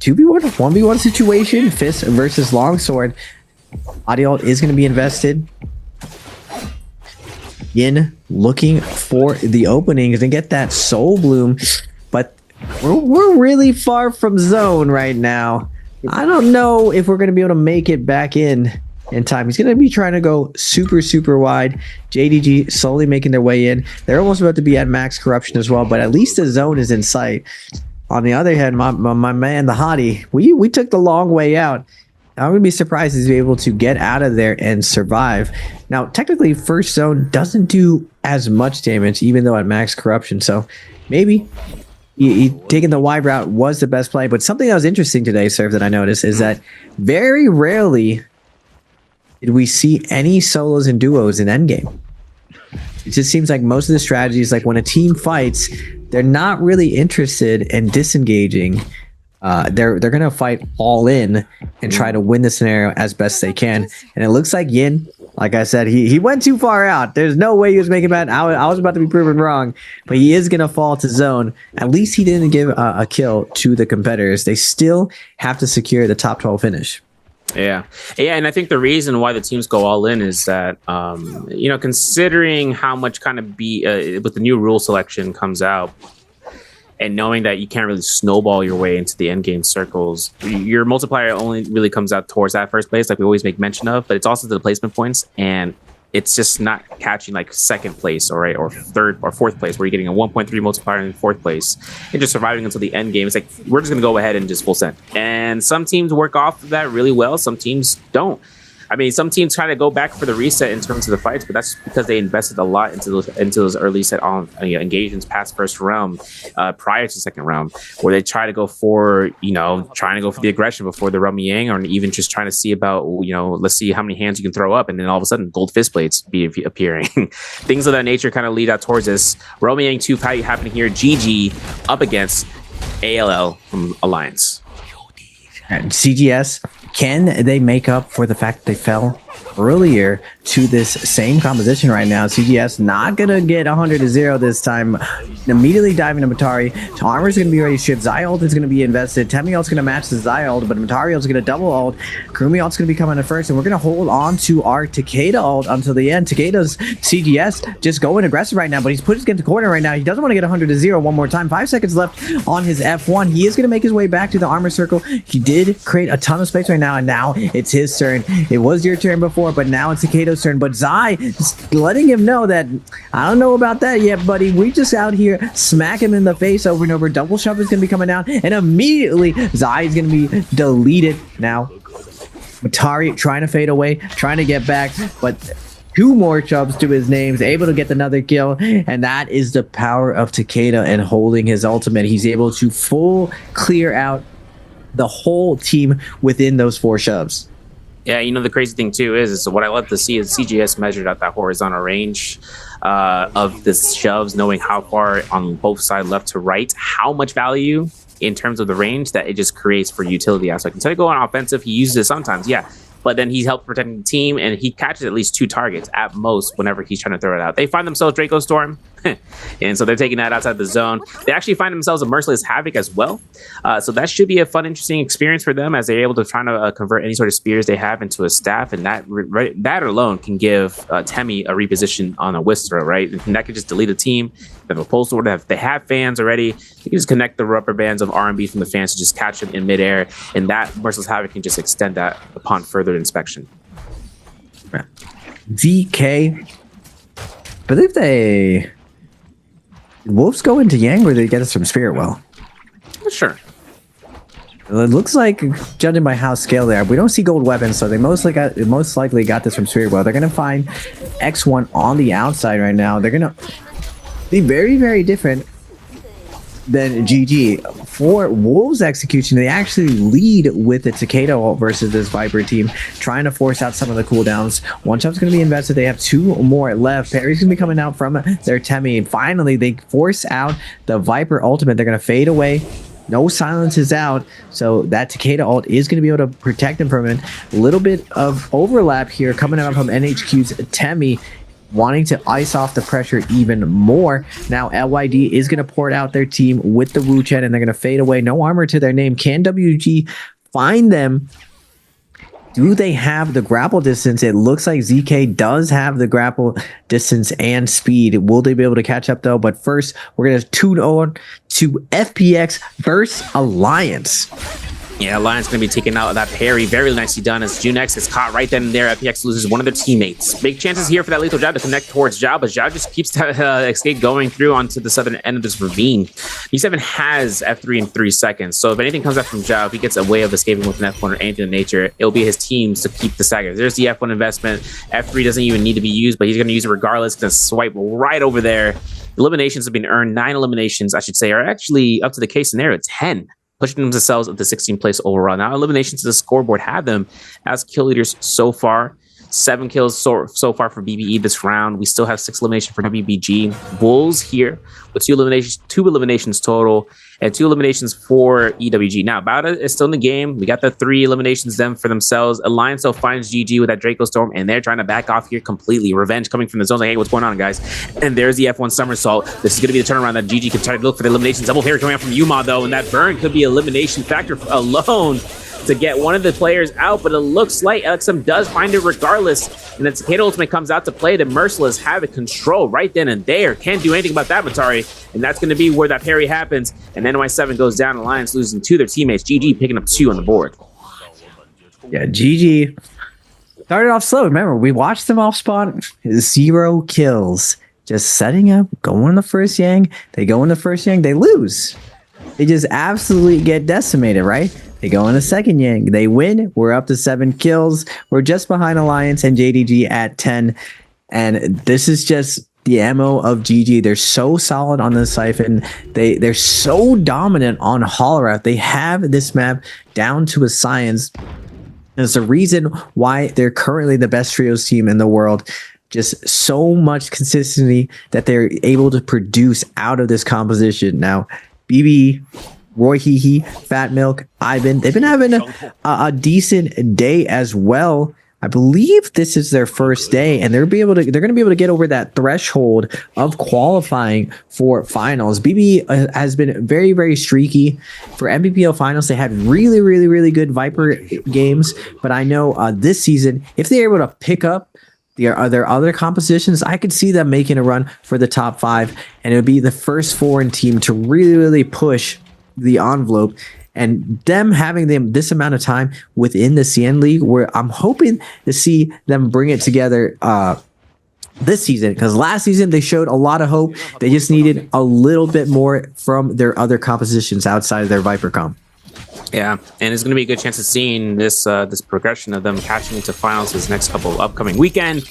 2v1, 1v1 situation, fist versus longsword. Audio is going to be invested. Yin looking for the openings and get that soul bloom, but we're really far from zone right now. I don't know if we're going to be able to make it back in time. He's going to be trying to go super, super wide. JDG slowly making their way in. They're almost about to be at max corruption as well, but at least the zone is in sight. On the other hand, my man, the hottie, we took the long way out. I'm going to be surprised he's able to get out of there and survive. Now, technically, first zone doesn't do as much damage, even though at max corruption. So maybe he taking the wide route was the best play. But something that was interesting today, Serve, that I noticed is that very rarely did we see any solos and duos in endgame. It just seems like most of the strategies, like when a team fights, they're not really interested in disengaging. They're gonna fight all in and try to win the scenario as best they can. And it looks like Yin, like I said, he went too far out. There's no way he was making that. I was about to be proven wrong, but he is gonna fall to zone. At least he didn't give a kill to the competitors. They still have to secure the top 12 finish. Yeah, and I think the reason why the teams go all in is that, considering how much kind of with the new rule selection comes out, and knowing that you can't really snowball your way into the end game circles, your multiplier only really comes out towards that first place, like we always make mention of, but it's also to the placement points, and it's just not catching like second place or third or fourth place, where you're getting a 1.3 multiplier in fourth place and just surviving until the end game. It's like, we're just going to go ahead and just full send. And some teams work off of that really well. Some teams don't. I mean, some teams try to go back for the reset in terms of the fights, but that's because they invested a lot into those early set on engagements past first round, prior to second round, where they try to go for, trying to go for the aggression before the Rummy Yang, or even just trying to see about, let's see how many hands you can throw up, and then all of a sudden gold fist plates be appearing. Things of that nature kind of lead out towards this. Rummy Yang 2 fight happening here. GG up against ALL from Alliance. And CGS, can they make up for the fact that they fell earlier to this same composition right now? CGS not gonna get 100-0 this time. Immediately diving to Matari. Armor's gonna be ready to shift. Zai ult is gonna be invested. Temi ult's gonna match the Zai ult, but Matari ult's gonna double ult. Kurumi ult's gonna be coming in first, and we're gonna hold on to our Takeda ult until the end. Takeda's CGS just going aggressive right now, but he's put his against the corner right now. He doesn't want to get 100-0 one more time. 5 seconds left on his F1. He is gonna make his way back to the armor circle. He did create a ton of space right now, and now it's his turn. It was your turn before, but now it's Takeda's turn. But Zai just letting him know that, I don't know about that yet, buddy. We just out here smack him in the face over and over. Double shove is going to be coming out, and immediately Zai is going to be deleted. Now Matari trying to fade away, trying to get back, but 2 more shoves to his names, able to get another kill, and that is the power of Takeda and holding his ultimate. He's able to full clear out the whole team within those 4 shoves. Yeah, the crazy thing too is what I love to see is CGS measured out that horizontal range of the shoves, knowing how far on both sides, left to right, how much value in terms of the range that it just creates for utility aspect. Instead of going offensive, he uses it sometimes, yeah, but then he's helped protecting the team, and he catches at least 2 targets at most whenever he's trying to throw it out. They find themselves Draco Storm, and so they're taking that outside the zone. They actually find themselves a Merciless Havoc as well. So that should be a fun, interesting experience for them as they're able to try to convert any sort of spears they have into a staff, and that alone can give Temi a reposition on a whisk throw, right? And that can just delete a team. They have a pulse order. They have fans already. You can just connect the rubber bands of R&B from the fans to just catch them in midair, and that Merciless Havoc can just extend that upon further inspection. ZK, I believe Wolves go into Yang, or they get us from Spirit Well? Sure. It looks like, judging by how scale they are, we don't see gold weapons, so they most likely got this from Spirit Well. They're going to find X1 on the outside right now. They're going to be very, very different than GG. For Wolves' execution, they actually lead with the Takeda ult versus this Viper team, trying to force out some of the cooldowns. One shot's going to be invested. They have 2 more left. Parry's going to be coming out from their Temi. And finally, they force out the Viper ultimate. They're going to fade away. No silence is out, so that Takeda ult is going to be able to protect him from it. A little bit of overlap here coming out from NHQ's Temi, wanting to ice off the pressure even more. Now LYD is going to port out their team with the Wu Chen, and they're going to fade away. No armor to their name. Can WG find them? Do they have the grapple distance? It looks like ZK does have the grapple distance and speed. Will they be able to catch up though? But first, we're going to tune on to FPX versus Alliance. Yeah, Alliance going to be taking out that parry. Very nicely done as Junex is caught right then and there. FPX loses one of their teammates. Big chances here for that lethal jab to connect towards Zhao, but Zhao just keeps that escape going through onto the southern end of this ravine. B7 has F3 in 3 seconds, so if anything comes out from Zhao, if he gets a way of escaping with an F1 or anything of nature, it'll be his teams to keep the stagger. There's the F1 investment. F3 doesn't even need to be used, but he's going to use it regardless. Going to swipe right over there. Eliminations have been earned. 9 eliminations, I should say, are actually up to the case scenario 10. Pushing themselves up to 16th place overall. Now, eliminations to the scoreboard have them as kill leaders so far. 7 kills so far for BBE this round. We still have 6 eliminations for WBG. Bulls here with 2 eliminations total, and 2 eliminations for EWG. Now, Bauta is still in the game. We got the 3 eliminations them for themselves. Alliance though finds GG with that Draco Storm, and they're trying to back off here completely. Revenge coming from the zone. Like, hey, what's going on, guys? And there's the F1 somersault. This is going to be the turnaround that GG can try to look for the eliminations. Double parry coming out from Yuma though, and that burn could be elimination factor alone to get one of the players out, but it looks like LXM does find it regardless, and then Takeda Ultimate comes out to play. The Merciless have it control right then and there. Can't do anything about that, Matari, and that's going to be where that parry happens, and NY7 goes down. Alliance losing 2 of their teammates. GG picking up 2 on the board. Yeah, GG started off slow. Remember, we watched them off spawn. 0 kills. Just setting up, going in the first Yang. They go in the first Yang, they lose. They just absolutely get decimated, right? They go in the second Yang. They win. We're up to 7 kills. We're just behind Alliance and JDG at 10. And this is just the MO of GG. They're so solid on the Siphon. They're so dominant on Hollowrath. They have this map down to a science. And it's the reason why they're currently the best trios team in the world. Just so much consistency that they're able to produce out of this composition. Now, BB, Roy Hehe, Fat Milk, Ivan, they've been having a decent day as well. I believe this is their first day, and they're going to be able to get over that threshold of qualifying for finals. BB has been very, very streaky. For NBPL finals, they had really, really, really good Viper games, but I know this season, if they're able to pick up their other compositions, I could see them making a run for the top 5, and it would be the first foreign team to really, really push the envelope, and them having this amount of time within the CN League, where I'm hoping to see them bring it together this season, because last season they showed a lot of hope. They just needed a little bit more from their other compositions outside of their Viper comp. Yeah, and it's going to be a good chance of seeing this this progression of them catching into finals this next upcoming weekend,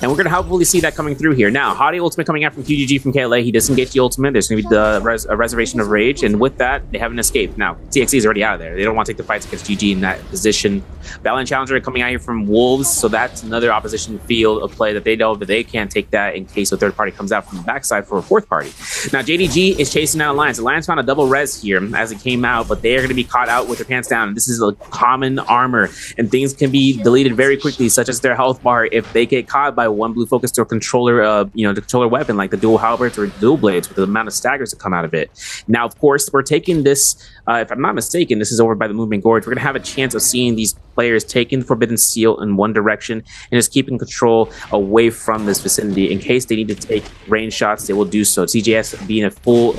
and we're going to hopefully see that coming through here. Now, Hottie ultimate coming out from QGG from KLA. He disengaged the ultimate. There's going to be a reservation of rage, and with that, they have an escape. Now, TXE is already out of there. They don't want to take the fights against GG in that position. Valiant Challenger coming out here from Wolves, so that's another opposition field of play that they know that they can't take that in case a third party comes out from the backside for a fourth party. Now, JDG is chasing out Alliance. Alliance found a double res here as it came out, but they are going to be caught out with their pants down. This is a common armor, and things can be deleted very quickly, such as their health bar, if they get caught by one blue focus or controller, the controller weapon like the dual halberds or dual blades, with the amount of staggers that come out of it. Now, of course, we're taking this. If I'm not mistaken, this is over by the Movement Gorge. We're going to have a chance of seeing these players taking the Forbidden Seal in one direction and just keeping control away from this vicinity. In case they need to take range shots, they will do so. CJS being a full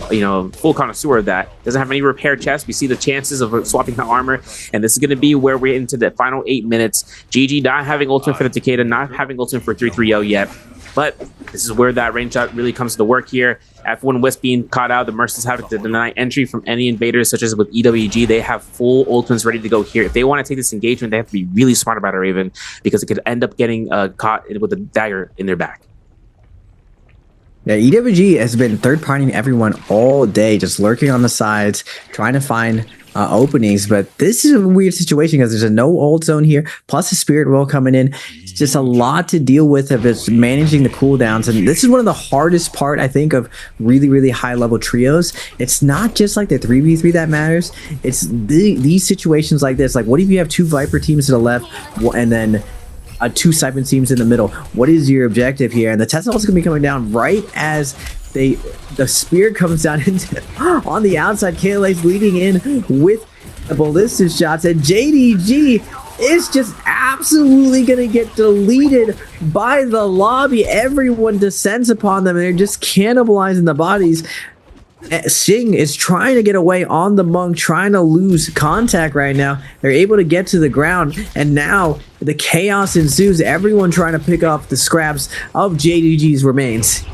connoisseur of that, doesn't have any repair chests. We see the chances of swapping the armor, and this is going to be where we're into the final 8 minutes. GG not having ultimate for the Takeda, not having ultimate for 330 yet. But this is where that range shot really comes to work here. F1 Wisp being caught out. The Merciless have to deny entry from any invaders, such as with EWG. They have full ultimates ready to go here. If they want to take this engagement, they have to be really smart about it, Raven, because it could end up getting caught with a dagger in their back. Yeah, EWG has been third-partying everyone all day, just lurking on the sides, trying to find openings. But this is a weird situation because there's a no ult zone here, plus a Spirit Will coming in. It's just a lot to deal with of it's managing the cooldowns. And this is one of the hardest part, I think, of really, really high-level trios. It's not just like the 3v3 that matters. It's these situations like this. Like, what if you have 2 Viper teams to the left and then 2 Siphon teams in the middle? What is your objective here? And the Tesla is going to be coming down right as the Spear comes down into, on the outside. KLA's leading in with the ballistic shots, and JDG is just absolutely going to get deleted by the lobby. Everyone descends upon them, and they're just cannibalizing the bodies. Singh is trying to get away on the Monk, trying to lose contact right now. They're able to get to the ground, and now the chaos ensues. Everyone trying to pick up the scraps of JDG's remains.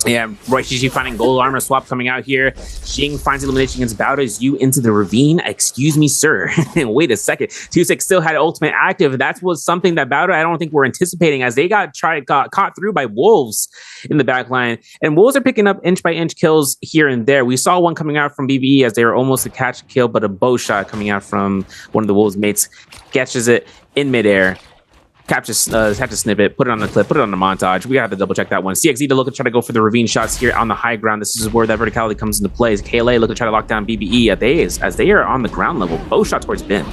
Yeah, Roy GG finding gold armor swap coming out here. Xing finds elimination against Bowders. You into the ravine? Excuse me, sir. Wait a second. 2-6 still had ultimate active. That was something that Bowder I don't think we're anticipating, as they got caught through by Wolves in the back line. And Wolves are picking up inch by inch kills here and there. We saw one coming out from BBE as they were almost to catch a kill, but a bow shot coming out from one of the Wolves mates catches it in midair. Have to snip it, put it on the clip, put it on the montage. We have to double check that one. CXZ to look to try to go for the ravine shots here on the high ground. This is where that verticality comes into play. KLA look to try to lock down BBE as they are on the ground level. Bow shot towards Bin.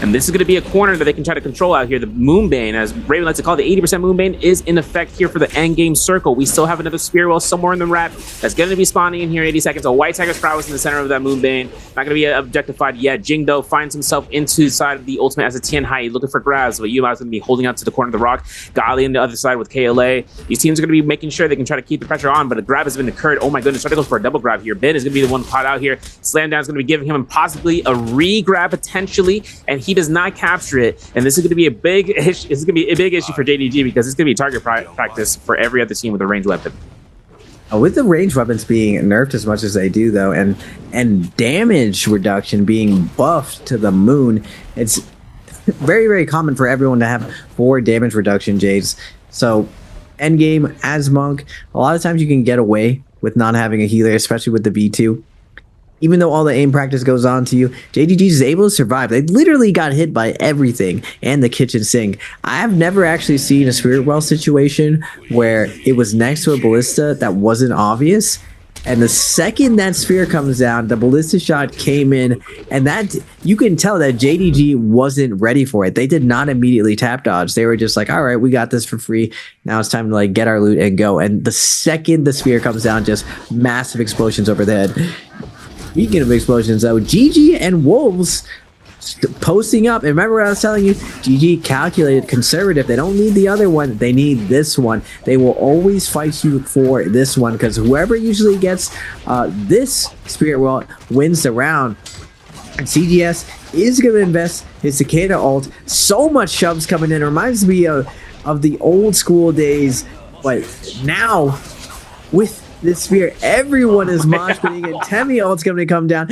And this is going to be a corner that they can try to control out here. The Moonbane, as Raven likes to call it, the 80% Moonbane is in effect here for the end game circle. We still have another Spearwell somewhere in the wrap that's going to be spawning in here in 80 seconds. A White Tiger's prowess in the center of that Moonbane. Not going to be objectified yet. Jing, though, finds himself into the side of the ultimate as a Tien Hai looking for grabs, but Yuma is going to be holding out to the corner of the rock. Gali on the other side with KLA. These teams are going to be making sure they can try to keep the pressure on, but a grab has been occurred. Oh my goodness, try to go for a double grab here. Ben is going to be the one caught out here. Slam down is going to be giving him possibly a re-grab potentially, and he does not capture it. And this is going to be a big issue. This is going to be a big issue for JDG because it's going to be target practice for every other team with a ranged weapon. With the ranged weapons being nerfed as much as they do, though, and damage reduction being buffed to the moon, it's very, very common for everyone to have 4 damage reduction Jades. So endgame as Monk, a lot of times you can get away with not having a healer, especially with the V2. Even though all the aim practice goes on to you, JDG is able to survive. They literally got hit by everything and the kitchen sink. I have never actually seen a Spirit Well situation where it was next to a ballista that wasn't obvious. And the second that spear comes down, the ballista shot came in, and that you can tell that JDG wasn't ready for it. They did not immediately tap dodge. They were just like, all right, we got this for free. Now it's time to like get our loot and go. And the second the spear comes down, just massive explosions over the head. Speaking of explosions, though, GG and Wolves posting up. And remember what I was telling you? GG calculated, conservative. They don't need the other one. They need this one. They will always fight you for this one because whoever usually gets this Spirit Well wins the round. And CGS is going to invest his Cicada ult. So much shoves coming in. It reminds me of the old school days. But now, with this spear, everyone is mosh pitting, and Temi ult's going to come down.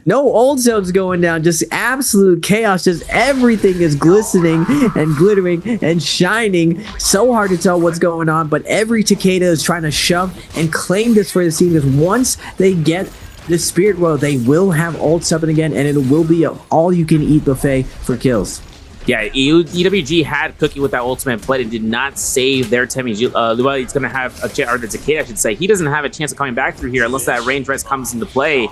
No ult zones going down, just absolute chaos. Just everything is glistening and glittering and shining. So hard to tell what's going on, but every Takeda is trying to shove and claim this for the team, because once they get the Spirit Well, they will have ults up and again, and it will be an all-you-can-eat buffet for kills. Yeah, EWG had Cookie with that ultimate, but it did not save their Temi. Luali's going to have a chance, or the Takeda, I should say. He doesn't have a chance of coming back through here unless that range res comes into play.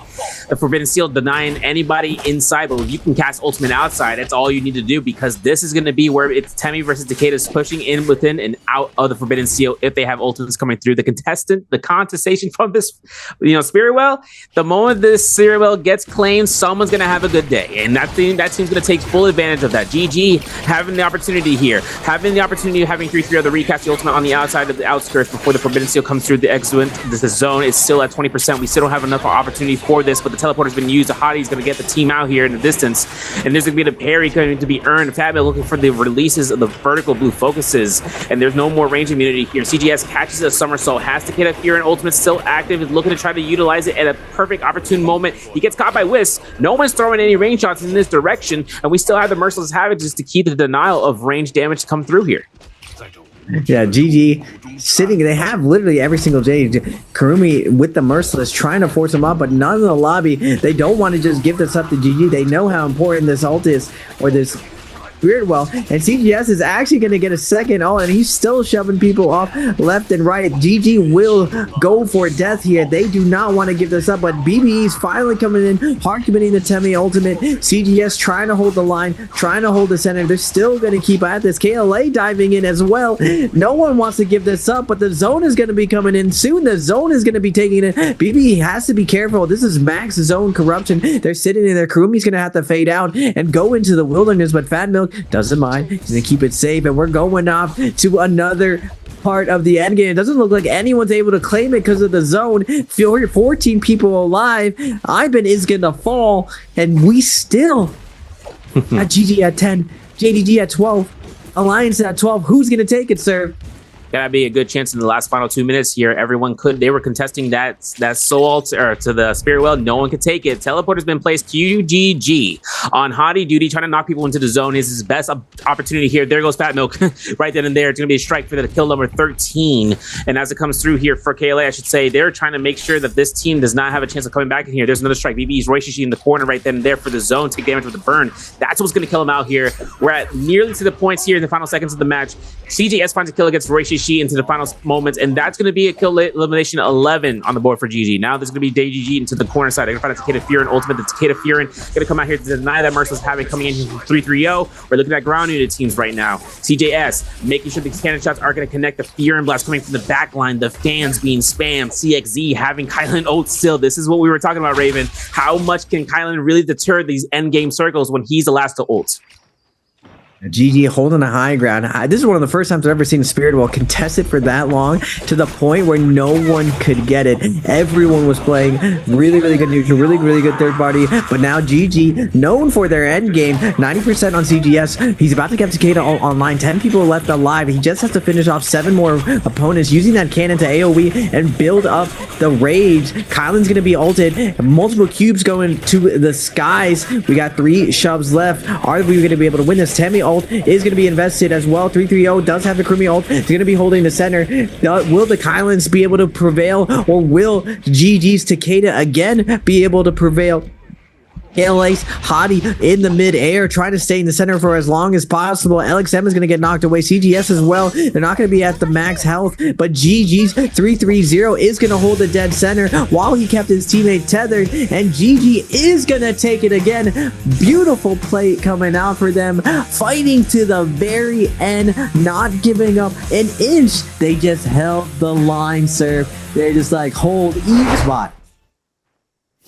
The Forbidden Seal denying anybody inside, but if you can cast ultimate outside, that's all you need to do, because this is going to be where it's Temi versus Takeda's pushing in within and out of the Forbidden Seal if they have ultimates coming through. The contestation from this, Spirit Well, the moment this Spirit Well gets claimed, someone's going to have a good day, and that team's going to take full advantage of that. GG having the opportunity here, having 3-3 of the recast the ultimate on the outside of the outskirts before the Forbidden Seal comes through the exuent. The zone is still at 20%. We still don't have enough opportunity for this, but the teleporter's been used. The Hottie's going to get the team out here in the distance, and there's going to be the parry going to be earned. Fabio looking for the releases of the vertical blue focuses, and there's no more range immunity here. CGS catches a somersault, has to get a fear, and ultimate still active, is looking to try to utilize it at a perfect opportune moment. He gets caught by Wisp. No one's throwing any range shots in this direction, and we still have the Merciless Havoc just to keep the denial of range damage to come through here. Yeah, GG sitting. They have literally every single J. Karumi with the Merciless trying to force him up, but none of the lobby. They don't want to just give this up to GG. They know how important this ult is, or this Spirit Well, and CGS is actually going to get a second ult, and he's still shoving people off left and right. GG will go for death here. They do not want to give this up, but BBE is finally coming in, hard committing the Temi ultimate. CGS trying to hold the line, trying to hold the center. They're still going to keep at this. KLA diving in as well. No one wants to give this up, but the zone is going to be coming in soon. The zone is going to be taking it. BBE has to be careful. This is max zone corruption. They're sitting in there. Kurumi's going to have to fade out and go into the wilderness, but Fat Milk doesn't mind. He's going to keep it safe, and we're going off to another part of the end game. It doesn't look like anyone's able to claim it because of the zone. 14 people alive. Ivan is going to fall, and we still at GG at 10, JDG at 12, Alliance at 12. Who's going to take it, sir? Gotta be a good chance in the last final 2 minutes here. They were contesting that soul altar to the spirit well. No one could take it. Teleporter's been placed. QGG on Hottie duty, trying to knock people into the zone. Is his best opportunity here. There goes Fat Milk right then and there. It's gonna be a strike for the kill number 13. And as it comes through here for KLA, I should say, they're trying to make sure that this team does not have a chance of coming back in here. There's another strike. BB's Roishishi in the corner right then and there for the zone. Take damage with the burn. That's what's gonna kill him out here. We're at nearly to the points here in the final seconds of the match. CJS finds a kill against Roishishi into the final moments, and that's going to be a kill elimination 11 on the board for GG. Now there's going to be JGG into the corner side. They're going to find a Takeda Furin ultimate. The Takeda Furin going to come out here to deny that Merciless Havoc coming in from 3-3-0. We're looking at ground unit teams right now. CJS making sure these cannon shots are going to connect. The Furin blast coming from the back line. The fans being spammed. CXZ having Kylan ult still. This is what we were talking about, Raven. How much can Kylan really deter these end game circles when he's the last to ult? GG holding a high ground. This is one of the first times I've ever seen Spirit Well contested for that long, to the point where no one could get it. Everyone was playing really, really good neutral, really, really good third party. But now GG, known for their end game, 90% on CGS. He's about to get Takeda online. 10 people left alive. He just has to finish off 7 more opponents using that cannon to AoE and build up the rage. Kylan's going to be ulted. Multiple cubes going to the skies. We got 3 shoves left. Are we going to be able to win this? Temi ult is going to be invested as well. 3-3-0 does have the Krumi ult. He's going to be holding the center. Will the Kylans be able to prevail, or will GG's Takeda again be able to prevail? KLA's Hottie in the mid-air, trying to stay in the center for as long as possible. LXM is going to get knocked away. CGS as well. They're not going to be at the max health, but GG's 3-3-0 is going to hold the dead center while he kept his teammate tethered, and GG is going to take it again. Beautiful play coming out for them, fighting to the very end, not giving up an inch. They just held the line, sir. They're just like, hold each spot.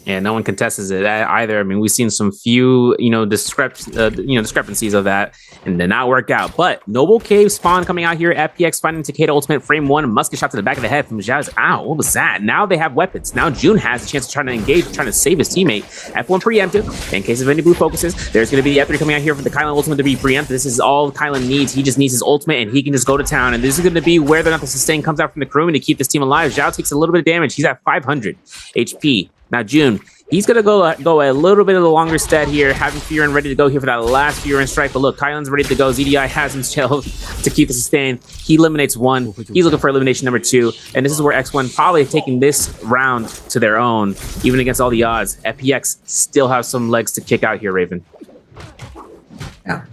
Yeah, no one contests it either. I mean, we've seen some few, discrepancies of that, and did not work out. But Noble Cave spawn coming out here. FPX finding Takeda ultimate frame 1. Musket shot to the back of the head from Zhao's. Ow, what was that? Now they have weapons. Now June has a chance to try to engage, trying to save his teammate. F1 preemptive. In case of any blue focuses, there's going to be the F3 coming out here for the Kylan ultimate to be preempted. This is all Kylan needs. He just needs his ultimate, and he can just go to town. And this is going to be whether or not the sustain comes out from the crew to keep this team alive. Zhao takes a little bit of damage. He's at 500 HP. Now June, he's going to go a little bit of the longer stead here, having Furin ready to go here for that last Furin strike. But look, Kylan's ready to go. ZDI has himself to keep the sustain. He eliminates 1. He's looking for elimination number 2. And this is where X1 probably taking this round to their own, even against all the odds. FPX still have some legs to kick out here, Raven. Yeah.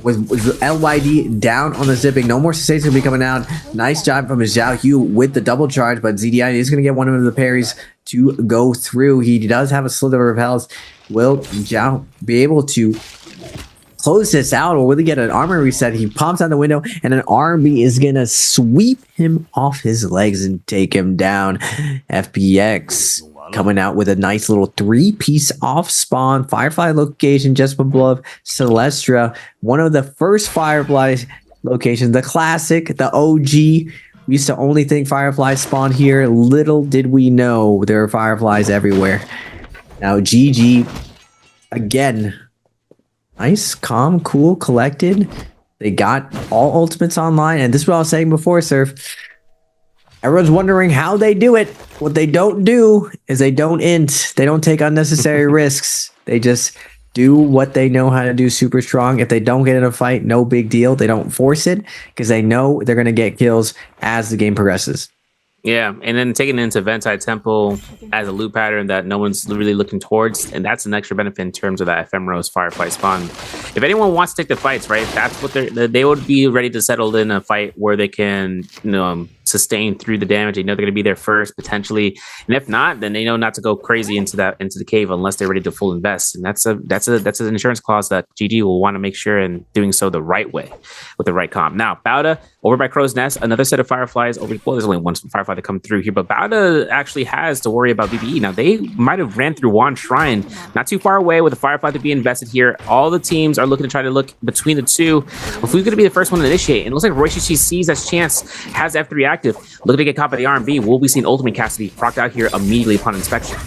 With LYD down on the zipping, no more sustains going to be coming out. Nice job from his Zhao Hu with the double charge, but ZDI is going to get one of the parries to go through. He does have a sliver of health. Will Zhao be able to close this out, or will he get an armor reset? He pops out the window, and an RB is going to sweep him off his legs and take him down. FPX coming out with a nice little 3-piece off spawn Firefly location just above Celestra. One of the first Firefly locations, the classic, the OG. We used to only think Fireflies spawn here. Little did we know there are Fireflies everywhere. Now GG, again, nice, calm, cool, collected. They got all ultimates online, and this is what I was saying before, Surf. Everyone's wondering how they do it. What they don't do is they don't int. They don't take unnecessary risks. They just do what they know how to do super strong. If they don't get in a fight, no big deal. They don't force it because they know they're going to get kills as the game progresses. Yeah, and then taking it into Ventai Temple as a loop pattern that no one's really looking towards, and that's an extra benefit in terms of that Ephemeros Firefly spawn. If anyone wants to take the fights, right, that's what they would be ready to settle in a fight where they can, sustain through the damage. They know they're going to be there first, potentially. And if not, then they know not to go crazy into the cave unless they're ready to full invest. And that's an insurance clause that GG will want to make sure and doing so the right way with the right comp. Now, Bauda over by Crow's Nest, another set of Fireflies over. Well, there's only one Firefly to come through here, but Bauda actually has to worry about BBE. Now, they might have ran through Wan Shrine not too far away with a Firefly to be invested here. All the teams are looking to try to look between the two. If we're going to be the first one to initiate, and it looks like Royshi sees that chance, has F3 active, looking to get caught by the RMB. Will we see an ultimate cast to be procced out here immediately upon inspection?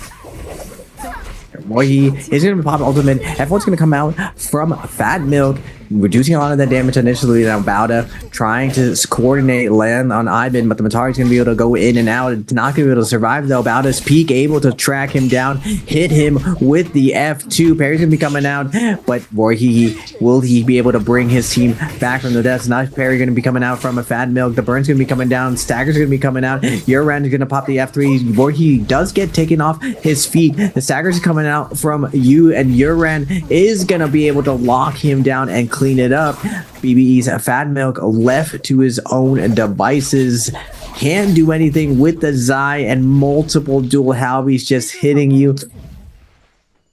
Boy, he is going to pop ultimate. Everyone's going to come out from Fat Milk, reducing a lot of the damage initially. Now Bauda trying to coordinate land on Ivan, but the Matari's going to be able to go in and out. It's not going to be able to survive though. Bauda's peak able to track him down, hit him with the F2. Perry's going to be coming out, but boy, will he be able to bring his team back from the deaths? Not Perry going to be coming out from a Fat Milk. The Burn's going to be coming down. Stagger's going to be coming out. Uran is going to pop the F3. Boy, he does get taken off his feet. The Stagger's coming out from you, and Uran is going to be able to lock him down and clean it up. BBE's Fat Milk left to his own devices. Can't do anything with the Zai and multiple dual Halbies just hitting you.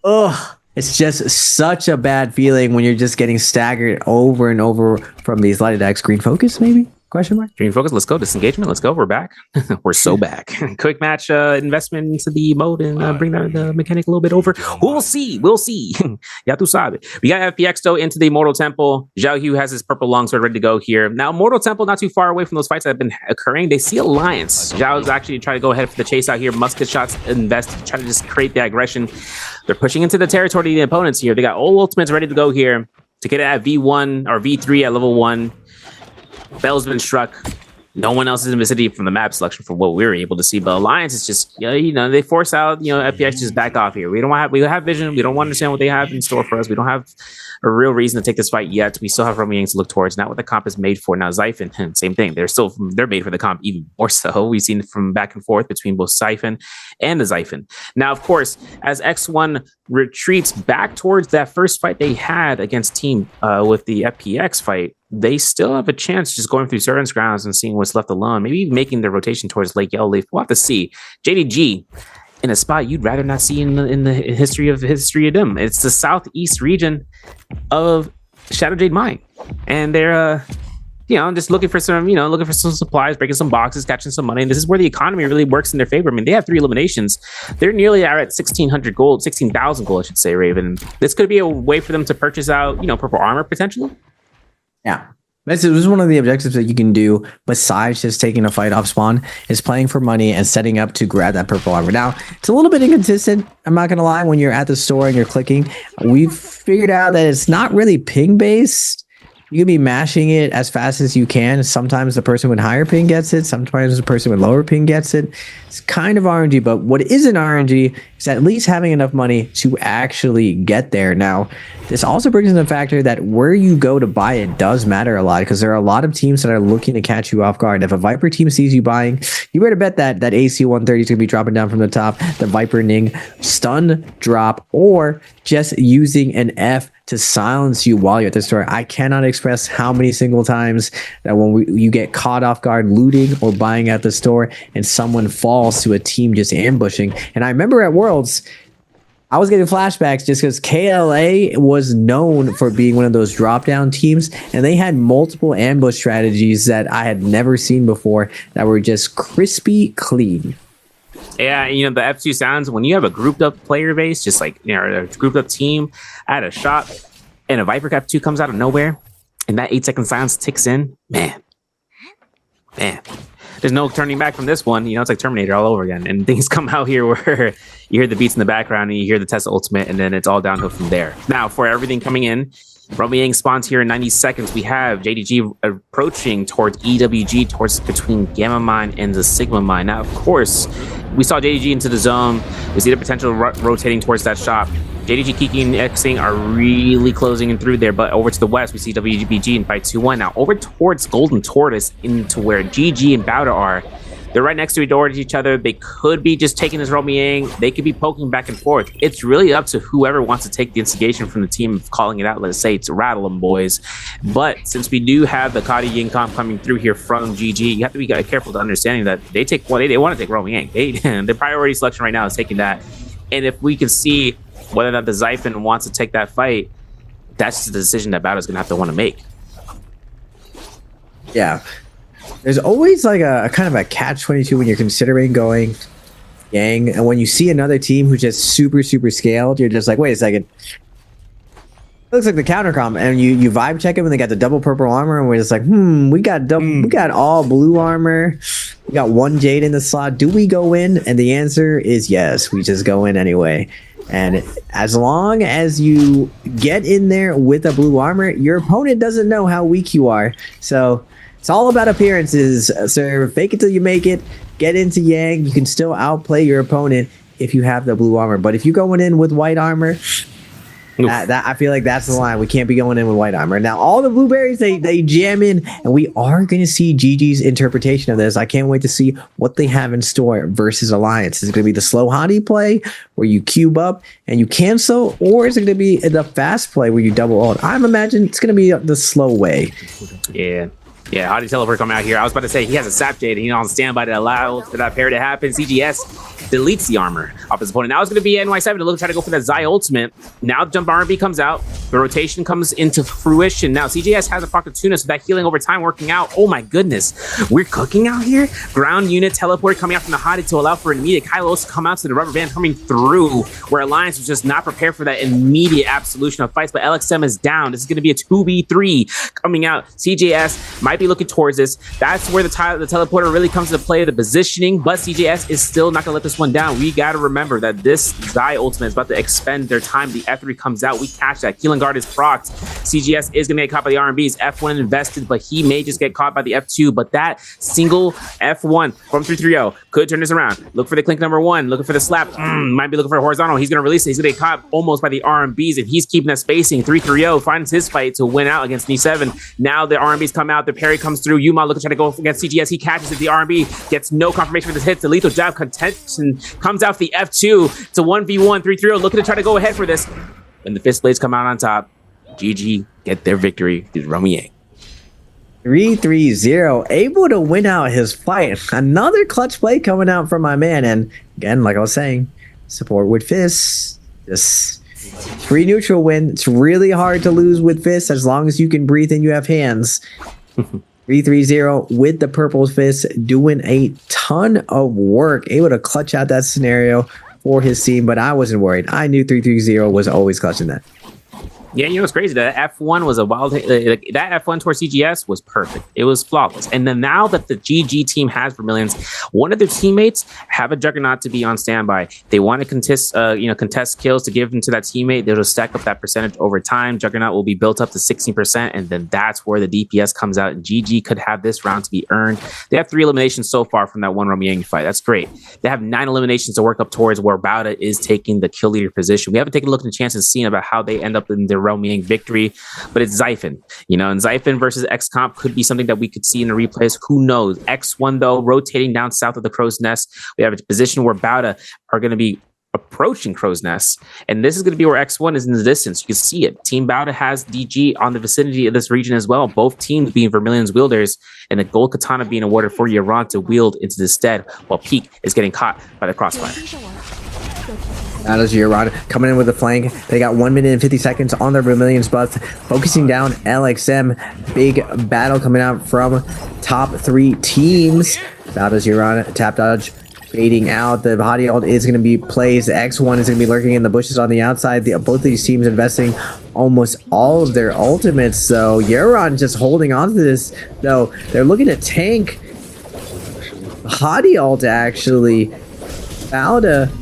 Ugh. It's just such a bad feeling when you're just getting staggered over and over from these lighted X. Green focus, maybe? Question mark? Green focus, let's go. Disengagement, let's go. We're back. We're so back. Quick match investment into the mode and bring the mechanic a little bit over. We'll see. Ya tu sabe. We got FPX though into the Mortal Temple. Zhao Hu has his purple longsword ready to go here. Now, Mortal Temple not too far away from those fights that have been occurring. They see Alliance. Zhao's actually trying to go ahead for the chase out here. Musket shots invest, try to just create the aggression. They're pushing into the territory of the opponents here. They got all ultimates ready to go here to get it at V1 or V3 at level 1. Bell's been struck. No one else is in the vicinity from the map selection from what we were able to see. But Alliance is just, they force out, FPX just back off here. We have vision. We don't want to understand what they have in store for us. We don't have a real reason to take this fight yet. We still have Romy Yanks to look towards. Not what the comp is made for. Now Xiphon, same thing. They're made for the comp even more so. We've seen it from back and forth between both Xiphon and the Xiphon. Now, of course, as X1 retreats back towards that first fight they had against Team with the FPX fight, they still have a chance just going through certain grounds and seeing what's left alone. Maybe making their rotation towards Lake Yellowleaf. We'll have to see. JDG in a spot you'd rather not see in the history of them. It's the southeast region of Shadow Jade Mine, and they're just looking for some supplies, breaking some boxes, catching some money. And this is where the economy really works in their favor. I mean, they have 3 eliminations. They're nearly at 1,600 gold, 16,000 gold, I should say, Raven. This could be a way for them to purchase out, purple armor potentially. Yeah. This is one of the objectives that you can do besides just taking a fight off spawn is playing for money and setting up to grab that purple armor. Now, it's a little bit inconsistent. I'm not going to lie. When you're at the store and you're clicking, we've figured out that it's not really ping based. You can be mashing it as fast as you can. Sometimes the person with higher ping gets it. Sometimes the person with lower ping gets it. It's kind of RNG, but what isn't RNG is at least having enough money to actually get there. Now, this also brings in the factor that where you go to buy it does matter a lot because there are a lot of teams that are looking to catch you off guard. If a Viper team sees you buying, you better bet that AC 130 is going to be dropping down from the top, the Viper Ning stun drop, or just using an F to silence you while you're at the store. I cannot express how many single times that when you get caught off guard looting or buying at the store and someone falls to a team just ambushing. And I remember at Worlds, I was getting flashbacks just because KLA was known for being one of those drop-down teams, and they had multiple ambush strategies that I had never seen before that were just crispy clean. Yeah, the F2 sounds when you have a grouped up player base, just like a grouped up team at a shop, and a Viper Cap 2 comes out of nowhere, and that 8-second silence ticks in. Man, there's no turning back from this one. It's like Terminator all over again, and things come out here where you hear the beats in the background and you hear the Tesla ultimate, and then it's all downhill from there. Now, for everything coming in, Romy Yang spawns here in 90 seconds. We have JDG approaching towards EWG, towards between Gamma Mine and the Sigma Mine. Now, of course, we saw JDG into the zone. We see the potential rotating towards that shop. JDG, Kiki, and Xing are really closing in through there, but over to the west, we see WGBG in fight 2-1. Now, over towards Golden Tortoise into where GG and Bowder are. They're right next to each other. They could be just taking this Romiang. They could be poking back and forth. It's really up to whoever wants to take the instigation from the team of calling it out. Let's say it's rattle them, boys. But since we do have the Kadi Yin comp coming through here from GG, you have to be careful to understanding that they want to take Romiang. Their priority selection right now is taking that. And if we can see whether or not the Xiphon wants to take that fight, that's the decision that Battle's going to have to want to make. Yeah. There's always like a kind of a catch-22 when you're considering going Yang, and when you see another team who's just super scaled, you're just like, wait a second. It looks like the counter comp, and you vibe check them, and they got the double purple armor, and we're just like, we got all blue armor. We got one Jade in the slot. Do we go in? And the answer is yes. We just go in anyway. And as long as you get in there with a blue armor, your opponent doesn't know how weak you are. So it's all about appearances, sir. Fake it till you make it. Get into Yang. You can still outplay your opponent if you have the blue armor. But if you're going in with white armor, that I feel like that's the line. We can't be going in with white armor. Now, all the blueberries, they jam in, and we are going to see GG's interpretation of this. I can't wait to see what they have in store versus Alliance. Is it going to be the slow hottie play where you cube up and you cancel, or is it going to be the fast play where you double ult? I'm imagining it's going to be the slow way. Yeah, Hottie Teleport coming out here. I was about to say he has a Sap Jade and he's on standby to allow for that pair to happen. CGS deletes the armor off his opponent. Now it's going to be NY7 to try to go for that Zai ultimate. Now Jump R&B comes out. The rotation comes into fruition. Now CGS has a Fortuna, so that healing over time working out. Oh my goodness. We're cooking out here. Ground unit teleport coming out from the Hottie to allow for an immediate Kylos to come out to the rubber band coming through, where Alliance was just not prepared for that immediate absolution of fights. But LXM is down. This is going to be a 2v3 coming out. CJS might be looking towards this. That's where the teleporter really comes into play, the positioning, but CJS is still not going to let this one down. We got to remember that this Zai ultimate is about to expend their time. The F3 comes out. We catch that. Healing guard is procced. CGS is going to get caught by the RMBs. F1 invested, but he may just get caught by the F2. But that single F1 from 330 could turn this around. Look for the clink number one. Looking for the slap. Might be looking for a horizontal. He's going to release it. He's going to get caught almost by the RMBs, and he's keeping that spacing. 330 finds his fight to win out against N7. Now the RMBs come out. The parry comes through. Yuma looking to try to go against CGS. He catches it. The RMB gets no confirmation for this hit. The lethal jab contention comes out for the F2. It's a 1v1. 330 looking to try to go ahead for this. When the fist blades come out on top, GG get their victory through Romiang. 330 able to win out his fight. Another clutch play coming out from my man. And again, like I was saying, support with fists. Just free neutral win. It's really hard to lose with fists as long as you can breathe and you have hands. 330 with the purple fist, doing a ton of work, able to clutch out that scenario for his team, but I wasn't worried. I knew 330 was always clutching that. Yeah, you know what's crazy? That F1 was a wild hit. That F1 towards CGS was perfect. It was flawless. And then now that the GG team has Vermillions, one of their teammates have a Juggernaut to be on standby. They want to contest kills to give them to that teammate. They'll just stack up that percentage over time. Juggernaut will be built up to 16%, and then that's where the DPS comes out. And GG could have this round to be earned. They have 3 eliminations so far from that one Romiang fight. That's great. They have 9 eliminations to work up towards where Bauda is taking the kill leader position. We haven't taken a look at the chance and seen about how they end up in their Romiang victory, but it's Xiphon, and Xiphon versus X Comp could be something that we could see in the replays. Who knows? X1 though, rotating down south of the Crow's Nest. We have a position where Bauda are going to be approaching Crow's Nest, and this is going to be where X1 is in the distance. You can see it. Team Bauda has DG on the vicinity of this region as well. Both teams being Vermilion's wielders, and the gold katana being awarded for Yaron to wield into the stead, while Peak is getting caught by the crossfire. That is Yaron coming in with the flank. They got 1 minute and 50 seconds on their Vermilion's buff, focusing down LXM. Big battle coming out from top 3 teams. Bauda's Yaron tap dodge fading out. The Hottie ult is going to be plays. X1 is going to be lurking in the bushes on the outside. Both of these teams investing almost all of their ultimates. So Yaron just holding on to this, though. They're looking to tank Hottie ult, actually. Bauda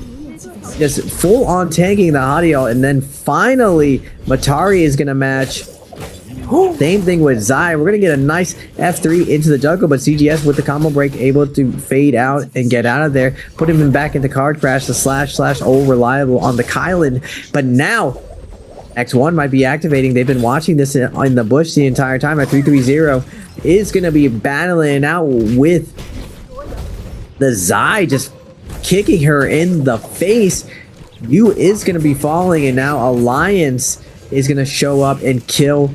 just full on tanking the Hottie ult, and then finally Matari is going to match. Same thing with Zai. We're going to get a nice F3 into the jungle, but CGS with the combo break able to fade out and get out of there. Put him back into card crash, the slash old reliable on the Kylan. But now X1 might be activating. They've been watching this in the bush the entire time. At 330 is going to be battling out with The Zai just kicking her in the face. You is going to be falling, and now Alliance is going to show up and kill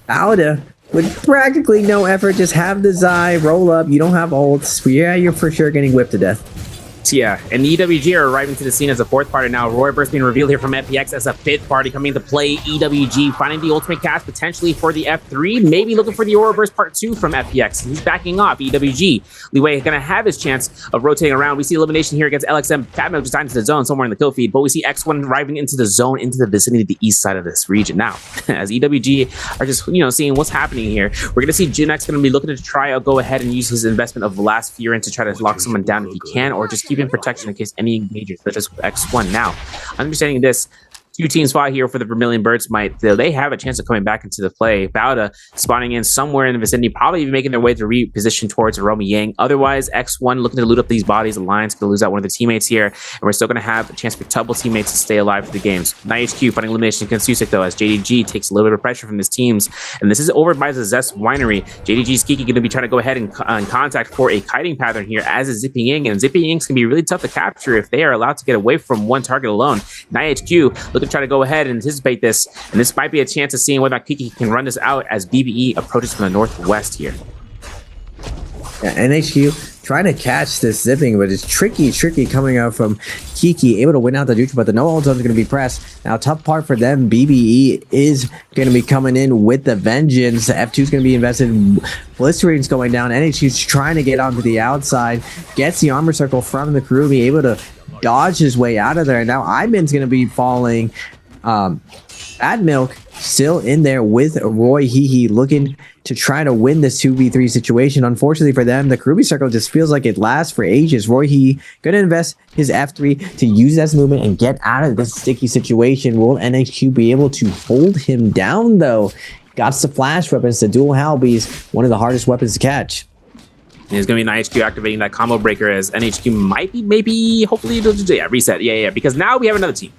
Auda with practically no effort. Just have the Zai roll up. You don't have ults. Yeah, you're for sure getting whipped to death. Yeah, and the EWG are arriving to the scene as a fourth party now. Roy Burst being revealed here from FPX as a fifth party coming into play. EWG finding the ultimate cast potentially for the F3, maybe looking for the Aura Burst Part 2 from FPX. He's backing off. EWG, Liwei gonna have his chance of rotating around. We see elimination here against LXM. Fatmilk just into the zone somewhere in the kill feed, but we see X1 arriving into the zone, into the vicinity of the east side of this region. Now, as EWG are just, seeing what's happening here, we're gonna see Jinx gonna be looking to try out, go ahead and use his investment of Last Furin to try to lock someone down if he can, or just keep in protection in case any engagers, such as X1. Now, understanding this, two teams fought here for the Vermilion Birds might, they have a chance of coming back into the play. Bauda spawning in somewhere in the vicinity, probably even making their way to reposition towards Romy Yang. Otherwise, X1 looking to loot up these bodies. Alliance could lose out one of the teammates here, and we're still going to have a chance for double teammates to stay alive for the games. NiHQ finding elimination against Susik, though, as JDG takes a little bit of pressure from his teams, and this is over by the Zest Winery. JDG's Kiki going to be trying to go ahead and contact for a kiting pattern here as is Zippy Ying, and Zippy Ying's going to be really tough to capture if they are allowed to get away from one target alone. NiHQ looking to try to go ahead and anticipate this, and this might be a chance of seeing whether or not Kiki can run this out as BBE approaches from the northwest here. Yeah, NHQ trying to catch this zipping, but it's tricky coming out from Kiki, able to win out the neutral, but the no ult zone is going to be pressed. Now, tough part for them, BBE is going to be coming in with the vengeance. F2 is going to be invested. Blisterin's going down. NHQ's trying to get onto the outside, gets the armor circle from the crew, be able to dodge his way out of there. Now, Iman's going to be falling. Fatmilk still in there with Roy Hehe looking to try to win this 2v3 situation. Unfortunately for them, the Karubi circle just feels like it lasts for ages. Roy Hehe gonna invest his F3 to use that movement and get out of this sticky situation. Will NHQ be able to hold him down though? Got the flash weapons, the dual Halbies, one of the hardest weapons to catch. It's going to be NiHQ activating that combo breaker as NHQ might be, maybe, hopefully, reset. Yeah, because now we have another team.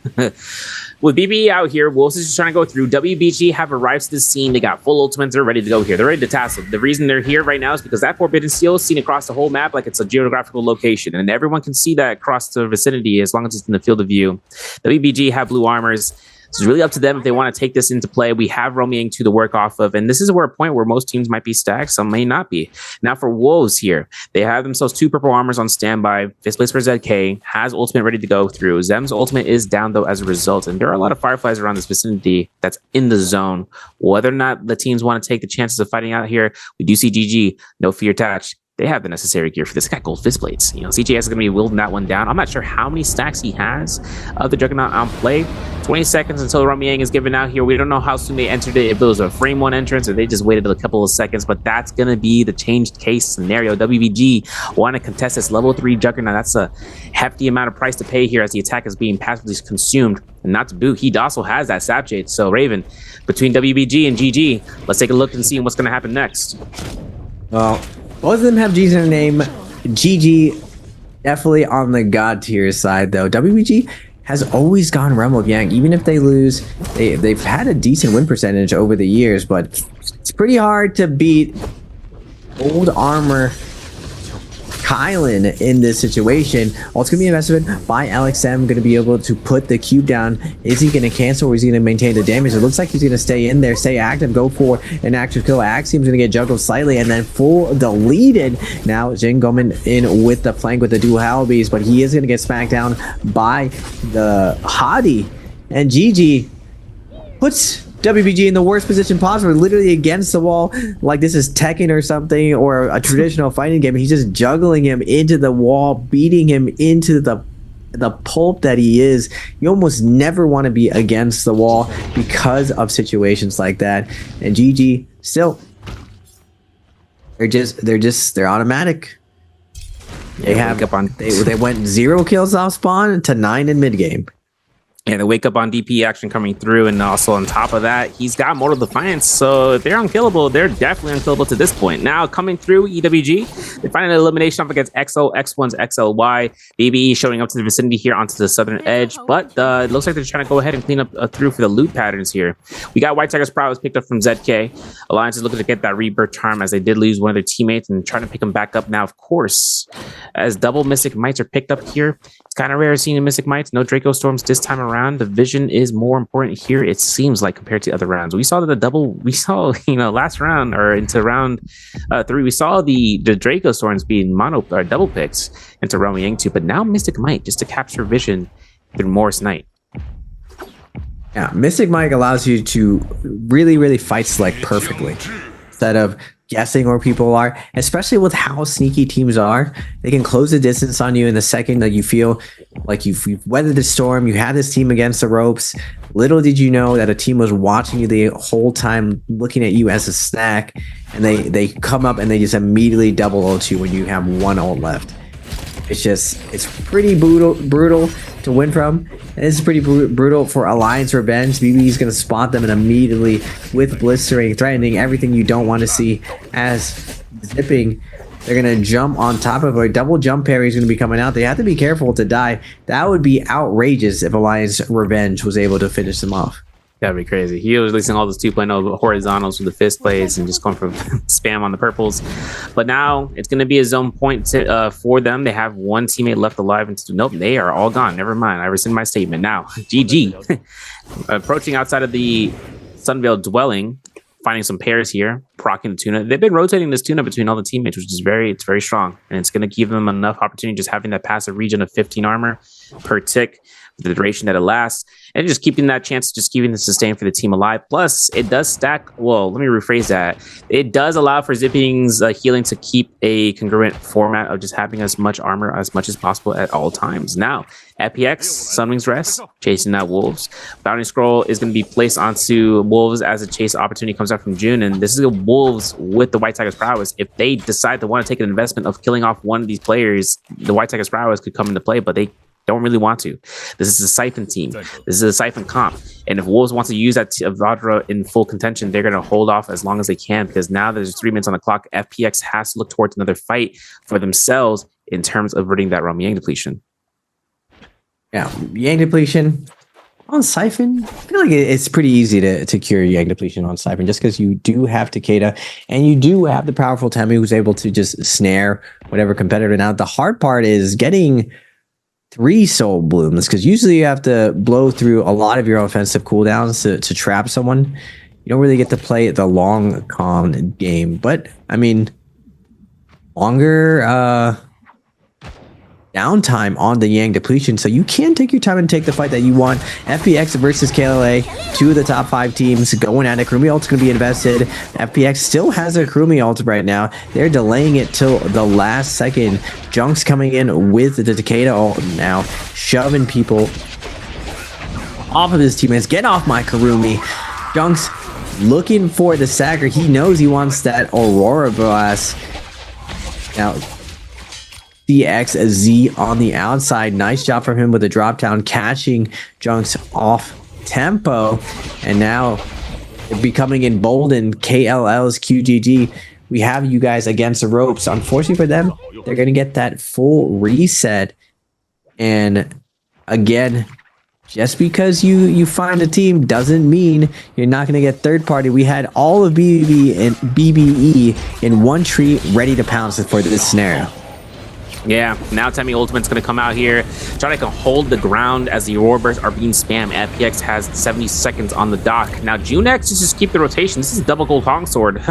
With BBE out here, Wolves is just trying to go through. WBG have arrived to the scene. They got full ultimates. They're ready to go here. They're ready to tassel. The reason they're here right now is because that Forbidden Steel is seen across the whole map like it's a geographical location, and everyone can see that across the vicinity as long as it's in the field of view. WBG have blue armors. So it's really up to them if they want to take this into play. We have Romy Yang 2 to work off of, and this is a point where most teams might be stacked, some may not be. Now for Wolves here, they have themselves 2 purple armors on standby. Fifth place for ZK, has ultimate ready to go through. Zem's ultimate is down though as a result, and there are a lot of Fireflies around this vicinity that's in the zone. Whether or not the teams want to take the chances of fighting out here, we do see GG, no fear attached. They have the necessary gear for this. Got gold fist plates. CJS is going to be wielding that one down. I'm not sure how many stacks he has of the Juggernaut on play. 20 seconds until Romy Yang is given out here. We don't know how soon they entered it, if it was a frame 1 entrance or they just waited a couple of seconds, but that's going to be the changed case scenario. WBG want to contest this level 3 Juggernaut. That's a hefty amount of price to pay here as the attack is being passively consumed. And not to boot, he also has that Sap Jade. So Raven, between WBG and GG, let's take a look and see what's going to happen next. Well, both of them have G's in their name. GG definitely on the god tier side though. WBG has always gone realm of Yang. Even if they lose, they've had a decent win percentage over the years, but it's pretty hard to beat old armor Kylan in this situation. Well, it's going to be an investment by LXM, going to be able to put the cube down. Is he going to cancel or is he going to maintain the damage? It looks like he's going to stay in there, stay active, go for an active kill. Axiom's going to get juggled slightly and then full deleted. Now Jin going in with the flank with the dual Halbies, but he is going to get smacked down by the Hadi. And GG puts WBG in the worst position possible, literally against the wall, like this is Tekken or something, or a traditional fighting game. He's just juggling him into the wall, beating him into the pulp that he is. You almost never want to be against the wall because of situations like that. And GG still, they're automatic. They went 0 kills off spawn to 9 in mid game. Yeah, the wake up on DP action coming through, and also on top of that, he's got Mortal Defiance, so if they're unkillable, they're definitely unkillable to this point. Now coming through, EWG, they find an elimination up against XO, X1's XLY, BBE showing up to the vicinity here onto the southern edge, but it looks like they're trying to go ahead and clean up through for the loot patterns here. We got White Tiger's Prowess picked up from ZK. Alliance is looking to get that rebirth charm as they did lose one of their teammates and trying to pick him back up now, of course. As double Mystic Mites are picked up here, it's kind of rare seeing Mystic Mites, no Draco Storms this time around. The vision is more important here, it seems like, compared to other rounds. We saw that last round or into round 3, we saw the Draco Storms being mono or double picks into Romy Yang 2, but now Mystic Mite just to capture vision through Morris Knight. Yeah, Mystic Mite allows you to really fight select perfectly instead of guessing where people are, especially with how sneaky teams are. They can close the distance on you in the second that you feel like you've weathered the storm. You had this team against the ropes. Little did you know that a team was watching you the whole time, looking at you as a snack, and they come up and they just immediately double ult you when you have one ult left. It's pretty brutal to win from. And it's pretty brutal for Alliance Revenge. BB is going to spot them and immediately, with blistering, threatening everything you don't want to see, as zipping, they're going to jump on top of a double jump parry is going to be coming out. They have to be careful to die. That would be outrageous if Alliance Revenge was able to finish them off. That'd be crazy. He was releasing all those 2.0 horizontals with the fist plays and just going for spam on the purples. But now it's going to be a zone point for them. They have one teammate left alive. And nope, they are all gone. Never mind. I rescind my statement. Now, GG. Approaching outside of the Sunveil dwelling, finding some pairs here, proccing the tuna. They've been rotating this tuna between all the teammates, which is very strong. And it's going to give them enough opportunity just having that passive region of 15 armor per tick for the duration that it lasts, and just keeping that chance, just keeping the sustain for the team alive. Plus, it does stack. Well, let me rephrase that. It does allow for Zipping's healing to keep a congruent format of just having as much armor as much as possible at all times. Now, FPX, Sunwing's Rest, chasing out Wolves. Bounty Scroll is going to be placed onto Wolves as a chase opportunity comes out from June, and this is a Wolves with the White Tiger's Prowess. If they decide to want to take an investment of killing off one of these players, the White Tiger's Prowess could come into play, but they don't really want to. This is a Siphon team. This is a Siphon comp. And if Wolves wants to use that Vadra in full contention, they're going to hold off as long as they can, because now there's 3 minutes on the clock. FPX has to look towards another fight for themselves in terms of ridding that Romy Yang depletion. Yeah, Yang depletion on Siphon. I feel like it's pretty easy to cure Yang depletion on Siphon, just because you do have Takeda and you do have the powerful Temi who's able to just snare whatever competitor. Now, the hard part is getting 3 soul blooms, because usually you have to blow through a lot of your offensive cooldowns to trap someone. You don't really get to play the long con game, but I mean, longer downtime on the Yang depletion, so you can take your time and take the fight that you want. FPX versus KLA, 2 of the top 5 teams going at it. Kurumi ult's going to be invested. FPX still has a Kurumi ult right now. They're delaying it till the last second. Junk's coming in with the Takeda ult now, shoving people off of his teammates. Get off my Kurumi. Junk's looking for the stagger. He knows he wants that Aurora Blast. Now, DXZ on the outside. Nice job from him with the drop down, catching Junks off tempo. And now becoming emboldened. KLL's QGG. We have you guys against the ropes. Unfortunately for them, they're going to get that full reset. And again, just because you find a team doesn't mean you're not going to get third party. We had all of BBE and BBE in one tree ready to pounce for this scenario. Yeah, now Temi Ultimate's going to come out here, try to hold the ground as the Aurora Bursts are being spammed. FPX has 70 seconds on the dock. Now, Junex just keep the rotation. This is double gold Hong Sword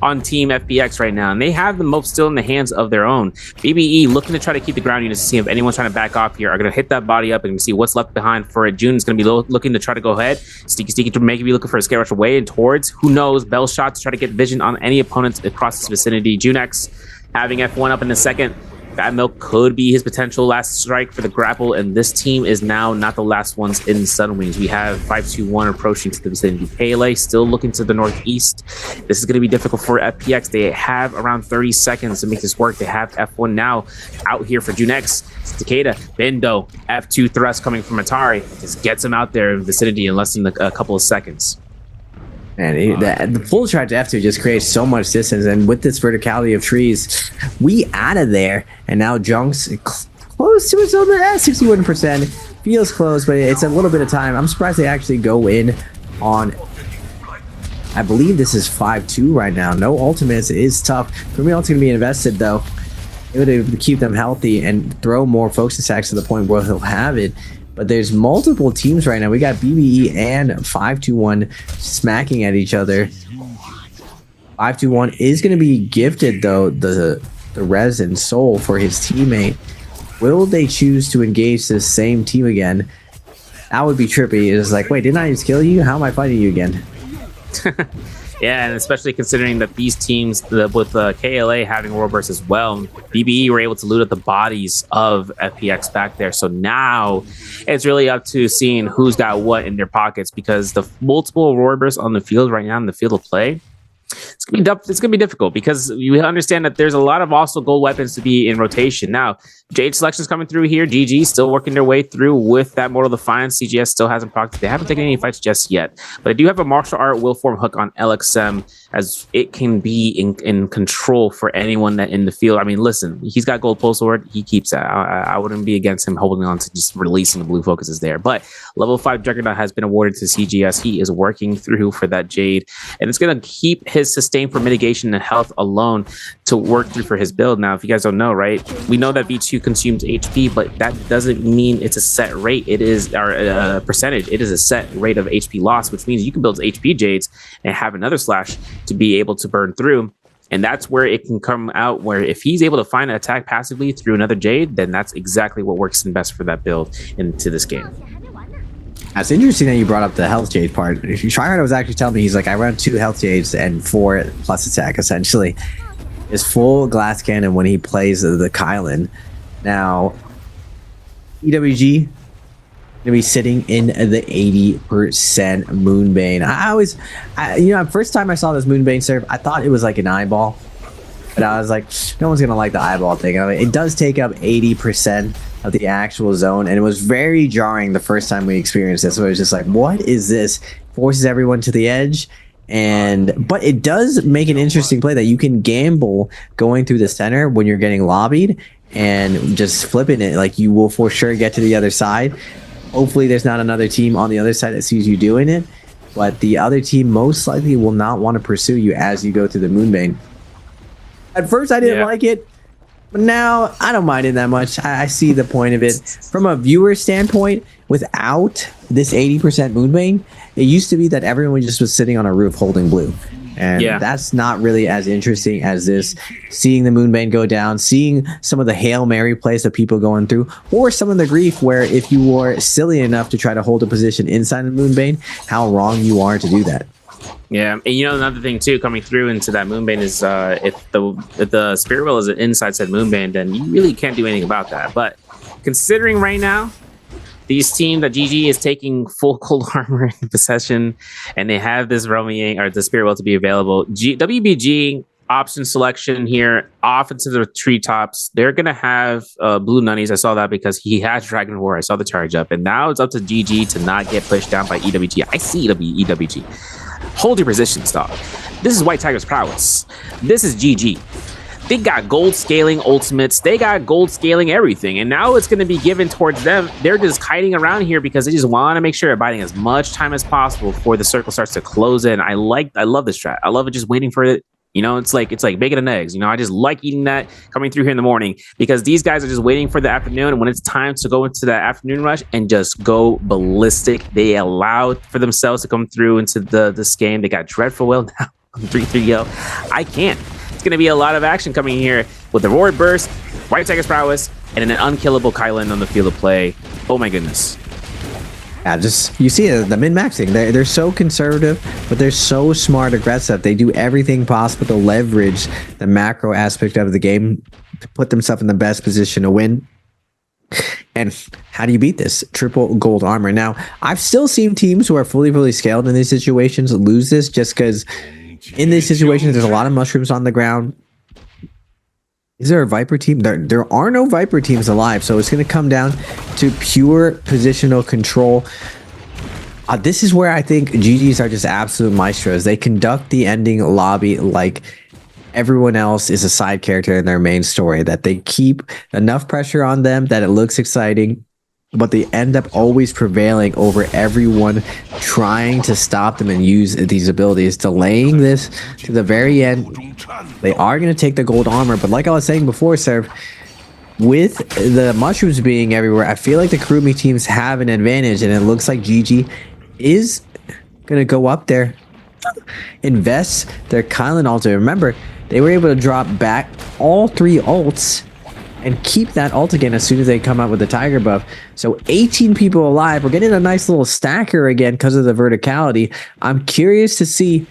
on Team FPX right now, and they have the moat still in the hands of their own. BBE looking to try to keep the ground units to see if anyone's trying to back off here. Are going to hit that body up and see what's left behind for it. June is going to be looking to try to go ahead. Sneaky to maybe looking for a scare rush away and towards, who knows, Bell shot to try to get vision on any opponents across this vicinity. Junex having F1 up in the second. Bad Milk could be his potential last strike for the grapple, and this team is now not the last ones in Sunwings. We have 521 approaching to the vicinity. KLA still looking to the northeast. This is going to be difficult for FPX. They have around 30 seconds to make this work. They have F1 now out here for Junex. Takeda, Bendo, F2 thrust coming from Atari. Just gets him out there in the vicinity in less than a couple of seconds. And the full charge F2 just creates so much distance, and with this verticality of trees, we out of there. And now Junk's close to his own 61%. Feels close, but it's a little bit of time. I'm surprised they actually go in on, I believe this is 5-2 right now. No ultimates is tough. For me, it's going to be invested though. It would keep them healthy and throw more focus attacks to the point where he'll have it. But there's multiple teams right now. We got BBE and 521 smacking at each other. 521 is going to be gifted, though, the res and soul for his teammate. Will they choose to engage this same team again? That would be trippy. It's like, wait, didn't I just kill you? How am I fighting you again? Yeah, and especially considering that these teams, with KLA having World Burst as well, BBE were able to loot up the bodies of FPX back there. So now it's really up to seeing who's got what in their pockets, because the multiple World Bursts on the field right now in the field of play, it's gonna be difficult, because you understand that there's a lot of also gold weapons to be in rotation. Now, Jade selection's coming through here. GG still working their way through with that Mortal Defiance. CGS still hasn't procced. They haven't taken any fights just yet. But I do have a martial art will form hook on LXM, as it can be in control for anyone that in the field. I mean, listen, he's got gold pole sword. He keeps that. I wouldn't be against him holding on to just releasing the blue focuses there. But level 5 Juggernaut has been awarded to CGS. He is working through for that Jade. And it's going to keep his sustain for mitigation and health alone to work through for his build. Now, if you guys don't know, right, we know that V2 consumes HP, but that doesn't mean it's a set rate. It is our percentage. It is a set rate of HP loss, which means you can build HP Jades and have another slash to be able to burn through. And that's where it can come out, where if he's able to find an attack passively through another Jade, then that's exactly what works in best for that build into this game. That's interesting that you brought up the health Jade part. Tryhard was actually telling me, he's like, I run 2 health Jades and 4 plus attack, essentially. His full glass cannon when he plays the Kylan. Now, EWG going to be sitting in the 80% Moonbane. First time I saw this Moonbane serve, I thought it was like an eyeball. But I was like, no one's going to like the eyeball thing. I mean, it does take up 80% of the actual zone, and it was very jarring the first time we experienced this. So it was just like, what is this? Forces everyone to the edge. But it does make an interesting play that you can gamble going through the center when you're getting lobbied and just flipping it. Like, you will for sure get to the other side. Hopefully there's not another team on the other side that sees you doing it, but the other team most likely will not want to pursue you as you go through the Moonbane. At first I didn't like it, but now I don't mind it that much. I see the point of it. From a viewer standpoint, without this 80% Moonbane, it used to be that everyone just was sitting on a roof holding blue. And that's not really as interesting as this. Seeing the Moonbane go down, seeing some of the Hail Mary plays that people going through, or some of the grief where if you were silly enough to try to hold a position inside the Moonbane, how wrong you are to do that. Yeah, and another thing too coming through into that Moonbane is if the Spirit Wheel is an inside said Moonbane, then you really can't do anything about that. But considering right now, these team that GG is taking full cold armor in possession, and they have this roaming or the Spirit Wheel to be available. WBG option selection here off into the treetops. They're gonna have blue nunnies. I saw that because he has Dragon War. I saw the charge up, and now it's up to GG to not get pushed down by EWG. I see EWG. Hold your positions, dog. This is White Tiger's prowess. This is GG. They got gold scaling ultimates. They got gold scaling everything. And now it's going to be given towards them. They're just kiting around here because they just want to make sure they're biding as much time as possible before the circle starts to close in. I love this strat. I love it, just waiting for it. It's like bacon and eggs. I just like eating that coming through here in the morning, because these guys are just waiting for the afternoon. And when it's time to go into that afternoon rush and just go ballistic, they allow for themselves to come through into this game. They got Dreadful Will now on 3-3-0. I can't. It's going to be a lot of action coming here with the Roar Burst, White Tiger's prowess, and an unkillable Kylan on the field of play. Oh my goodness. Yeah, just you see the min-maxing. They're so conservative, but they're so smart, aggressive. They do everything possible to leverage the macro aspect of the game to put themselves in the best position to win. And how do you beat this? Triple gold armor. Now, I've still seen teams who are fully scaled in these situations lose this just because in these situations there's a lot of mushrooms on the ground. Is there a Viper team? There are no Viper teams alive, so it's going to come down to pure positional control. This is where I think GGs are just absolute maestros. They conduct the ending lobby like everyone else is a side character in their main story, that they keep enough pressure on them that it looks exciting, but they end up always prevailing over everyone trying to stop them and use these abilities, delaying this to the very end. They are going to take the gold armor, but like I was saying before, Serv, with the mushrooms being everywhere, I feel like the Kurumi teams have an advantage, and it looks like GG is going to go up there, invest their Kylan ulti. Remember, they were able to drop back all 3 ults and keep that ult again as soon as they come out with the Tiger buff. So 18 people alive. We're getting a nice little stacker again because of the verticality. I'm curious to see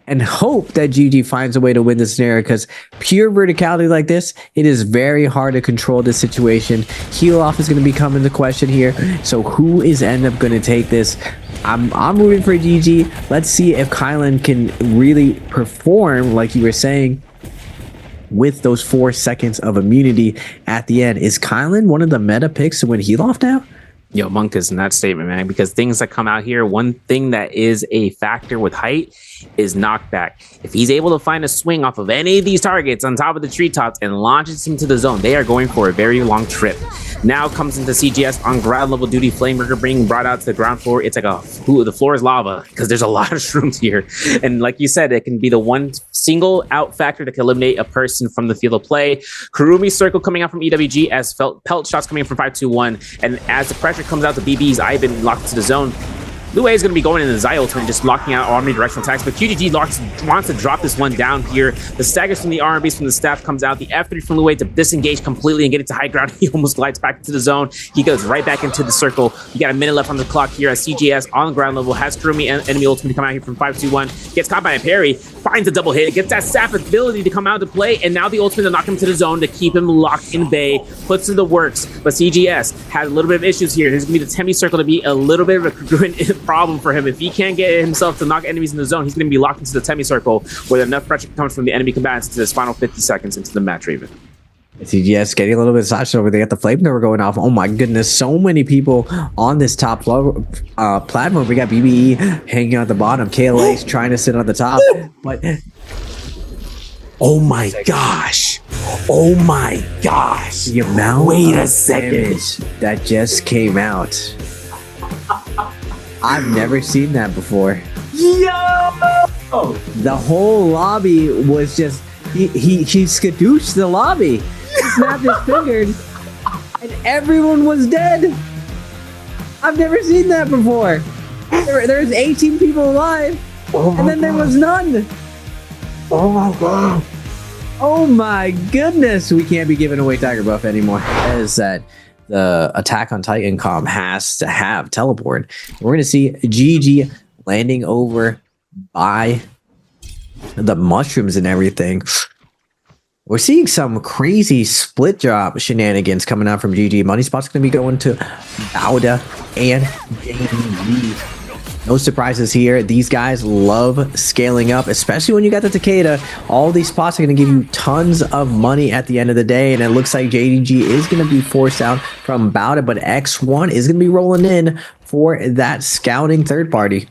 and hope that GG finds a way to win this scenario, because pure verticality like this, it is very hard to control this situation. Heal off is going to be coming into question here. So who is end up going to take this? I'm rooting for GG. Let's see if Kylan can really perform like you were saying with those 4 seconds of immunity at the end. Is Kylan one of the meta picks to win heal off now? Yo, Monk is in that statement, man, because things that come out here, one thing that is a factor with height is knockback. If he's able to find a swing off of any of these targets on top of the treetops and launches him to the zone, they are going for a very long trip. Now comes into CGS on ground level duty. Flameburger being brought out to the ground floor. It's like the floor is lava because there's a lot of shrooms here. And like you said, it can be the one single out factor that can eliminate a person from the field of play. Kurumi circle coming out from EWG as pelt shots coming in from 521. And as the pressure comes out to BB's Aizen locked to the zone, Lue is going to be going in the Zai ult and just locking out omnidirectional attacks, but QGG wants to drop this one down here. The staggers from the RMBs from the staff comes out. The F3 from Lue to disengage completely and get into high ground. He almost glides back into the zone. He goes right back into the circle. You got a minute left on the clock here as CGS on the ground level has Kurumi and enemy ultimate come out here from 521. Gets caught by a parry, finds a double hit, gets that sap ability to come out to play, and now the ultimate to knock him to the zone to keep him locked in bay, puts in the works. But CGS had a little bit of issues here. There's going to be the Temi circle to be a little bit of a problem for him. If he can't get himself to knock enemies in the zone, he's going to be locked into the Temi circle where enough pressure comes from the enemy combatants to this final 50 seconds into the match, Raven. CGS getting a little bit of slashed over. They got the flamethrower going off. Oh my goodness, so many people on this top platform. We got BBE hanging out at the bottom. KLA's trying to sit on the top, but oh my gosh. Oh my gosh. The amount Wait a second. That just came out. I've never seen that before. Yo! The whole lobby was just he skadooshed the lobby. He snapped his fingers and everyone was dead. I've never seen that before. There's 18 people alive and then there was none. Oh my god. Oh my goodness. We can't be giving away Tiger Buff anymore. Is that the Attack on Titan comp has to have teleport. We're going to see GG landing over by the mushrooms and everything. We're seeing some crazy split drop shenanigans coming out from GG. Money Spot's going to be going to Bauda and JV. No surprises here. These guys love scaling up, especially when you got the Takeda. All these spots are going to give you tons of money at the end of the day, and it looks like JDG is going to be forced out from Bauda, but X1 is going to be rolling in for that scouting third party.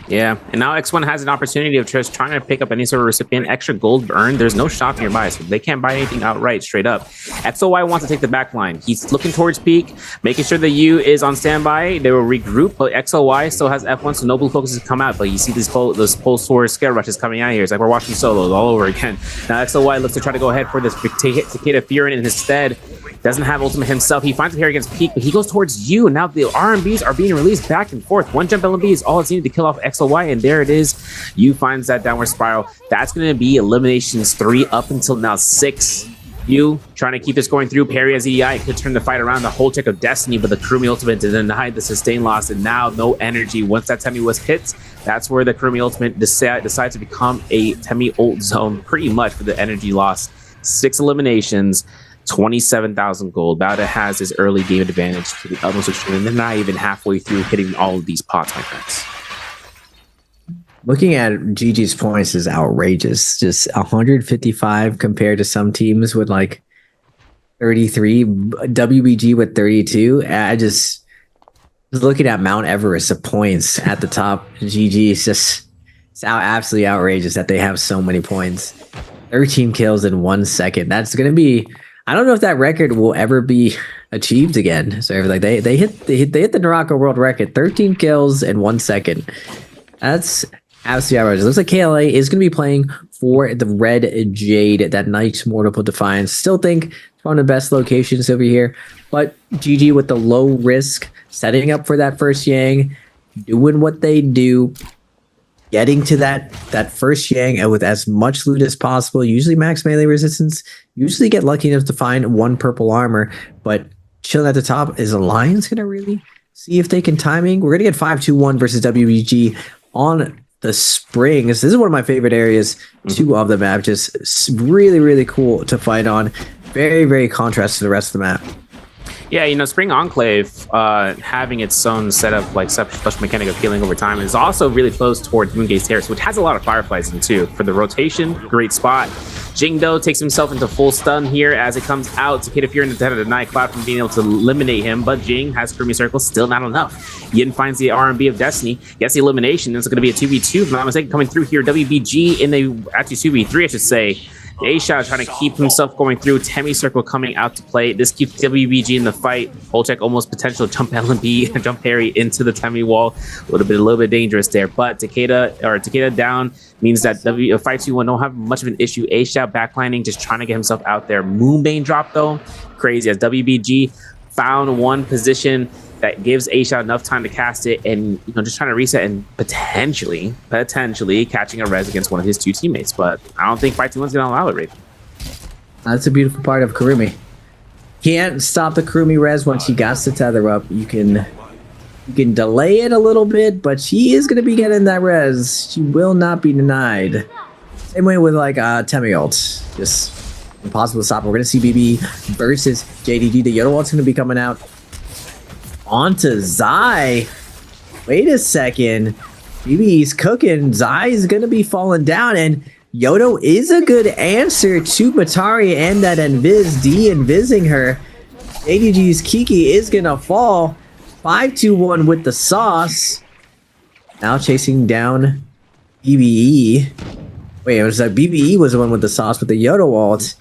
Yeah, and now X1 has an opportunity of just trying to pick up any sort of recipient, extra gold earned. There's no shop nearby, so they can't buy anything outright, straight up. XOY wants to take the back line. He's looking towards peak, making sure the U is on standby. They will regroup, but XOY still has F1, so no blue focuses come out. But you see those pulse sword scare rushes coming out here. It's like we're watching solos all over again. Now XOY looks to try to go ahead for this Takeda Furin, and instead doesn't have ultimate himself. He finds it here against peak, but he goes towards U. Now the RMBs are being released back and forth. One jump LMB is all it's needed to kill off XOY, and there it is. U finds that downward spiral. That's going to be eliminations 3 up until now 6. You trying to keep this going through. Parry as EDI could turn the fight around. The whole check of Destiny, but the Kurumi Ultimate denied the sustain loss, and now no energy. Once that Temi was hit, that's where the Kurumi Ultimate decides to become a Temi ult zone, pretty much for the energy loss. 6 eliminations, 27,000 gold. Bowda has his early game advantage to the utmost extreme, and they're not even halfway through hitting all of these pots, my friends. Looking at GG's points is outrageous. Just 155 compared to some teams with like 33, WBG with 32. I just was looking at Mount Everest of points at the top. GG is just absolutely outrageous that they have so many points. 13 kills in 1 second. That's gonna be. I don't know if that record will ever be achieved again. So like they hit the Naraka world record. 13 kills in 1 second. That's absolutely outrageous. It looks like KLA is going to be playing for the Red Jade, that Knight's Mortal Defiance. Still think it's one of the best locations over here, but GG with the low risk, setting up for that first Yang, doing what they do, getting to that first Yang and with as much loot as possible, usually max melee resistance, usually get lucky enough to find 1 purple armor, but chilling at the top. Is Alliance going to really see if they can timing? We're going to get 5-2-1 versus WBG on the Springs. This is one of my favorite areas, 2 of the map. Just really, really cool to fight on. Very, very contrast to the rest of the map. Yeah, Spring Enclave having its own setup, like special mechanic of healing over time, is also really close towards Moongaze Terrace, which has a lot of Fireflies in too. For the rotation, great spot. Jingdo takes himself into full stun here as it comes out. Takeda Fury in the dead of the night, Cloud from being able to eliminate him, but Jing has Kurumi Circle, still not enough. Yin finds the R&B of Destiny, gets the elimination. It's going to be a 2v2, if I'm not mistaken, coming through here. WBG in a, actually 2v3, I should say. A-Shot trying to keep himself going through. Temi Circle coming out to play. This keeps WBG in the fight. Volchek almost potential jump LMB, jump parry into the Temi wall. A little bit dangerous there. But Takeda down means that 5-2-1 don't have much of an issue. A-Shot backlining, just trying to get himself out there. Moonbane drop though, crazy as WBG found one position that gives A-Shot enough time to cast it, and just trying to reset and potentially catching a res against one of his 2 teammates. But I don't think 5-2-1's gonna allow it, Raven. That's a beautiful part of Kurumi. Can't stop the Kurumi res once she got the tether up. You can delay it a little bit, but she is gonna be getting that res. She will not be denied. Same way with like Temi ult. Just impossible to stop. We're gonna see BB versus JDG. The Yoda ult's gonna be coming out onto Zai. Wait a second. BB's cooking. Zai is going to be falling down, and Yodo is a good answer to Matari and that Invis, de-invising her. ADG's Kiki is going to fall. 5-2-1 with the sauce. Now chasing down BBE. Wait, it was that BBE was the one with the sauce with the Yodo ult.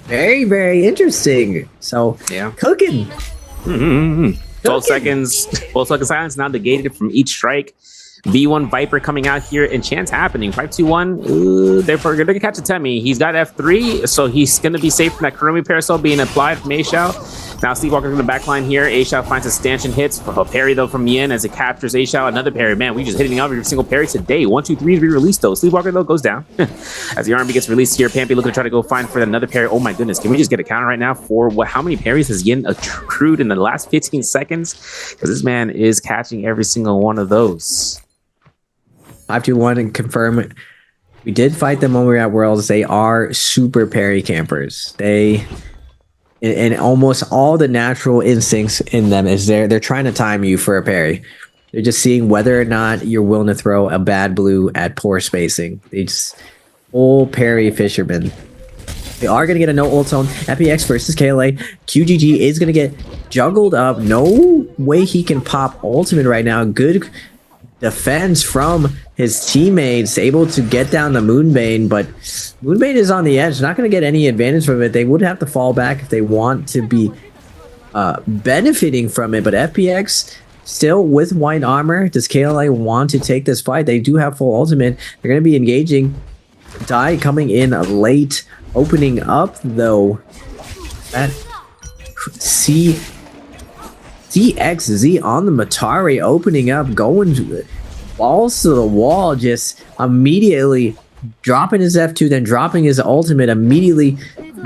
Very, very interesting. So, yeah, cooking. 12 seconds silence now negated from each strike. V1 Viper coming out here, and chance happening. 5-2-1. They're going to catch a Temi. He's got F3, so he's going to be safe from that Kurumi Parasol being applied from A-Shao. Now Sleepwalker in the back line here. A-Shao finds a stanchion hits. A parry though from Yin as it captures A-Shao. Another parry. Man, we just hitting every single parry today. 1, 2, 3 re-released though. Sleepwalker though goes down. As the R&B gets released here, Pampy looking to try to go find for another parry. Oh my goodness. Can we just get a counter right now for how many parries has Yin accrued in the last 15 seconds? Because this man is catching every single one of those. 5-2-1 and confirm it. We did fight them when we were at Worlds. They are super parry campers. And almost all the natural instincts in them is they're trying to time you for a parry. They're just seeing whether or not you're willing to throw a bad blue at poor spacing. They just full parry fishermen. They are going to get a no ult zone. FPX versus KLA. QGG is going to get juggled up. No way he can pop ultimate right now. Good defense from his teammates, able to get down the Moonbane, but Moonbane is on the edge, not going to get any advantage from it. They would have to fall back if they want to be benefiting from it, but FPX still with white armor. Does KLA want to take this fight? They do have full ultimate. They're going to be engaging. Dai coming in late, opening up though. That CXZ on the Matari, opening up, going balls to the wall, just immediately dropping his F2, then dropping his ultimate, immediately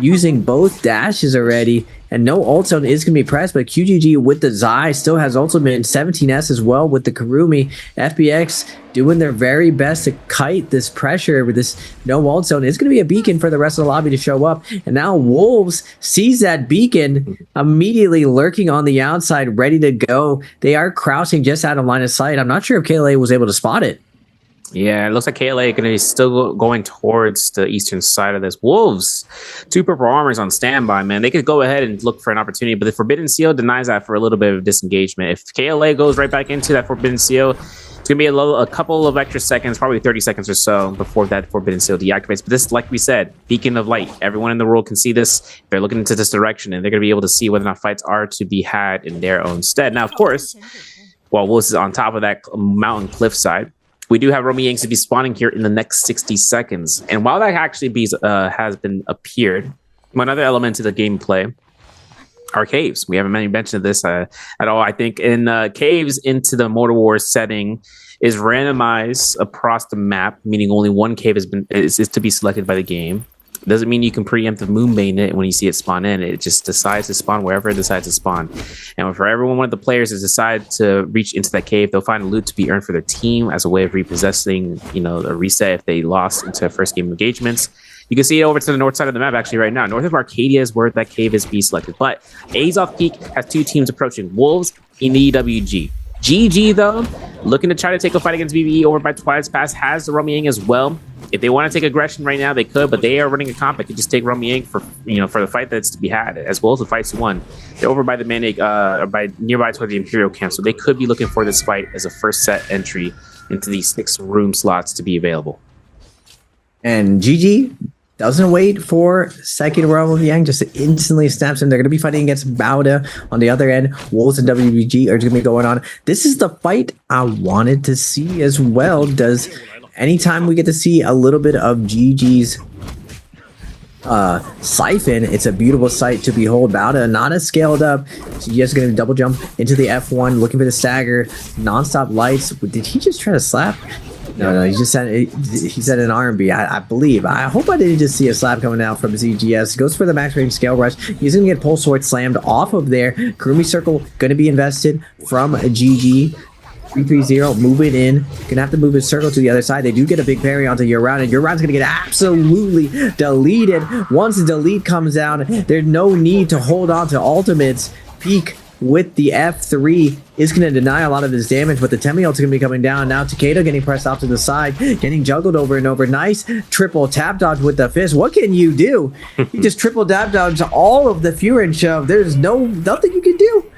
using both dashes already. And no ult zone is going to be pressed, but QGG with the Zai still has ultimate 17S as well with the Karumi. FBX doing their very best to kite this pressure with this no ult zone. It's going to be a beacon for the rest of the lobby to show up. And now Wolves sees that beacon immediately lurking on the outside, ready to go. They are crouching just out of line of sight. I'm not sure if KLA was able to spot it. Yeah, it looks like KLA going to be still going towards the eastern side of this. Wolves, 2 purple armors on standby, man. They could go ahead and look for an opportunity, but the Forbidden Seal denies that for a little bit of disengagement. If KLA goes right back into that Forbidden Seal, it's going to be a couple of extra seconds, probably 30 seconds or so before that Forbidden Seal deactivates. But this, like we said, beacon of light. Everyone in the world can see this. They're looking into this direction, and they're going to be able to see whether or not fights are to be had in their own stead. Now, of course, while Wolves is on top of that mountain cliffside, we do have Romy Yanks to be spawning here in the next 60 seconds. And while that actually has been appeared, one other element to the gameplay are caves. We haven't mentioned this at all. I think in caves into the Mortal War setting is randomized across the map, meaning only one cave is to be selected by the game. Doesn't mean you can preempt the moonbane it when you see it spawn in. It just decides to spawn wherever it decides to spawn. And for every one of the players that decide to reach into that cave, they'll find loot to be earned for their team as a way of repossessing, a reset if they lost into first game engagements. You can see it over to the north side of the map actually right now. North of Arcadia is where that cave is being selected. But Azov Peak has 2 teams approaching, Wolves in the EWG. GG, though, looking to try to take a fight against BBE over by Twilight's Pass, has the Romyang as well. If they want to take aggression right now, they could, but they are running a comp that could just take Romyang for the fight that's to be had, as well as the fights won. They're over by the nearby toward the Imperial camp, so they could be looking for this fight as a first set entry into these 6 room slots to be available. And GG doesn't wait for second Romyang, just instantly snaps him. They're going to be fighting against Bauda on the other end. Wolves and WBG are going to be going on. This is the fight I wanted to see as well. Anytime we get to see a little bit of GG's Siphon, it's a beautiful sight to behold. Bauda not as scaled up. So just going to double jump into the F1, looking for the stagger. Non-stop lights. Did he just try to slap? No, he just said an R&B, I believe. I hope I didn't just see a slap coming out from ZGS. Goes for the max range scale rush. He's going to get Pulse Sword slammed off of there. Kurumi Circle going to be invested from GG. 3-3-0, move it in. Gonna have to move his circle to the other side. They do get a big parry onto Yoran, and Yoran's gonna get absolutely deleted. Once the delete comes down, there's no need to hold on to ultimates. Peak with the F3 is going to deny a lot of his damage, but the Temi ult's going to be coming down. Now Takeda getting pressed off to the side, getting juggled over and over. Nice triple tap dodge with the fist. What can you do? You just triple tap dodge all of the Fury shove. There's nothing you can do.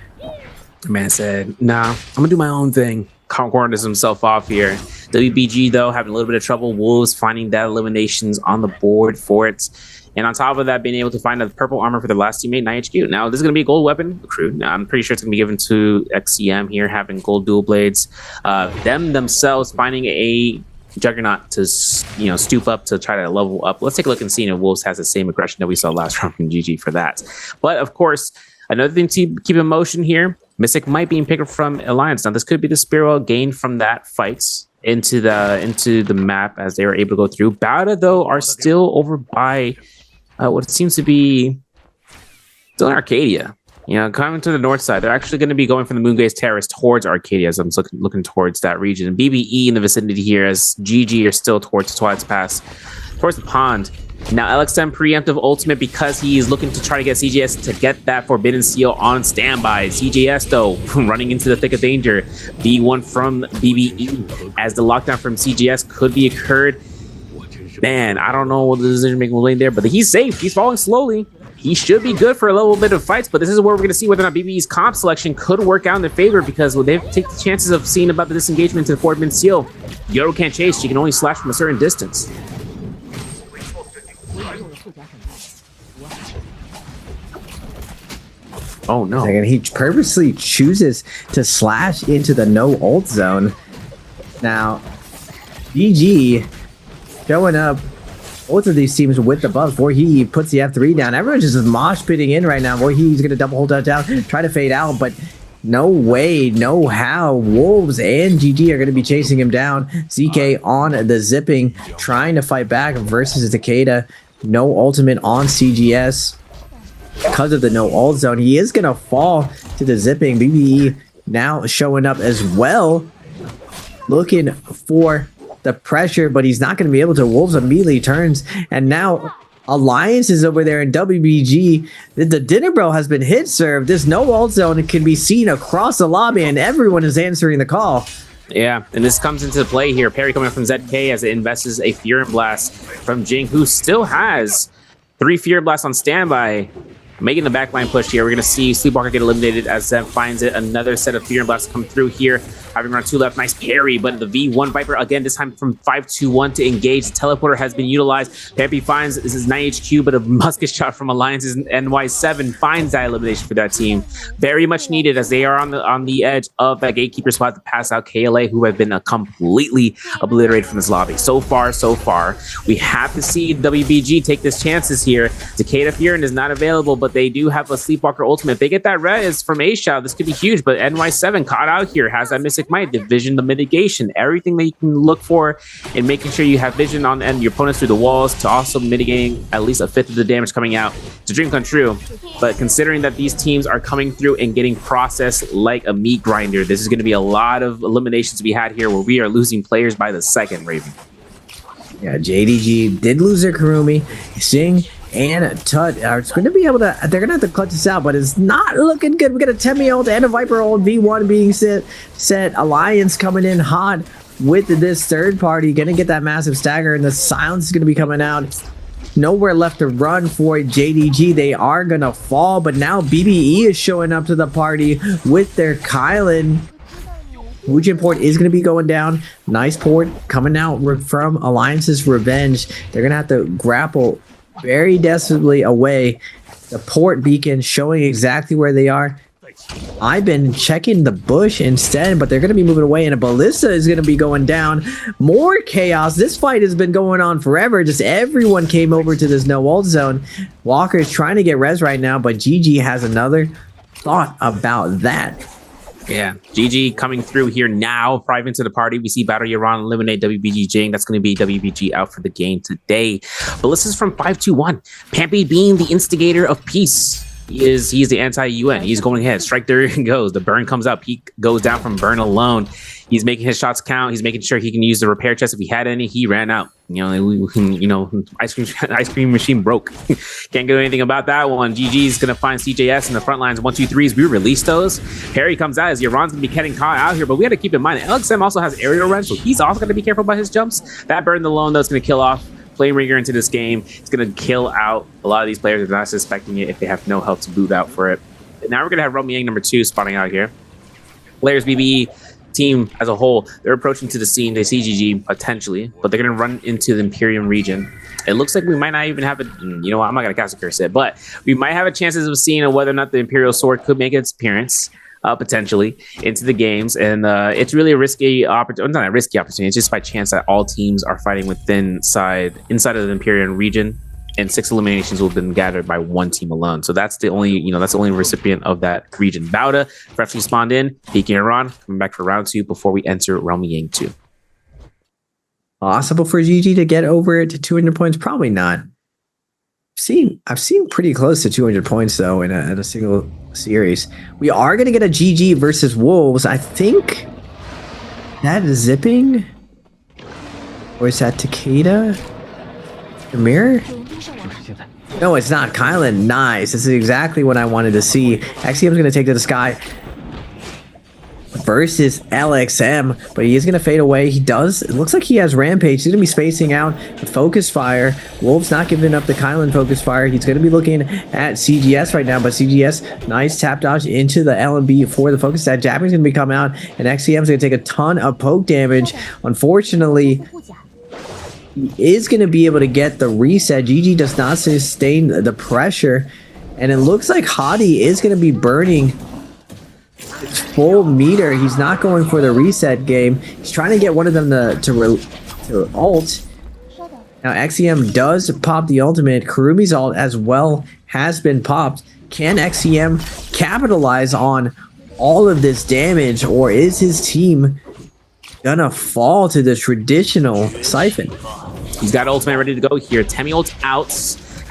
Man said, nah, I'm gonna do my own thing. Corners himself off here. WBG, though, having a little bit of trouble. Wolves finding that eliminations on the board for it. And on top of that, being able to find a purple armor for the last teammate, 9HQ. Now, this is going to be a gold weapon crew. Now, I'm pretty sure it's going to be given to XCM here, having gold dual blades. Themselves finding a Juggernaut to, stoop up to try to level up. Let's take a look and see if Wolves has the same aggression that we saw last round from GG for that. But, of course, another thing to keep in motion here, Mystic might be picked up from Alliance. Now, this could be the Spearwell gained from that fight into the map as they were able to go through. Bauda, though, are still over by what seems to be still in Arcadia. Coming to the north side. They're actually going to be going from the Moongaze Terrace towards Arcadia as I'm looking towards that region. And BBE in the vicinity here as GG are still towards Twilight's Pass, towards the pond. Now, LXM preemptive ultimate because he is looking to try to get CJS to get that Forbidden Seal on standby. CJS, though, running into the thick of danger. B1 from BBE as the lockdown from CJS could be occurred. Man, I don't know what the decision making will be there, but he's safe. He's falling slowly. He should be good for a little bit of fights, but this is where we're going to see whether or not BBE's comp selection could work out in their favor because they take the chances of seeing about the disengagement to the Forbidden Seal. Yoru can't chase. She can only slash from a certain distance. Oh no. And he purposely chooses to slash into the no ult zone. Now, BG showing up both of these teams with the buff before he puts the F3 down. Everyone's just mosh pitting in right now. Boy, he's going to double hold that down, try to fade out, but no way, no how. Wolves and GG are going to be chasing him down. ZK on the zipping, trying to fight back versus Takeda. no ultimate on CGS because of the no ult zone. He is going to fall to the zipping. BBE now showing up as well, looking for the pressure, but he's not going to be able to. Wolves immediately turns, and now Alliance is over there in WBG. The Dinner Bro has been hit served. This no ult zone can be seen across the lobby, and everyone is answering the call. Yeah, and this comes into play here. Parry coming from ZK as it invests a Fear and Blast from Jing, who still has 3 Fear Blasts on standby. Making the backline push here. We're going to see Sleepwalker get eliminated as Zen finds it. Another set of Fear and Blasts come through here. Having around 2 left. Nice parry, but the V1 Viper again, this time from 5-2-1 to engage. The teleporter has been utilized. Peppy finds this is 9HQ, but a musket shot from Alliance's NY7 finds that elimination for that team. Very much needed as they are on the edge of that gatekeeper spot to pass out KLA, who have been completely obliterated from this lobby. So far. We have to see WBG take this chances here. Takeda Furin is not available, but they do have a Sleepwalker ultimate. If they get that res from A-Shao, this could be huge, but NY7 caught out here, has that Mystic Might, the vision, the mitigation, everything that you can look for in making sure you have vision on and your opponents through the walls to also mitigating at least a fifth of the damage coming out. It's a dream come true, but considering that these teams are coming through and getting processed like a meat grinder, this is going to be a lot of eliminations to be had here where we are losing players by the second, Raven. Yeah, JDG did lose their Kurumi. Sing and Tut are going to be able to, they're going to have to clutch this out, but it's not looking good. We got a Temi ult and a Viper ult, V1 being set. Alliance coming in hot with this third party, going to get that massive stagger, and the silence is going to be coming out. Nowhere left to run for JDG. They are going to fall, but now BBE is showing up to the party with their Kylan. Wujin port is going to be going down. Nice port coming out from Alliance's Revenge. They're going to have to grapple very desperately away. The port beacon showing exactly where they are. I've been checking the bush instead, but they're going to be moving away, and a ballista is going to be going down. More chaos. This fight has been going on forever. Just everyone came over to this no ult zone. Walker is trying to get res right now, but GG has another thought about that. Yeah, GG coming through here now, private into the party. We see Battle Yaron eliminate WBG Jing. That's going to be WBG out for the game today. Ballista's from 5-2-1. Pampy being the instigator of peace. He's the anti-UN. He's going ahead. Strike there he goes. The burn comes up. He goes down from burn alone. He's making his shots count. He's making sure he can use the repair chest if he had any. He ran out. Ice cream machine broke. Can't do anything about that one. GG's gonna find CJS in the front lines. 1-2-3s. We release those. Harry comes out as Yaron's gonna be getting caught out here, but we have to keep in mind LXM also has aerial run, so he's also gonna be careful about his jumps. That burn alone though is gonna kill off Flame Ringer into this game. It's going to kill out a lot of these players that are not suspecting it if they have no health to boot out for it. And now we're going to have Romiang number 2 spawning out here. Players BBE team as a whole, they're approaching to the scene. They see GG potentially, but they're going to run into the Imperium region. It looks like we might not even have I'm not going to cast a curse it, but we might have a chances of seeing whether or not the Imperial Sword could make its appearance. Potentially into the games, and it's really a risky opportunity. Not a risky opportunity. It's just by chance that all teams are fighting inside of the Imperial region, and 6 eliminations will have been gathered by one team alone. So that's the only recipient of that region. Bauda freshly spawned in, peeking around, coming back for round 2 before we enter Realm Yang 2. Possible for GG to get over to 200 points? Probably not. I've seen pretty close to 200 points though in a single series. We are going to get a GG versus Wolves. I think that is zipping, or is that Takeda? The mirror? No, it's not. Kylan, nice. This is exactly what I wanted to see. XCM's going to take to the sky versus LXM, but he is going to fade away. It looks like he has Rampage. He's going to be spacing out the Focus Fire. Wolves not giving up the Kylan Focus Fire. He's going to be looking at CGS right now, but CGS, nice tap dodge into the LMB for the Focus. That Japping's going to be coming out, and XCM's going to take a ton of poke damage. Unfortunately, he is going to be able to get the reset. GG does not sustain the pressure, and it looks like Hadi is going to be burning its full meter. He's not going for the reset game. He's trying to get one of them to ult. Now XCM does pop the ultimate. Kurumi's ult as well has been popped. Can XCM capitalize on all of this damage, or is his team gonna fall to the traditional siphon? He's got ultimate ready to go here. Temmie ults out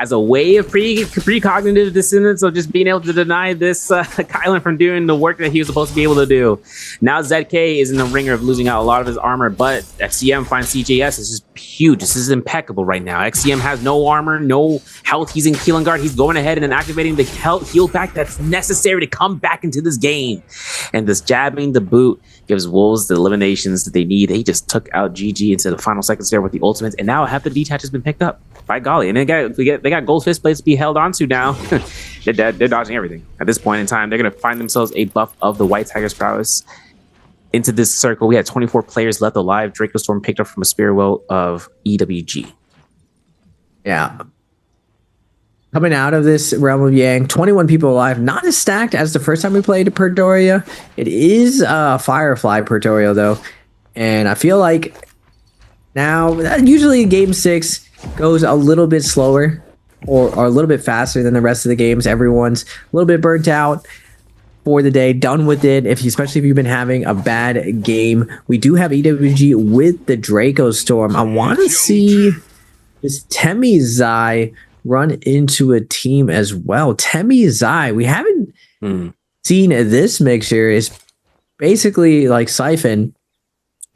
as a way of precognitive dissonance of just being able to deny this Kylan from doing the work that he was supposed to be able to do. Now ZK is in the ringer of losing out a lot of his armor, but XCM finds CJS. This is huge. This is impeccable right now. XCM has no armor, no health. He's in Keelan guard. He's going ahead and activating the heal back that's necessary to come back into this game. And this jabbing the boot gives Wolves the eliminations that they need. They just took out GG into the final seconds there with the ultimates, and now half the detach has been picked up. By golly, and they got gold fist plates to be held onto now. they're dodging everything at this point in time. They're going to find themselves a buff of the White Tiger's prowess into this circle. We had 24 players left alive. Draco Storm picked up from a spear well of EWG. Yeah. Coming out of this Realm of Yang, 21 people alive. Not as stacked as the first time we played Pretoria. It is Firefly Pretoria, though. And I feel like now, usually in Game 6, goes a little bit slower or a little bit faster than the rest of the games. Everyone's a little bit burnt out for the day, done with it, especially if you've been having a bad game. We do have EWG with the Draco Storm. I want to see this Temmie Zai run into a team as well. Temmie Zai, we haven't seen this mixture. Is basically like Siphon.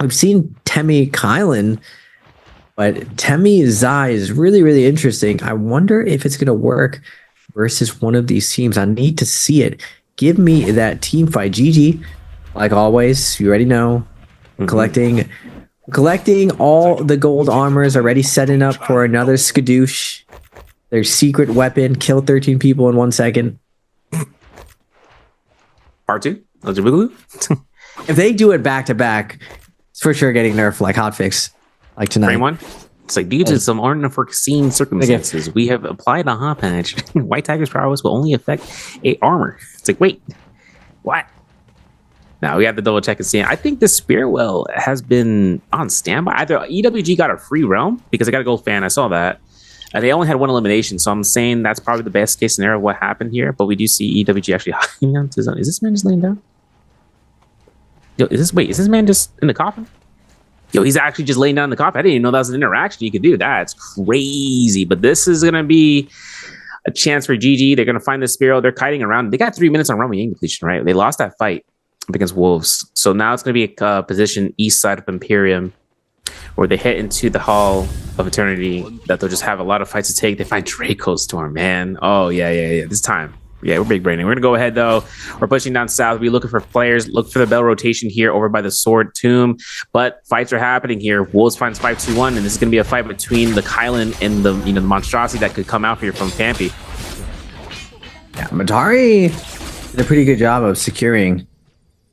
We've seen Temmie Kylan, but Temmie Zai is really, really interesting. I wonder if it's going to work versus one of these teams. I need to see it. Give me that team fight. GG, like always, you already know. Collecting all the gold armors, already setting up for another skadoosh. Their secret weapon, kill 13 people in 1 second. Part 2? If they do it back to back, it's for sure getting nerfed like hotfix. Like tonight. Frame 1? It's like, due to some unforeseen circumstances, we have applied a hot patch. White Tiger's prowess will only affect a armor. It's like, wait, what? Now we have to double check and see. I think the Spearwell has been on standby. Either EWG got a free realm because they got a gold fan. I saw that. They only had one elimination, so I'm saying that's probably the best case scenario of what happened here. But we do see EWG actually hiding onto his own. Is this man just laying down? Yo, is this man just in the coffin? Yo, he's actually just laying down in the coffin. I didn't even know that was an interaction you could do. That's crazy. But this is going to be a chance for GG. They're going to find the Spear. They're kiting around. They got 3 minutes on Realm of Yang depletion, right? They lost that fight against Wolves. So now it's going to be a position east side of Imperium where they hit into the Hall of Eternity that they'll just have a lot of fights to take. They find Draco Storm, man. Oh, yeah. This time. Yeah, we're big braining. We're going to go ahead, though. We're pushing down south. We're looking for players. Look for the bell rotation here over by the Sword Tomb. But fights are happening here. Wolves finds 5-2-1, and this is going to be a fight between the Kylan and the the monstrosity that could come out here from Pampy. Yeah, Matari did a pretty good job of securing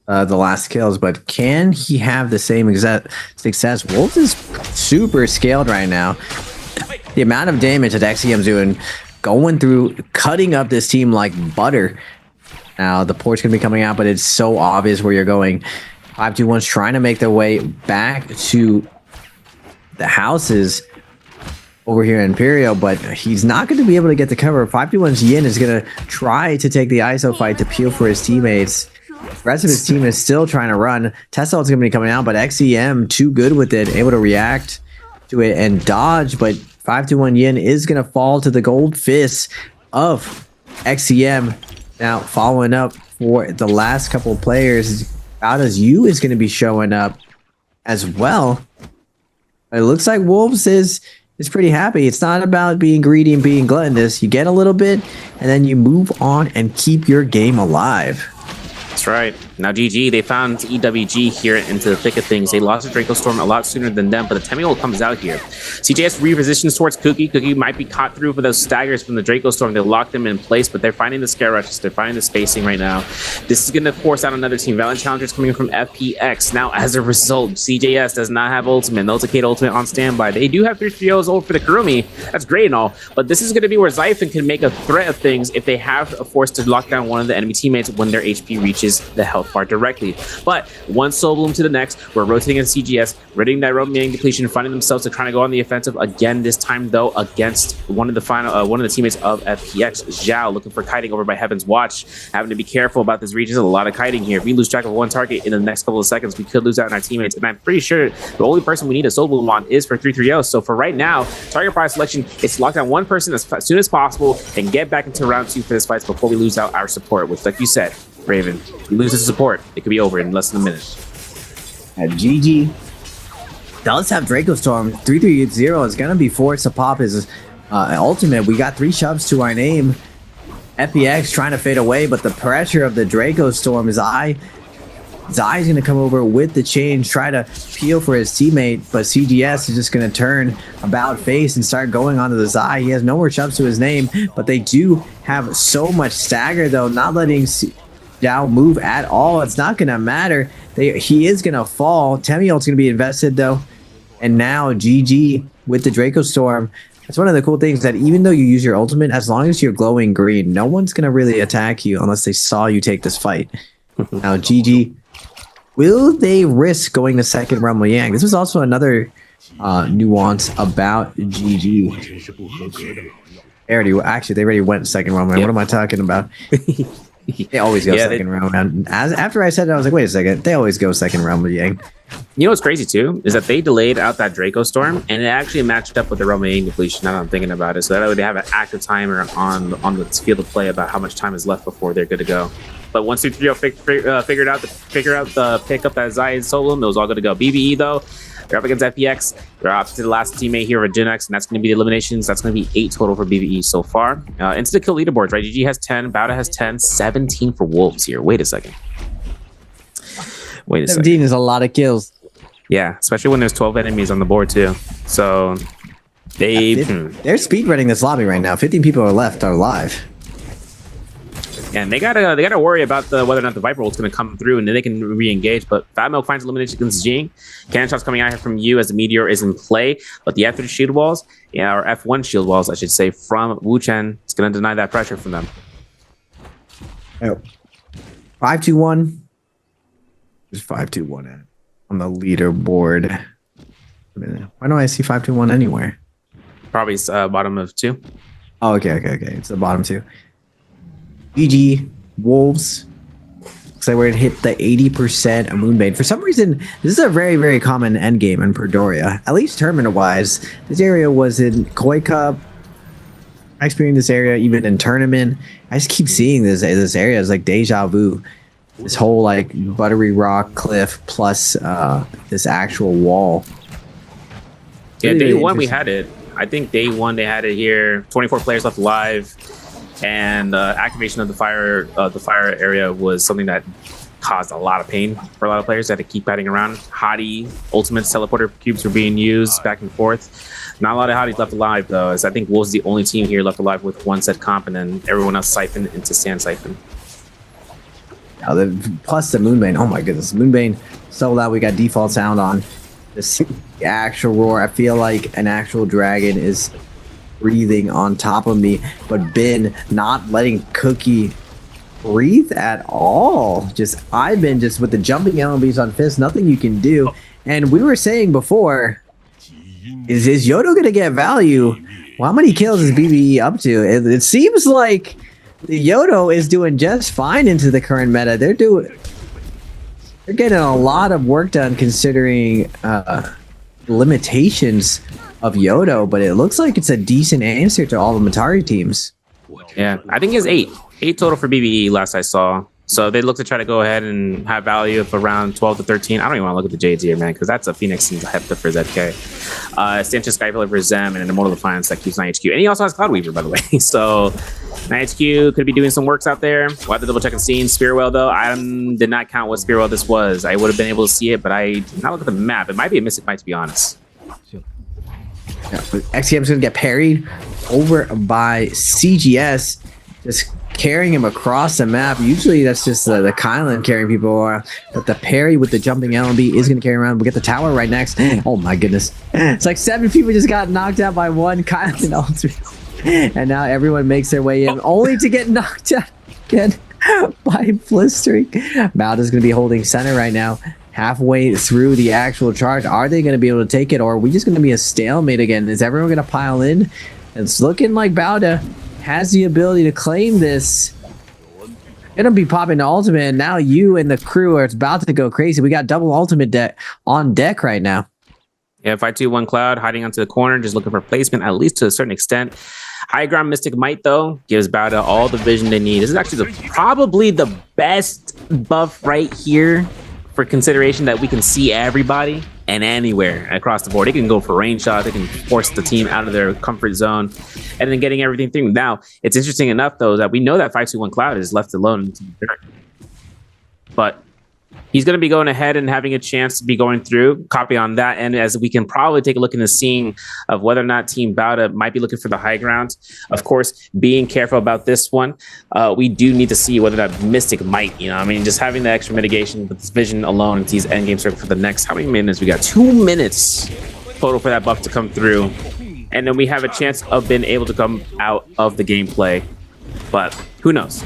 the last kills, but can he have the same exact success? Wolves is super scaled right now. The amount of damage that XCM's doing, going through, cutting up this team like butter. Now the port's gonna be coming out, but it's so obvious where you're going. 5-2-1's trying to make their way back to the houses over here in Imperial, but he's not going to be able to get the cover. 5-2-1's Yin is going to try to take the ISO fight to peel for his teammates. The rest of his team is still trying to run. Tesla is going to be coming out, but XCM too good with it, able to react to it and dodge, but 5-2-1 Yin is going to fall to the gold fist of XCM. Now following up for the last couple of players, Out as You is going to be showing up as well. It looks like Wolves is pretty happy. It's not about being greedy and being gluttonous. You get a little bit and then you move on and keep your game alive. That's right. Now GG, they found EWG here into the thick of things. They lost to Draco Storm a lot sooner than them, but the Temmie ult comes out here. CJS repositions towards Cookie. Cookie might be caught through for those staggers from the Draco Storm. They locked them in place, but they're finding the scare rushes. They're finding the spacing right now. This is going to force out another team. Valiant Challengers coming from FPX. Now, as a result, CJS does not have ultimate. No Takeda ultimate on standby. They do have 3 trios ult for the Kurumi. That's great and all, but this is going to be where Xiphon can make a threat of things if they have a force to lock down one of the enemy teammates when their HP reaches the health far directly. But one Soul Bloom to the next, we're rotating into CGS, readying that remaining depletion, finding themselves to trying to go on the offensive again. This time though, against one of the teammates of FPX, Zhao, looking for kiting over by Heaven's Watch. Having to be careful about this region. There's a lot of kiting here. If we lose track of one target in the next couple of seconds, we could lose out on our teammates. And I'm pretty sure the only person we need a Soul Bloom on is for 330. So for right now, target prize selection is to lock down one person as soon as possible and get back into round 2 for this fight before we lose out our support, which, like you said, Raven, we lose this support, it could be over in less than a minute. GG does have Draco Storm. 330 is going to be forced to pop his ultimate. We got 3 shoves to our name. FPX trying to fade away, but the pressure of the Draco Storm is Zai's going to come over with the change, try to peel for his teammate, but CGS is just going to turn about face and start going onto the Zai. He has no more shoves to his name, but they do have so much stagger, though, not letting Zhao move at all. It's not going to matter. He is going to fall. Temiolt's going to be invested, though. And now GG with the Draco Storm. That's one of the cool things, that even though you use your ultimate, as long as you're glowing green, no one's going to really attack you unless they saw you take this fight. Now, GG. Will they risk going to second Rumble Yang? This was also another nuance about GG. They already went second Rumble Yang. What am I talking about? They always go second round. After I said it, I was like, wait a second. They always go second Rumble Yang. You know what's crazy too is that they delayed out that Draco Storm, and it actually matched up with the Rumble Yang depletion. Now that I'm thinking about it, so that way they have an active timer on the field of play about how much time is left before they're good to go. But once 230 figured out the pick up that Zai and Soul Bloom, it was all good to go. BBE though, they're up against FPX. They're up to the last teammate here with Genex, and that's going to be the eliminations. That's going to be 8 total for BBE so far. Into the kill leaderboards, right? GG has 10, Bowda has 10, 17 for Wolves here. Wait a second. 17 is a lot of kills. Yeah, especially when there's 12 enemies on the board too. So they're speedrunning this lobby right now. 15 people are left are alive. And they gotta worry about whether or not the Viper ult's gonna come through, and then they can re-engage. But Fat Milk finds elimination against Jing. Cannon shots coming out here from you as the Meteor is in play, but the F3 shield walls, or F1 shield walls, I should say, from Wu Chen, it's gonna deny that pressure from them. 5-2-1. There's 5-2-1 on the leaderboard. Why don't I see 5-2-1 anywhere? Probably bottom of 2. Oh, okay. It's the bottom 2. GG Wolves. Looks like we're gonna hit the 80% Moonbane. For some reason, this is a very, very common endgame in Perdoria. At least tournament-wise. This area was in Koi Cup. I experienced this area even in tournament. I just keep seeing this area as like deja vu. This whole like buttery rock cliff plus this actual wall. Yeah, day one we had it. I think day one they had it here. 24 players left alive. And activation of the fire area was something that caused a lot of pain for a lot of players. They had to keep batting around. Hottie ultimates, teleporter cubes were being used back and forth. Not a lot of Hotties left alive though, as I think Wolves is the only team here left alive with one set comp, and then everyone else siphoned into Sand Siphon. Plus the Moonbane. Oh my goodness, Moonbane so loud. We got default sound on. This actual roar. I feel like an actual dragon is breathing on top of me, but Bin not letting Cookie breathe at all. I've been just with the jumping LMBs on Fist, nothing you can do. And we were saying before, is Yodo gonna get value? Well, how many kills is BBE up to? It seems like the Yodo is doing just fine into the current meta. They're getting a lot of work done considering limitations of Yodo, but it looks like it's a decent answer to all the Matari teams. Yeah, I think it's 8 total for BBE last I saw. So they look to try to go ahead and have value of around 12 to 13. I don't even want to look at the Jades here, man, because that's a Phoenix and a Hepta for ZK. Sanchez Skyfiller for Zem, and an Immortal Defiance that keeps 9HQ. And he also has Cloudweaver, by the way. So 9HQ could be doing some works out there. We'll have to double check and see. Spearwell, though, I did not count what Spearwell this was. I would have been able to see it, but I did not look at the map. It might be a Mystic Fight, to be honest. Yeah, but XCM's gonna get parried over by CGS, just carrying him across the map. Usually that's just the Kylan carrying people, but the parry with the jumping LMB is gonna carry around. We get the tower right next. Oh my goodness, it's like 7 people just got knocked out by one Kylan ultimate, and now everyone makes their way in, only to get knocked out again. by blistering. Bowda's going to be holding center right now. Halfway through the actual charge. Are they going to be able to take it, or are we just going to be a stalemate again? Is everyone going to pile in? It's looking like Bowda has the ability to claim this. Gonna be popping the ultimate, and now you and the crew are about to go crazy. We got double ultimate deck on deck right now. Yeah, 5-2-1 Cloud hiding onto the corner, just looking for placement, at least to a certain extent. High ground Mystic Might, though, gives Bowda all the vision they need. This is actually probably the best buff right here for consideration, that we can see everybody and anywhere across the board. They can go for range shots, they can force the team out of their comfort zone, and then getting everything through. Now, it's interesting enough, though, that we know that 5-2-1 Cloud is left alone, but he's going to be going ahead and having a chance to be going through. Copy on that. And as we can probably take a look into seeing of whether or not Team Bowda might be looking for the high ground. Of course, being careful about this one. We do need to see whether that Mystic might, just having the extra mitigation with this vision alone into these endgame circle for the next, how many minutes? We got 2 minutes total for that buff to come through. And then we have a chance of being able to come out of the gameplay. But who knows?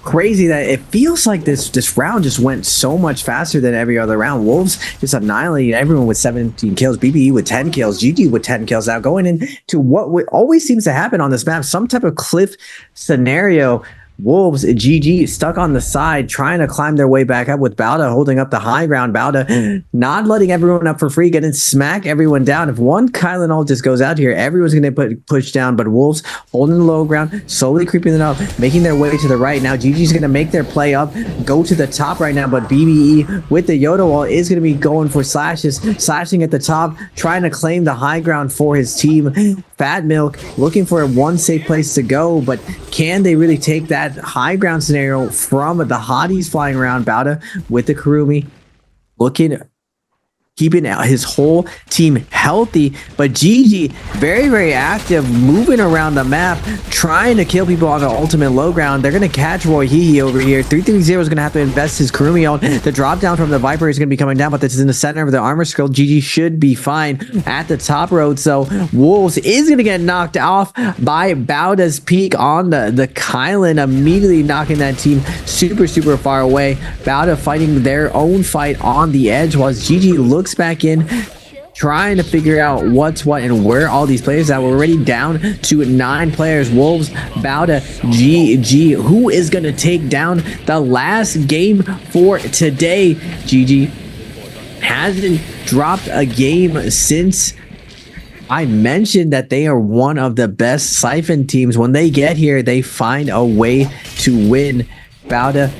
Crazy that it feels like this round just went so much faster than every other round. Wolves just annihilated everyone with 17 kills, BBE with 10 kills, GG with 10 kills. Now going into what always seems to happen on this map, some type of cliff scenario. Wolves, GG, stuck on the side, trying to climb their way back up with Bowda holding up the high ground. Bowda not letting everyone up for free, getting smack everyone down. If one Kylan ult just goes out here, everyone's going to push down, but Wolves holding the low ground, slowly creeping it up, making their way to the right. Now GG's going to make their play up, go to the top right now, but BBE with the Yoda wall is going to be going for slashes, slashing at the top, trying to claim the high ground for his team. Fat Milk looking for one safe place to go, but can they really take that high ground scenario from the hotties flying around? Bowda with the Kurumi keeping his whole team healthy, but GG very, very active, moving around the map, trying to kill people on the ultimate low ground. They're going to catch Roy Hihi over here. 330 is going to have to invest his Kurumi on. The drop down from the Viper is going to be coming down, but this is in the center of the armor skill. GG should be fine at the top road, so Wolves is going to get knocked off by Bowda's peak on the Kylan, immediately knocking that team super, super far away. Bowda fighting their own fight on the edge, while GG looks back in, trying to figure out what's what and where all these players are. We're already down to 9 players. Wolves, Bowda, GG. Who is going to take down the last game for today? GG hasn't dropped a game since I mentioned that they are one of the best Siphon teams. When they get here, they find a way to win. Bowda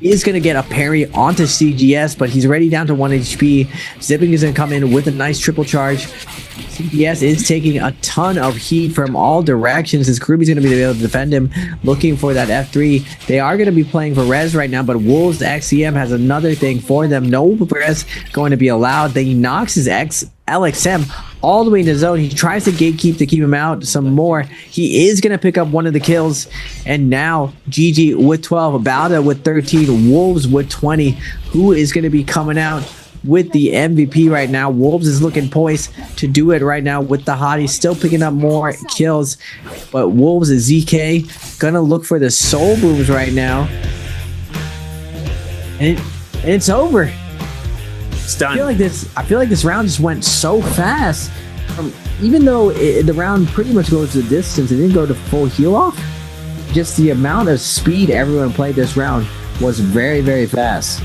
is going to get a parry onto CGS, but he's already down to 1 HP. Zipping is going to come in with a nice triple charge. CGS is taking a ton of heat from all directions. His Kurumi's going to be able to defend him, looking for that F3. They are going to be playing for res right now, but Wolves XCM has another thing for them. No res going to be allowed. He knocks his LXM all the way into zone. He tries to gatekeep to keep him out some more. He is going to pick up one of the kills, and now GG with 12, Bowda with 13, Wolves with 20. Who is going to be coming out with the MVP right now? Wolves is looking poised to do it right now with the hottie, still picking up more kills, but Wolves is ZK gonna look for the soul booms right now, and it's over. It's done. I feel like this round just went so fast. Even though the round pretty much goes the distance, it didn't go to full heal off. Just the amount of speed everyone played this round was very, very fast.